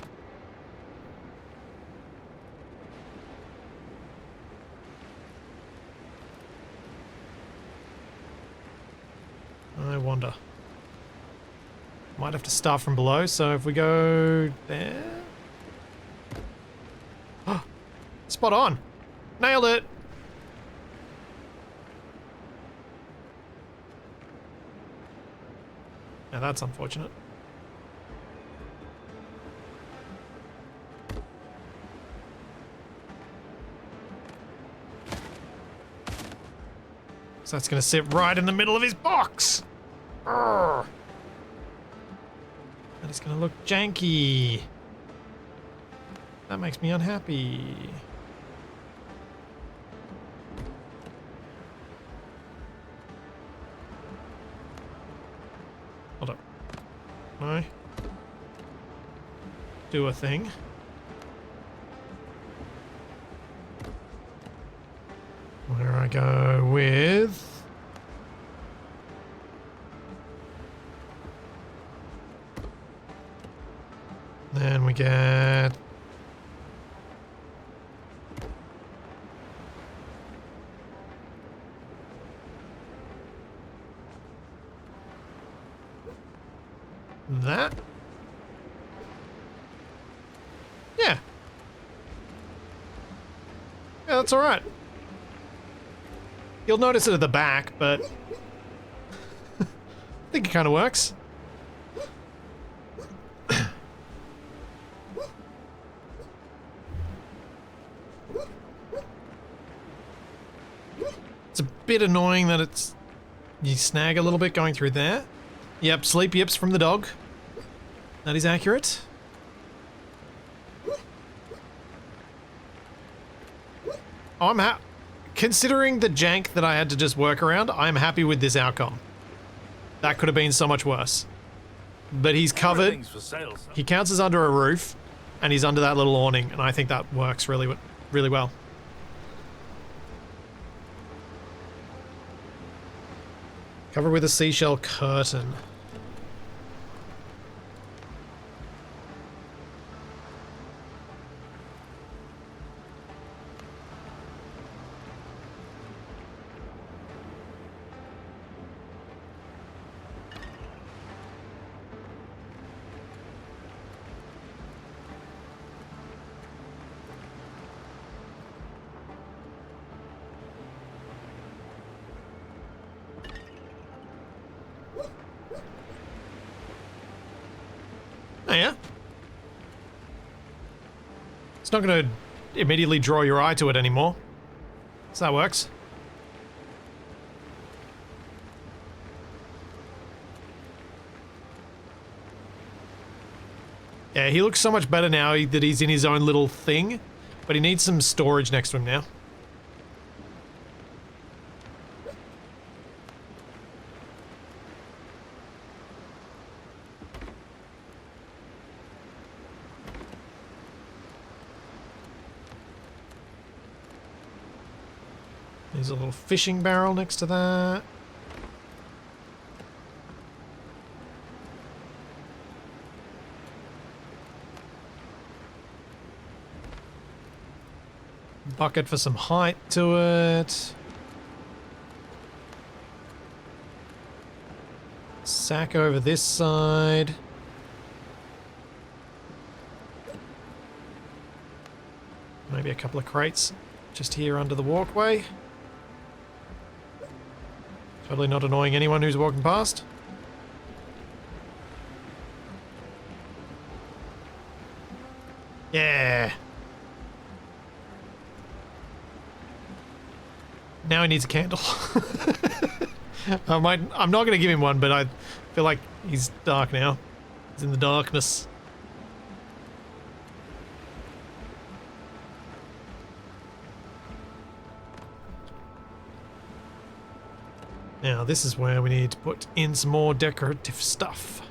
I wonder. Might have to start from below, so if we go there... Spot on! Nailed it! Now that's unfortunate. So that's going to sit right in the middle of his box. Urgh. And it's going to look janky. That makes me unhappy. Hold up. No. Do a thing. Where I go with... Then we get... that? Yeah. Yeah, that's alright. You'll notice it at the back, but... I think it kind of works. bit annoying that it's... You snag a little bit going through there. Yep, sleep yips from the dog. That is accurate. Oh, considering the jank that I had to just work around, I'm happy with this outcome. That could have been so much worse. But he's covered. For sale, He counts as under a roof, and he's under that little awning, and I think that works really well. Cover with a seashell curtain. Oh yeah? It's not going to immediately draw your eye to it anymore. So that works. Yeah, he looks so much better now that he's in his own little thing, but he needs some storage next to him now. There's a little fishing barrel next to that. Bucket for some height to it. Sack over this side. Maybe a couple of crates just here under the walkway. Totally not annoying anyone who's walking past. Yeah. Now he needs a candle. I'm not going to give him one, but I feel like he's dark now. He's in the darkness. Now this is where we need to put in some more decorative stuff.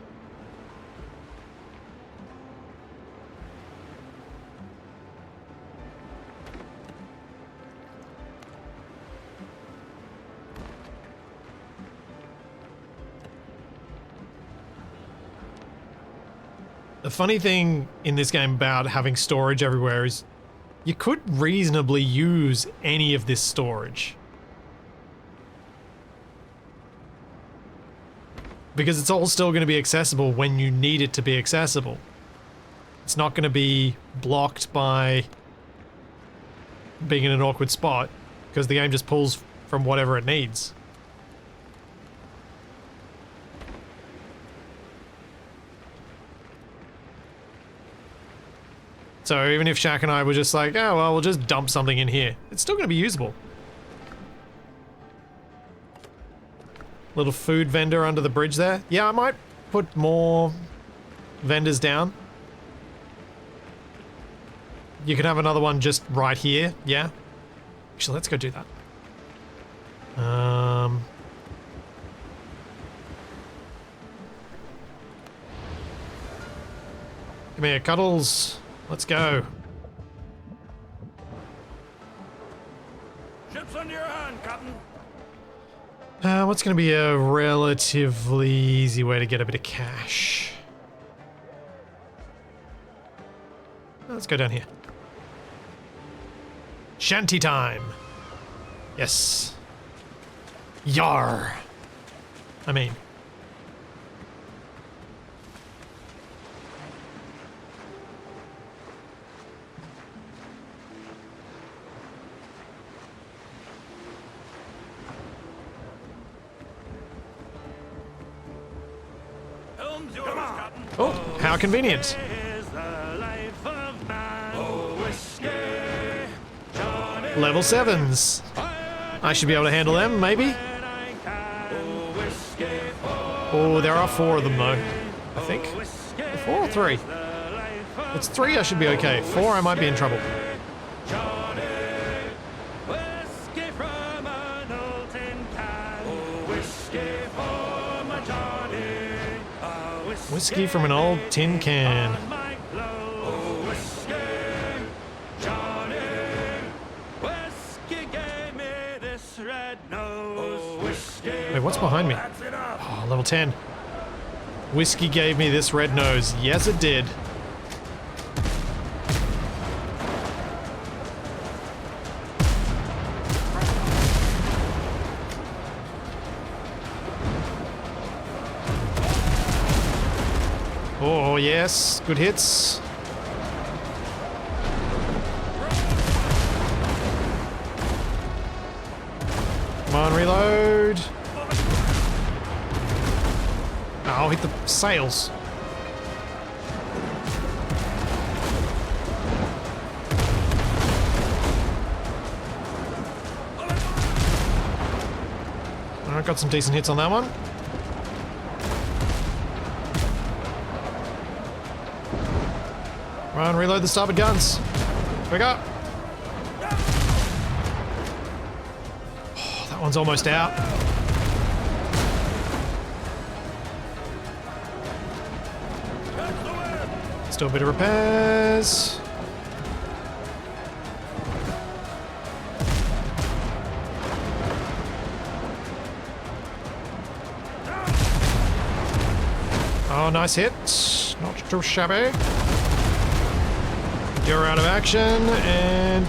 The funny thing in this game about having storage everywhere is you could reasonably use any of this storage. Because it's all still going to be accessible when you need it to be accessible. It's not going to be blocked by being in an awkward spot, because the game just pulls from whatever it needs. So even if Shaq and I were just like, oh well, we'll just dump something in here, it's still going to be usable. Little food vendor under the bridge there. Yeah, I might put more vendors down. You can have another one just right here, yeah? Actually, let's go do that. Come here, Cuddles. Let's go. Ships under your hand, Captain. What's going to be a relatively easy way to get a bit of cash? Let's go down here. Shanty time. Yes. Yar. I mean. Oh, how convenient. Level 7s. I should be able to handle them, maybe? Oh, there are 4 of them, though. I think. 4 or 3? It's 3, I should be okay. 4, I might be in trouble. Whiskey from an old tin can. Wait, what's behind me? Oh, level 10. Whiskey gave me this red nose. Yes, it did. Oh, yes. Good hits. Come on, reload. I'll hit the sails. I got some decent hits on that one. Run, reload the starboard guns. Quick up. Oh, that one's almost out. Still a bit of repairs. Oh, nice hit. Not too shabby. You're out of action, and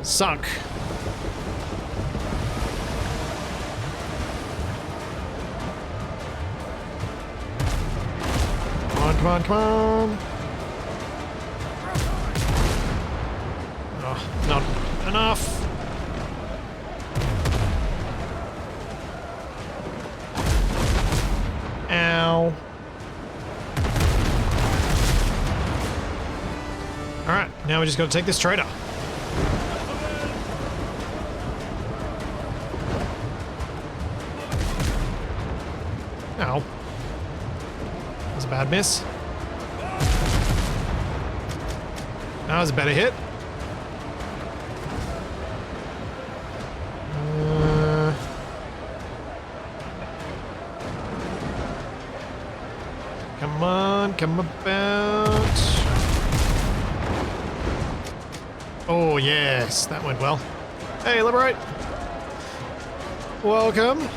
sunk. Come on, come on, come on. Oh, not enough. Ow. Alright, now we just gotta take this trader. Ow. That was a bad miss. That was a better hit. Come on, come about. Oh, yes, that went well. Hey, Liberate. Welcome.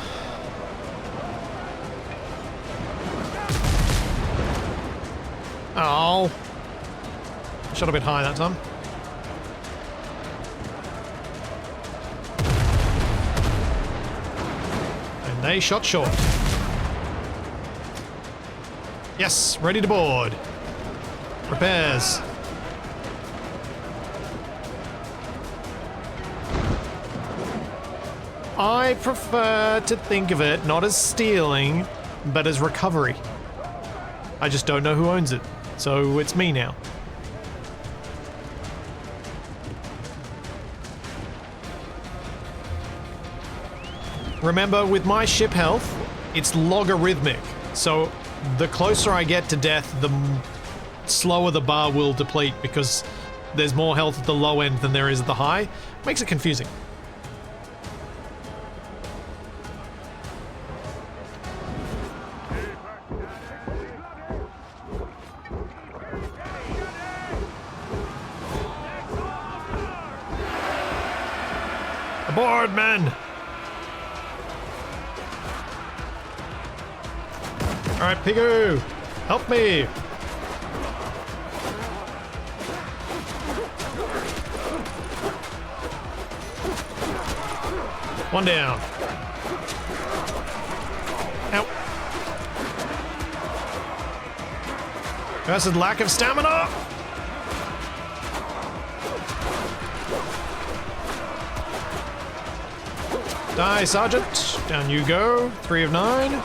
Oh. Shot a bit high that time. And they shot short. Yes, ready to board. Repairs. I prefer to think of it not as stealing, but as recovery. I just don't know who owns it, so it's me now. Remember, with my ship health, it's logarithmic, so the closer I get to death, the slower the bar will deplete because there's more health at the low end than there is at the high. Makes it confusing. Aboard, men! Alright, Pigu! Help me! One down. Ow. That's a lack of stamina! Die, Sergeant. Down you go. 3 of 9.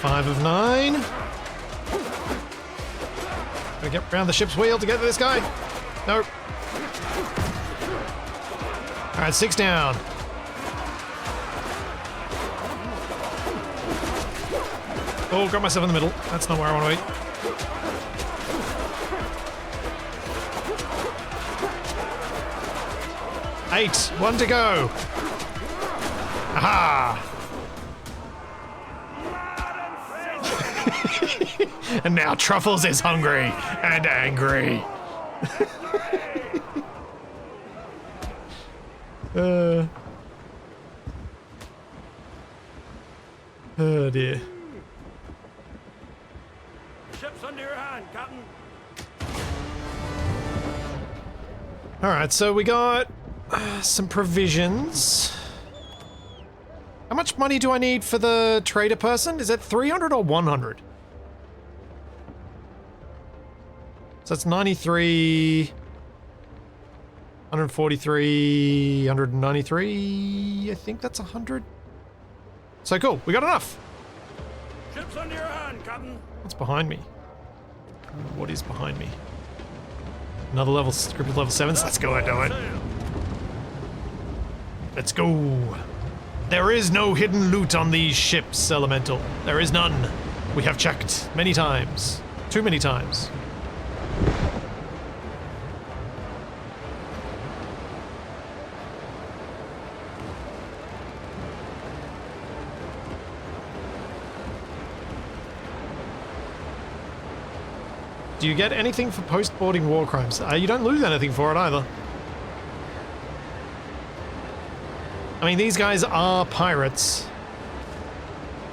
Five of 9. Gotta get around the ship's wheel to get to this guy. Nope. Alright, 6 down. Oh, got myself in the middle. That's not where I want to be. Eight. 1 to go. Aha! And now Truffles is hungry and angry. Oh dear. Ship's under your hand, Captain. Alright, so we got some provisions. How much money do I need for the trader person? Is it 300 or 100? So that's 93, 143, 193, I think that's 100. So cool, we got enough. Ship's under your hand, Captain. What's behind me? What is behind me? Another level, scripted level 7s, let's go and do it. Let's go. There is no hidden loot on these ships, Elemental. There is none. We have checked many times. Too many times. Do you get anything for post-boarding war crimes? You don't lose anything for it either. I mean, these guys are pirates.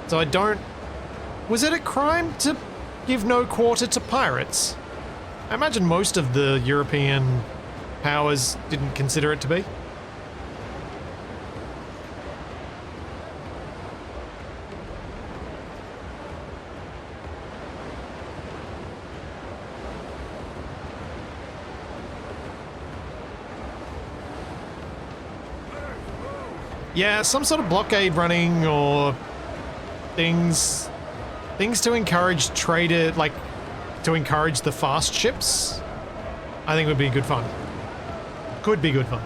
So I don't... Was it a crime to give no quarter to pirates? I imagine most of the European powers didn't consider it to be. Yeah, some sort of blockade running or things to encourage trader, like to encourage the fast ships. I think would be good fun. Could be good fun.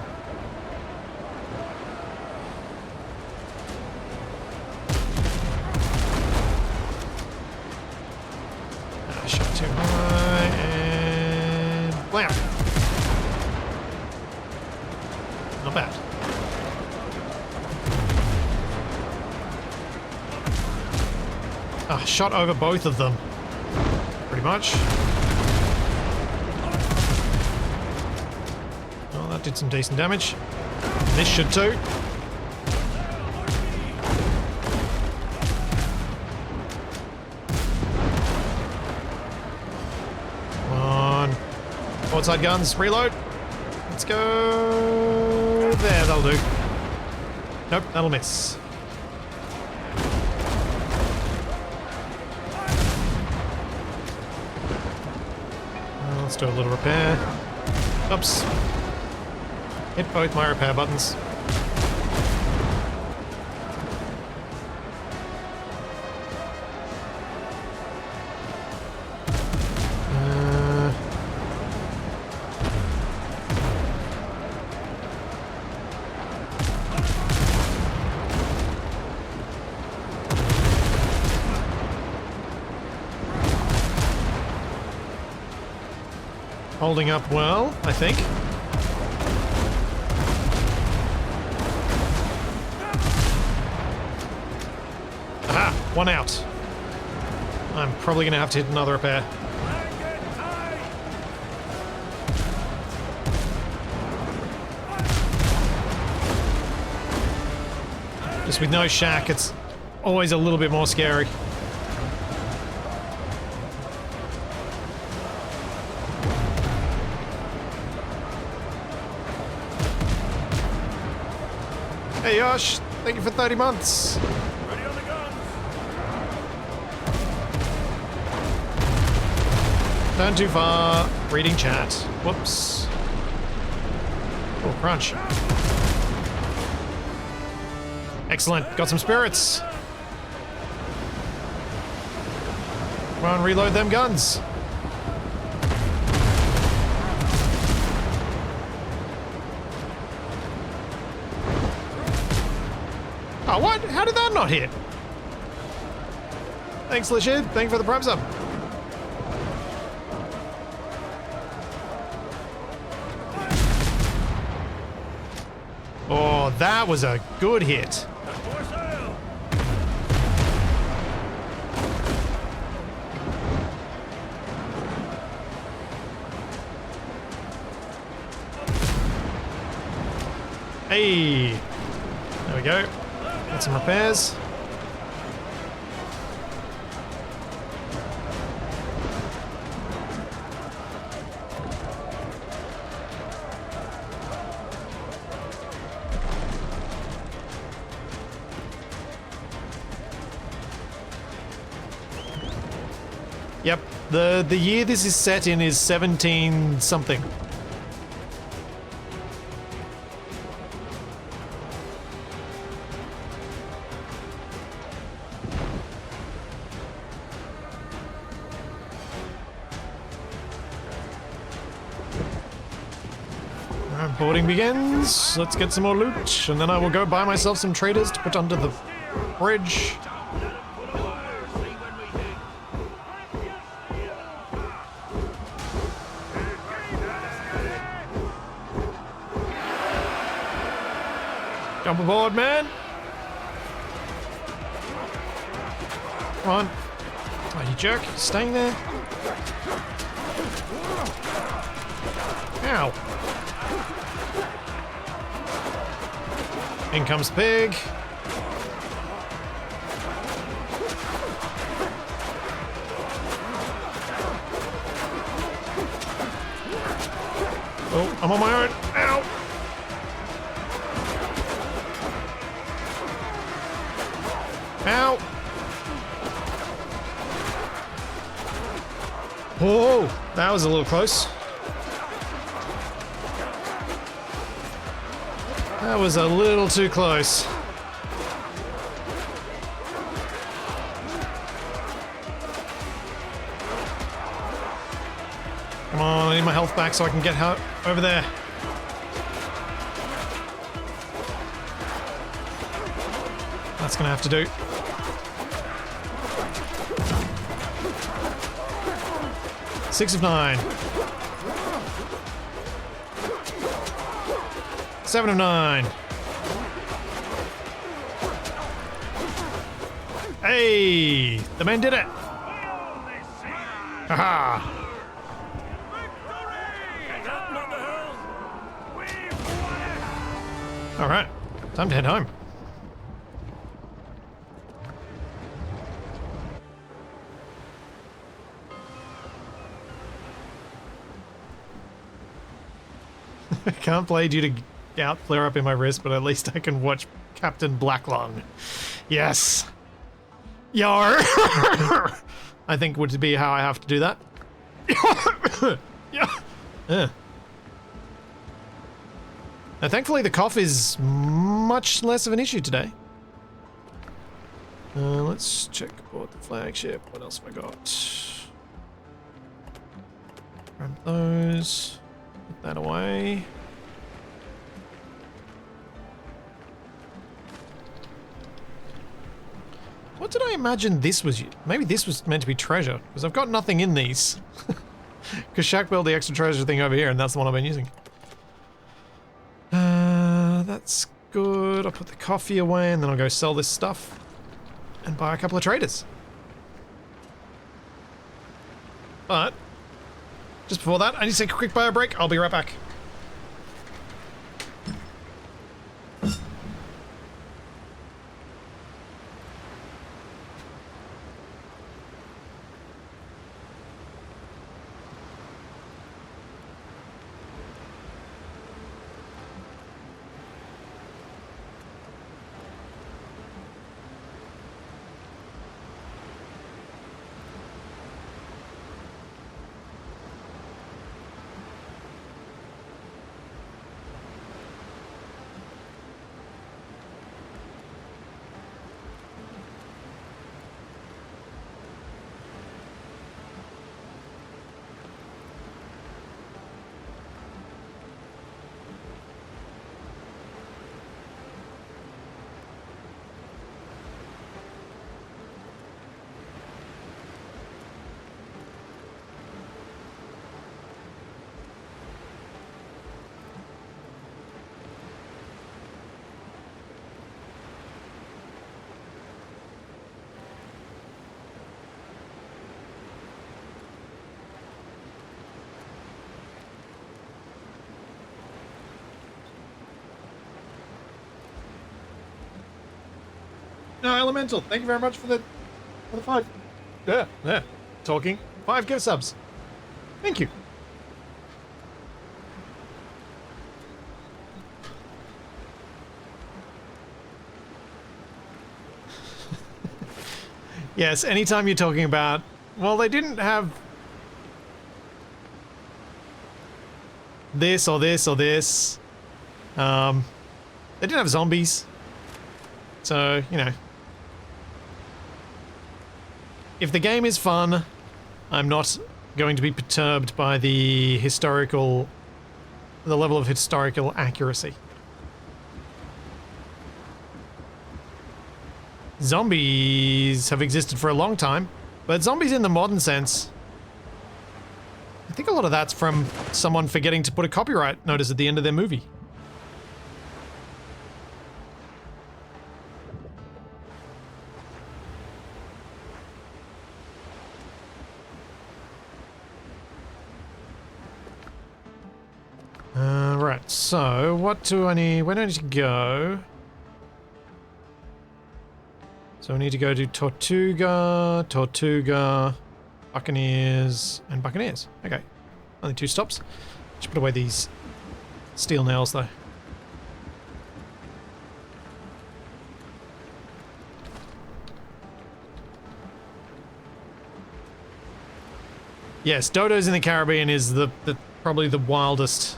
Shot too high and blam. Not bad. Shot over both of them, pretty much. Oh, that did some decent damage. This should too. Come on. Broadside guns, reload. Let's go. There, that'll do. Nope, that'll miss. Let's do a little repair. Oops. Hit both my repair buttons. Holding up well, I think. Aha! 1 out. I'm probably gonna have to hit another repair. Just with no shack, it's always a little bit more scary. Hey Yosh, thank you for 30 months. Ready on the guns. Turn too far. Reading chat. Whoops. Oh, crunch. Excellent. Got some spirits. Come on, reload them guns. How did that not hit? Thanks, Lishid. Thank you for the prime sub. Oh, that was a good hit. For sale. Hey, there we go. Get some repairs. Yep, the year this is set in is 17 something. Alright, boarding begins. Let's get some more loot, and then I will go buy myself some traders to put under the bridge. Jump aboard, man! Come on. Oh, you jerk. Staying there? Ow. In comes pig. Oh, I'm on my own. Ow! Ow! Whoa! That was a little close. That was a little too close. Come on, I need my health back so I can get over there. That's gonna have to do. Six of 9. 7 of 9. Hey! The man did it! Haha! Captain of the hills. We've won it. Alright, time to head home. I can't play due to gout flare up in my wrist, but at least I can watch Captain Blacklung. Yes! Yar! I think would be how I have to do that. Yeah. Now, thankfully, the cough is much less of an issue today. Let's check aboard the flagship. What else have I got? Grab those. Put that away. What did I imagine this was? Maybe this was meant to be treasure, because I've got nothing in these. Because Shaq built the extra treasure thing over here, and that's the one I've been using. That's good. I'll put the coffee away, and then I'll go sell this stuff and buy a couple of traders. But just before that, I need to take a quick bio break. I'll be right back. No, Elemental, thank you very much for the 5. Yeah. Talking. 5 gift subs. Thank you. Yes, anytime you're talking about, well, they didn't have this or this or this. They didn't have zombies. So, you know. If the game is fun, I'm not going to be perturbed by the level of historical accuracy. Zombies have existed for a long time, but zombies in the modern sense, I think a lot of that's from someone forgetting to put a copyright notice at the end of their movie. Right, so what do I need? Where do I need to go? So I need to go to Tortuga, Buccaneers, and Buccaneers. Okay, only 2 stops. Should put away these steel nails though. Yes, Dodos in the Caribbean is the probably the wildest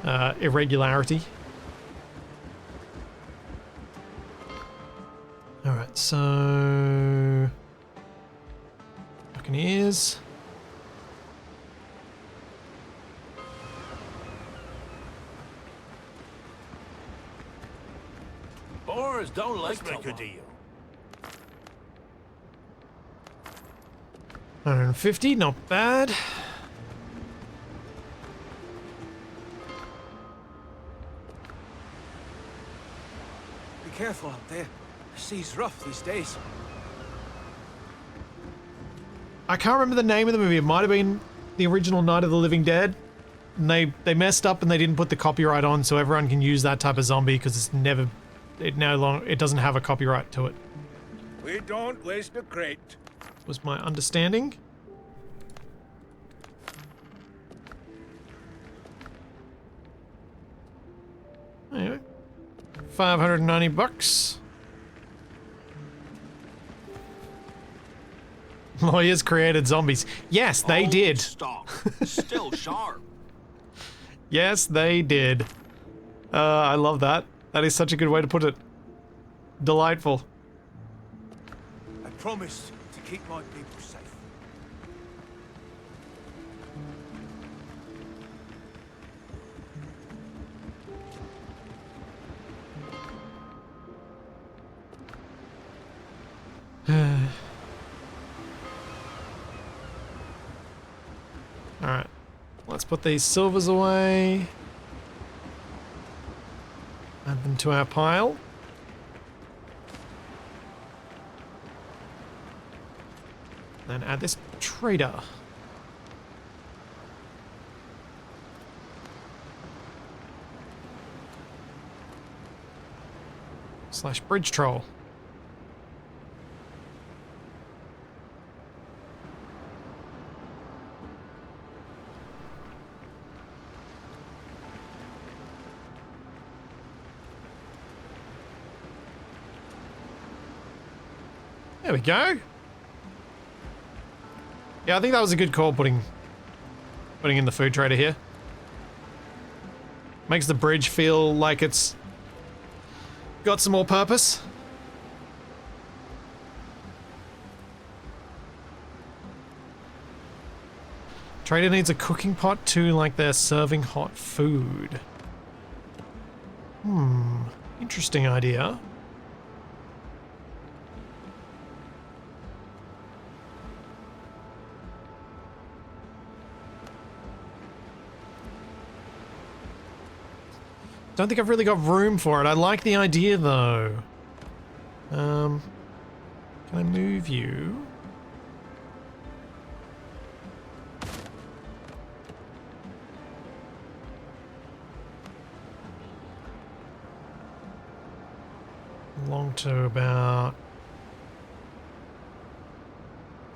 irregularity. Alright, so Buccaneers. Boars don't like Let's make a trouble. deal. 150, not bad. Be careful out there. The sea's rough these days. I can't remember the name of the movie. It might have been the original Night of the Living Dead. And they messed up and they didn't put the copyright on, so everyone can use that type of zombie because it doesn't have a copyright to it. We don't waste a crate. Was my understanding. Anyway, $590. Lawyers created zombies. Yes, they Old did. Stock. Still sharp. Yes, they did. I love that. That is such a good way to put it. Delightful. I promised to keep my people safe. Alright. Let's put these silvers away. Add them to our pile. Then add this trader. Slash bridge troll. There we go. Yeah, I think that was a good call putting in the food trader here. Makes the bridge feel like it's got some more purpose. Trader needs a cooking pot too, like they're serving hot food. Interesting idea. Don't think I've really got room for it. I like the idea though. Can I move you? Along to about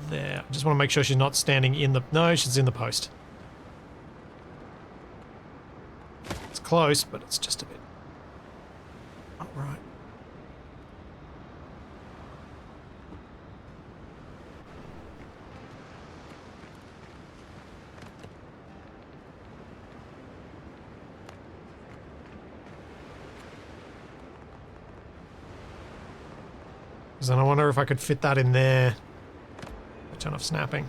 there. I just want to make sure she's not standing in the... No, she's in the post. It's close, but it's just a bit... Not right. Because then I wonder if I could fit that in there. Turn off snapping.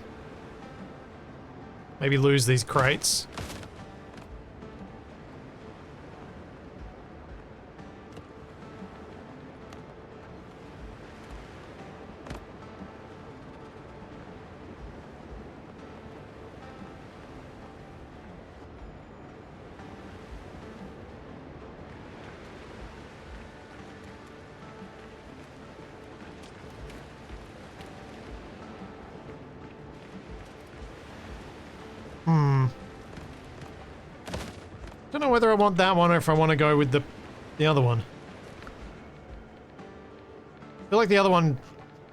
Maybe lose these crates. Don't know whether I want that one or if I want to go with the other one. I feel like the other one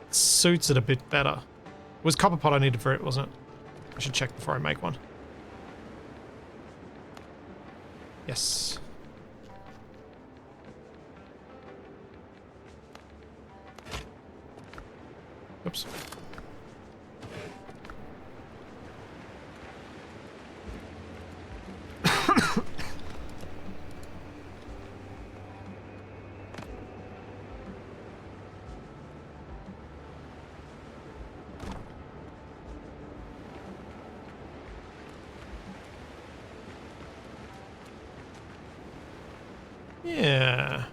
suits it a bit better. It was copper pot I needed for it, wasn't it? I should check before I make one. Yes. Oops. Yeah.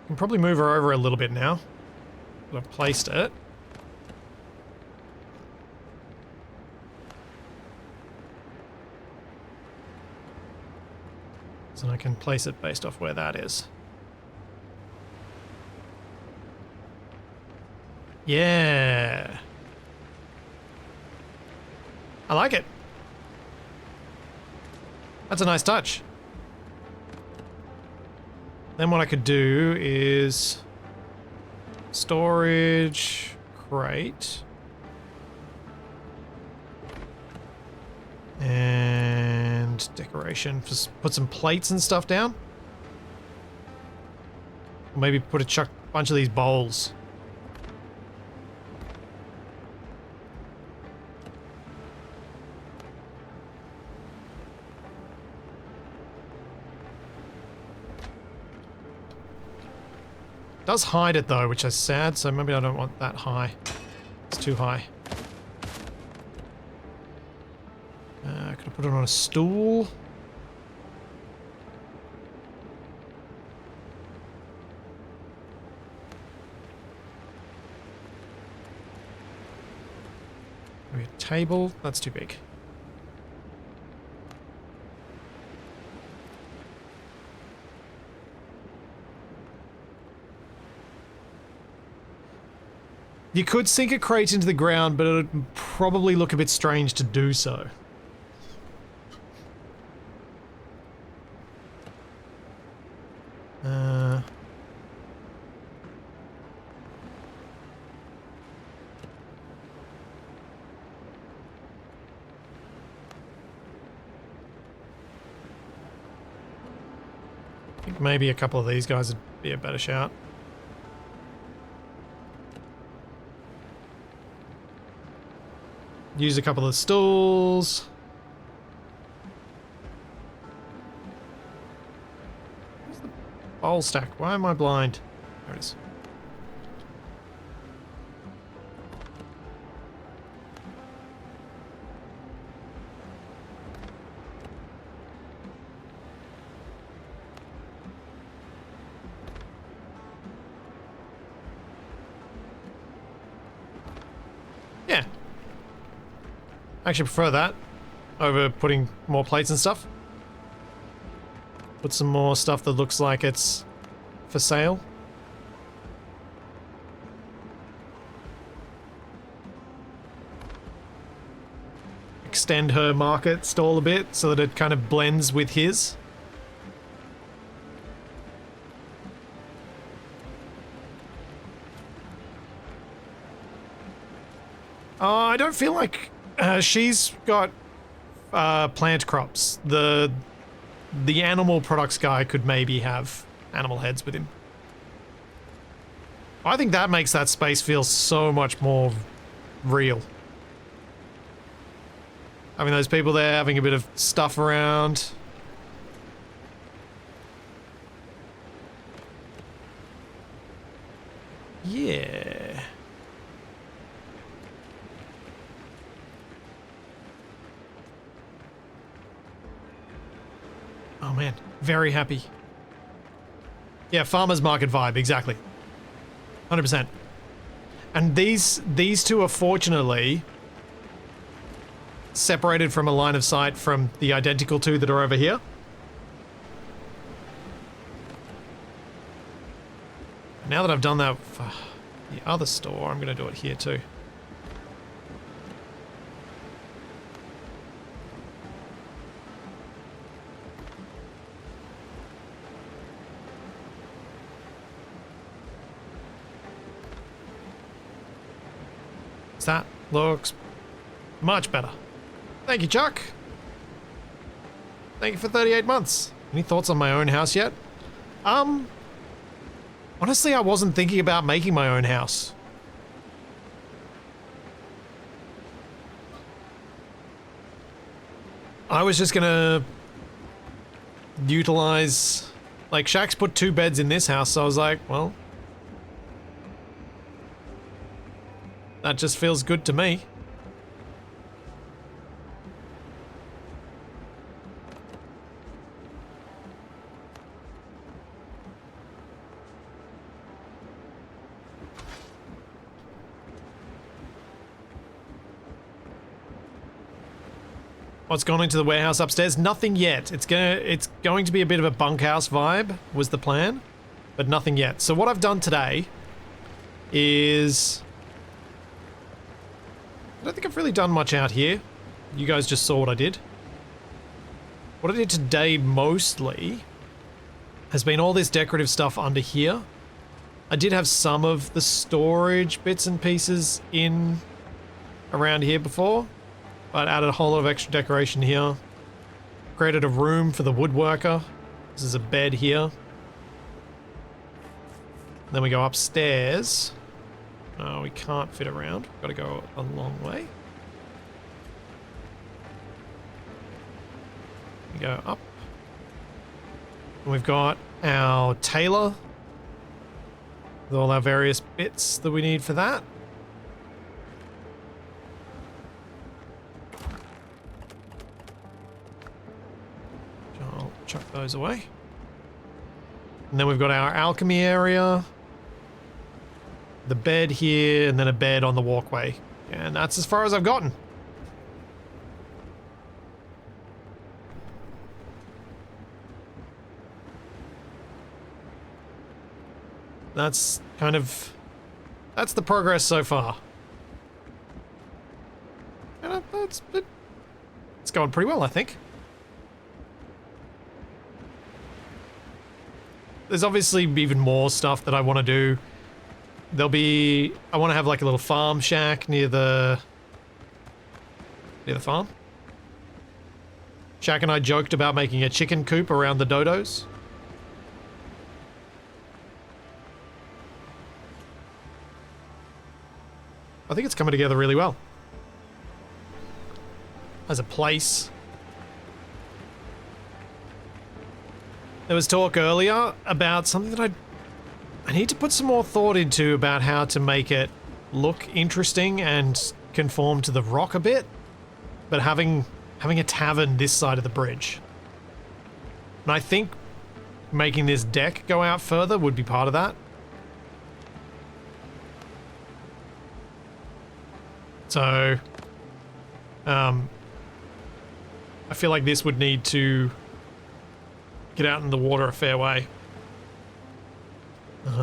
Can probably move her over a little bit now. But I've placed it. So I can place it based off where that is. Yeah. I like it. That's a nice touch. Then what I could do is storage crate and decoration. Just put some plates and stuff down. Or maybe put a bunch of these bowls. Does hide it though, which is sad, so maybe I don't want that high. It's too high. Could I put it on a stool? Maybe a table? That's too big. You could sink a crate into the ground, but it would probably look a bit strange to do so. I think maybe a couple of these guys would be a better shout. Use a couple of stools. Where's the bowl stack? Why am I blind? There it is. Yeah. I actually prefer that over putting more plates and stuff. Put some more stuff that looks like it's for sale. Extend her market stall a bit so that it kind of blends with his. I don't feel like she's got plant crops. The animal products guy could maybe have animal heads with him. I think that makes that space feel so much more real. Having those people there, having a bit of stuff around. Yeah. Oh man, very happy. Yeah, farmer's market vibe, exactly. 100%. And these two are fortunately separated from a line of sight from the identical two that are over here. Now that I've done that for the other store, I'm going to do it here too. That looks much better. Thank you, Chuck. Thank you for 38 months. Any thoughts on my own house yet? Honestly, I wasn't thinking about making my own house. I was just gonna utilize, like, Shaq's put 2 beds in this house, so I was like, well, that just feels good to me. What's gone into the warehouse upstairs? Nothing yet. It's going to be a bit of a bunkhouse vibe, was the plan, but nothing yet. So what I've done today is, I don't think I've really done much out here. You guys just saw what I did. What I did today mostly has been all this decorative stuff under here. I did have some of the storage bits and pieces in around here before, but added a whole lot of extra decoration here. Created a room for the woodworker. This is a bed here. Then we go upstairs. No, we can't fit around. We've got to go a long way. We go up. And we've got our tailor with all our various bits that we need for that. I'll chuck those away. And then we've got our alchemy area. The bed here, and then a bed on the walkway. And that's as far as I've gotten. That's the progress so far. And it's going pretty well, I think. There's obviously even more stuff that I want to do. I want to have like a little farm shack near the farm. Shaq and I joked about making a chicken coop around the dodos. I think it's coming together really well. As a place. There was talk earlier about something that I need to put some more thought into about how to make it look interesting and conform to the rock a bit, but having a tavern this side of the bridge. And I think making this deck go out further would be part of that. So, I feel like this would need to get out in the water a fair way.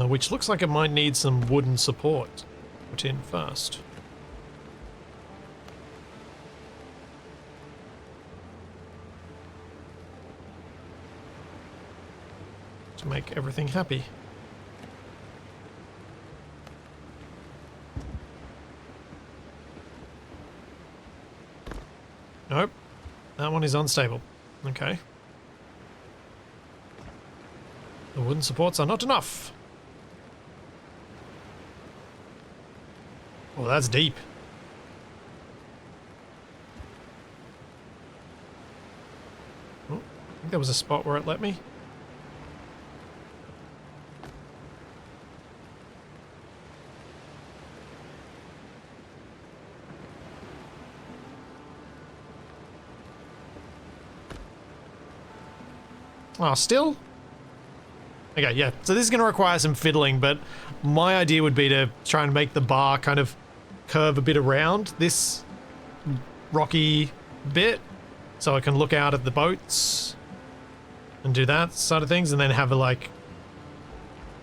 Which looks like it might need some wooden support put in first. To make everything happy. Nope. That one is unstable. Okay. The wooden supports are not enough. Oh, that's deep. Oh, I think there was a spot where it let me. Oh, still? Okay, yeah. So this is going to require some fiddling, but my idea would be to try and make the bar kind of curve a bit around this rocky bit so I can look out at the boats and do that side of things, and then have a, like,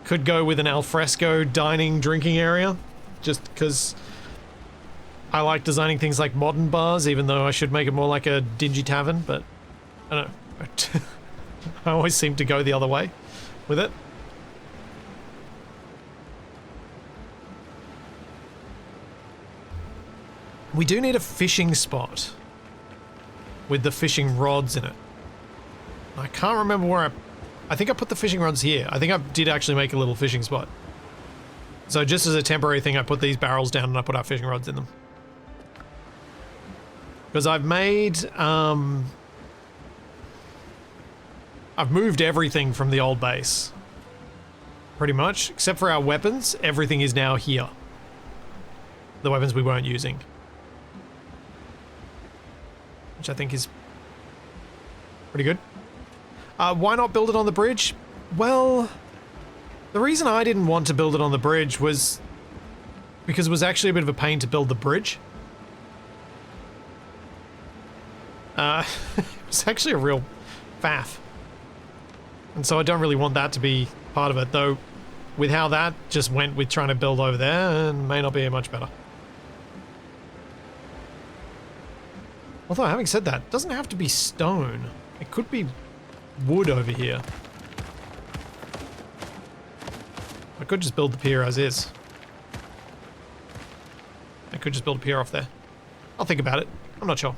could go with an alfresco dining drinking area, just because I like designing things like modern bars, even though I should make it more like a dingy tavern, but I don't know. I always seem to go the other way with it. We do need a fishing spot with the fishing rods in it. I can't remember where I think I put the fishing rods here. I think I did actually make a little fishing spot. So just as a temporary thing, I put these barrels down and I put our fishing rods in them. Because I've made, I've moved everything from the old base. Pretty much. Except for our weapons, everything is now here. The weapons we weren't using. Which I think is pretty good. Why not build it on the bridge? Well, the reason I didn't want to build it on the bridge was because it was actually a bit of a pain to build the bridge. It was actually a real faff. And so I don't really want that to be part of it, though with how that just went with trying to build over there, it may not be much better. Although, having said that, it doesn't have to be stone. It could be wood over here. I could just build the pier as is. I could just build a pier off there. I'll think about it. I'm not sure.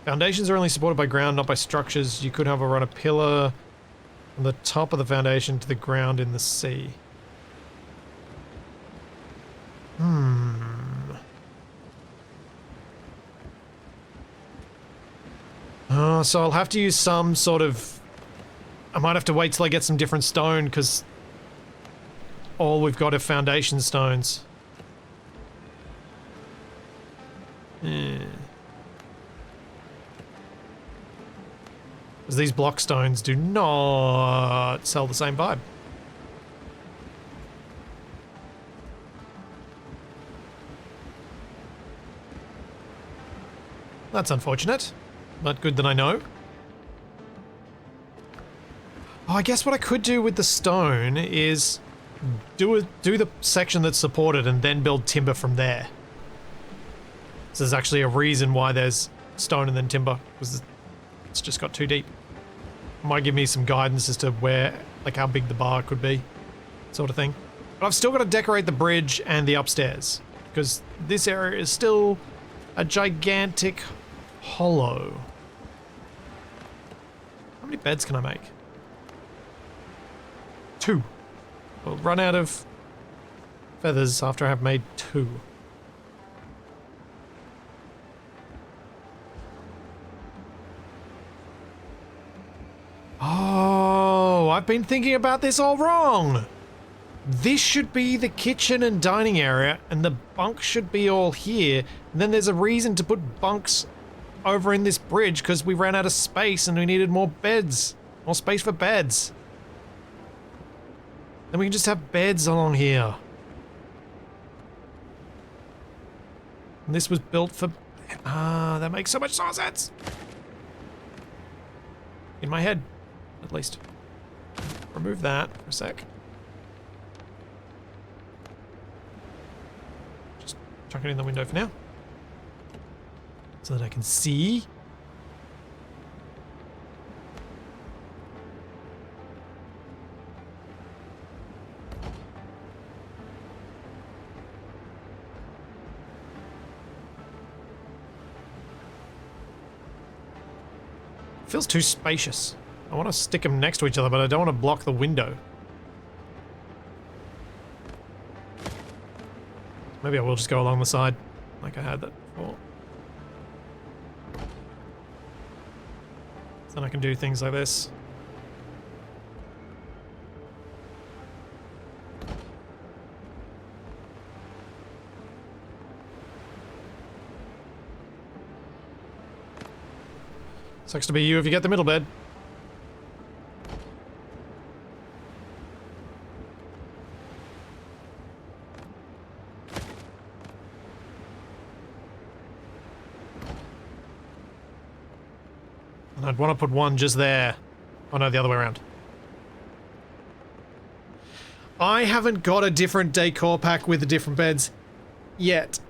Foundations are only supported by ground, not by structures. You could have a run a pillar from the top of the foundation to the ground in the sea. So I'll have to use some sort of... I might have to wait till I get some different stone, because all we've got are foundation stones. Yeah. Because these block stones do not sell the same vibe. That's unfortunate, but good that I know. Oh, I guess what I could do with the stone is do the section that's supported and then build timber from there. So there's actually a reason why there's stone and then timber, because it's just got too deep. Might give me some guidance as to where, like how big the bar could be, sort of thing. But I've still got to decorate the bridge and the upstairs, because this area is still a gigantic hollow. How many beds can I make? 2. We'll run out of feathers after I have made 2. Oh, I've been thinking about this all wrong. This should be the kitchen and dining area, and the bunks should be all here. And then there's a reason to put bunks over in this bridge, because we ran out of space and we needed more beds. More space for beds. Then we can just have beds along here. And this was built for... Ah, that makes so much more sense. In my head, at least. Remove that for a sec. Just chuck it in the window for now. So that I can see. Feels too spacious. I want to stick them next to each other, but I don't want to block the window. Maybe I will just go along the side, like I had that before. Then I can do things like this. Sucks to be you if you get the middle bed. And I'd want to put one just there. Oh no, the other way around. I haven't got a different decor pack with the different beds yet.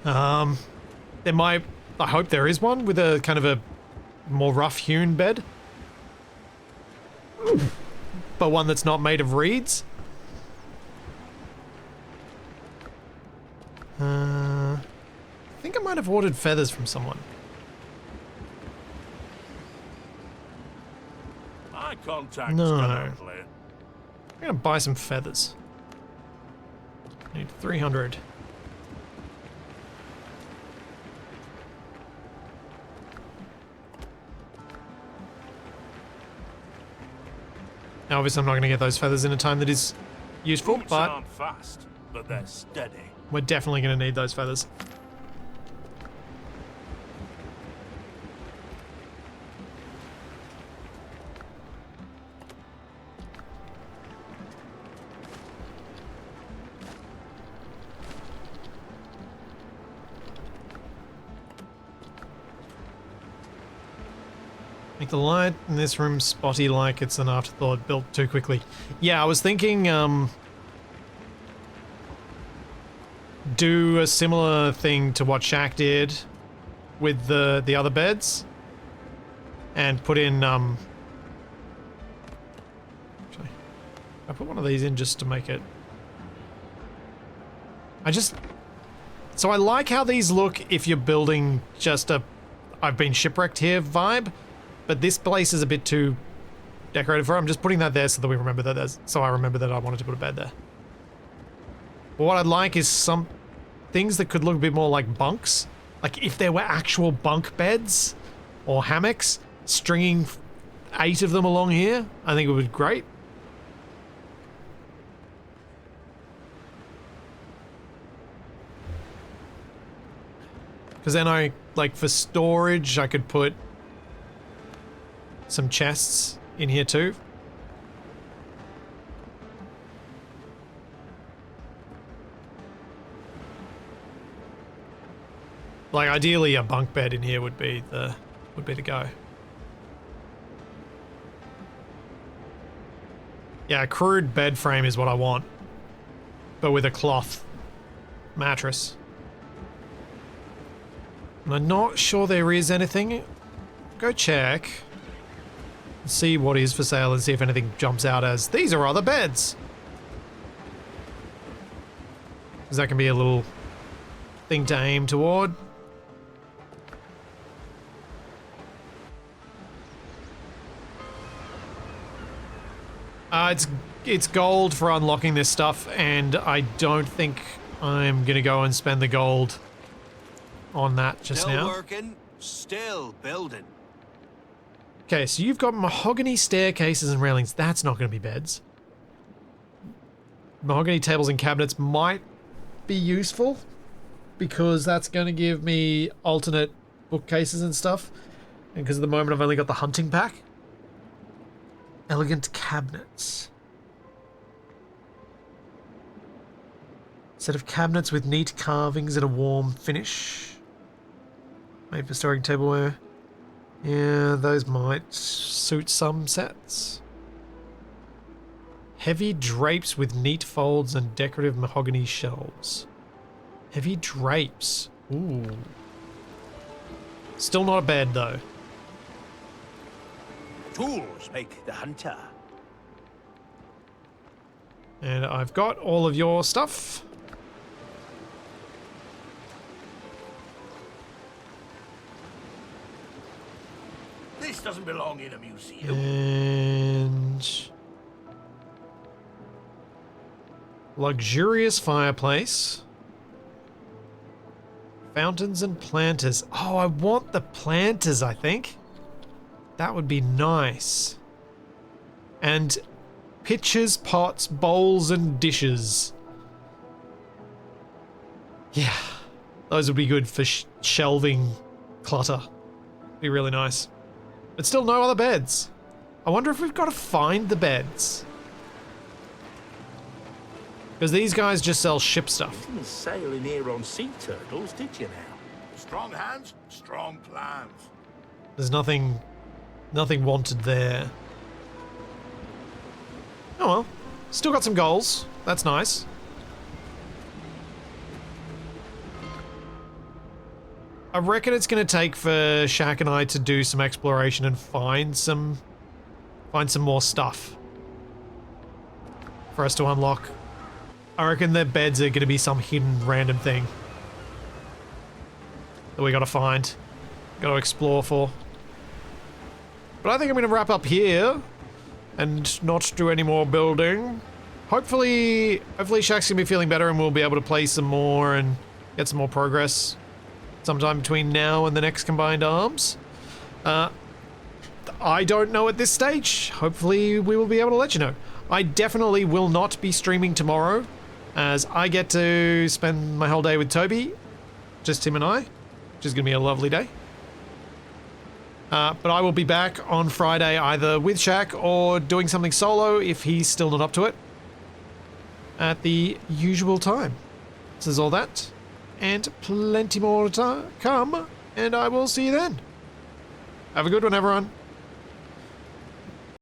There might... I hope there is one with a kind of a more rough-hewn bed. But one that's not made of reeds. I think I might have ordered feathers from someone. My contact's No. gonna handle it. I'm gonna buy some feathers. Need 300. Now, obviously, I'm not going to get those feathers in a time that is useful, Boots but aren't fast, but they're steady. we're definitely going to need those feathers. Make the light in this room spotty like it's an afterthought built too quickly. Yeah, I was thinking, do a similar thing to what Shaq did with the other beds. And put in, actually, I put one of these in just to make it... So I like how these look if you're building just a I've been shipwrecked here vibe. But this place is a bit too decorated for it. I'm just putting that there so that we remember that so I remember that I wanted to put a bed there. But what I'd like is some things that could look a bit more like bunks. Like if there were actual bunk beds or hammocks, stringing 8 of them along here, I think it would be great. Because then like for storage, I could put some chests in here too. Like ideally a bunk bed in here would be the go. Yeah, a crude bed frame is what I want. But with a cloth mattress. And I'm not sure there is anything. Go check. See what is for sale and see if anything jumps out as these are other beds. Because that can be a little thing to aim toward. It's gold for unlocking this stuff, and I don't think I'm gonna go and spend the gold on that just now. Still working, still building. Okay, so you've got mahogany staircases and railings. That's not going to be beds. Mahogany tables and cabinets might be useful because that's going to give me alternate bookcases and stuff. And because at the moment I've only got the hunting pack. Elegant cabinets. Set of cabinets with neat carvings and a warm finish. Made for storing tableware. Yeah, those might suit some sets. Heavy drapes with neat folds and decorative mahogany shelves. Heavy drapes. Ooh. Still not a bed, though. Tools make the hunter. And I've got all of your stuff. This doesn't belong in a museum. And luxurious fireplace. Fountains and planters. Oh, I want the planters, I think. That would be nice. And pitchers, pots, bowls, and dishes. Yeah, those would be good for shelving clutter. Be really nice. But still no other beds. I wonder if we've got to find the beds. Because these guys just sell ship stuff. Didn't sail in here on sea turtles, did you now? Strong hands, strong plans. There's nothing wanted there. Oh well, still got some goals. That's nice. I reckon it's going to take for Shaq and I to do some exploration and find some more stuff for us to unlock. I reckon their beds are going to be some hidden random thing that we got to find, got to explore for. But I think I'm going to wrap up here and not do any more building. Hopefully Shaq's going to be feeling better and we'll be able to play some more and get some more progress sometime between now and the next Combined Arms. I don't know at this stage. Hopefully we will be able to let you know. I definitely will not be streaming tomorrow, as I get to spend my whole day with Toby, just him and I, which is going to be a lovely day. But I will be back on Friday either with Shaq or doing something solo if he's still not up to it at the usual time. So there's all that and plenty more to come, and I will see you then. Have a good one, everyone.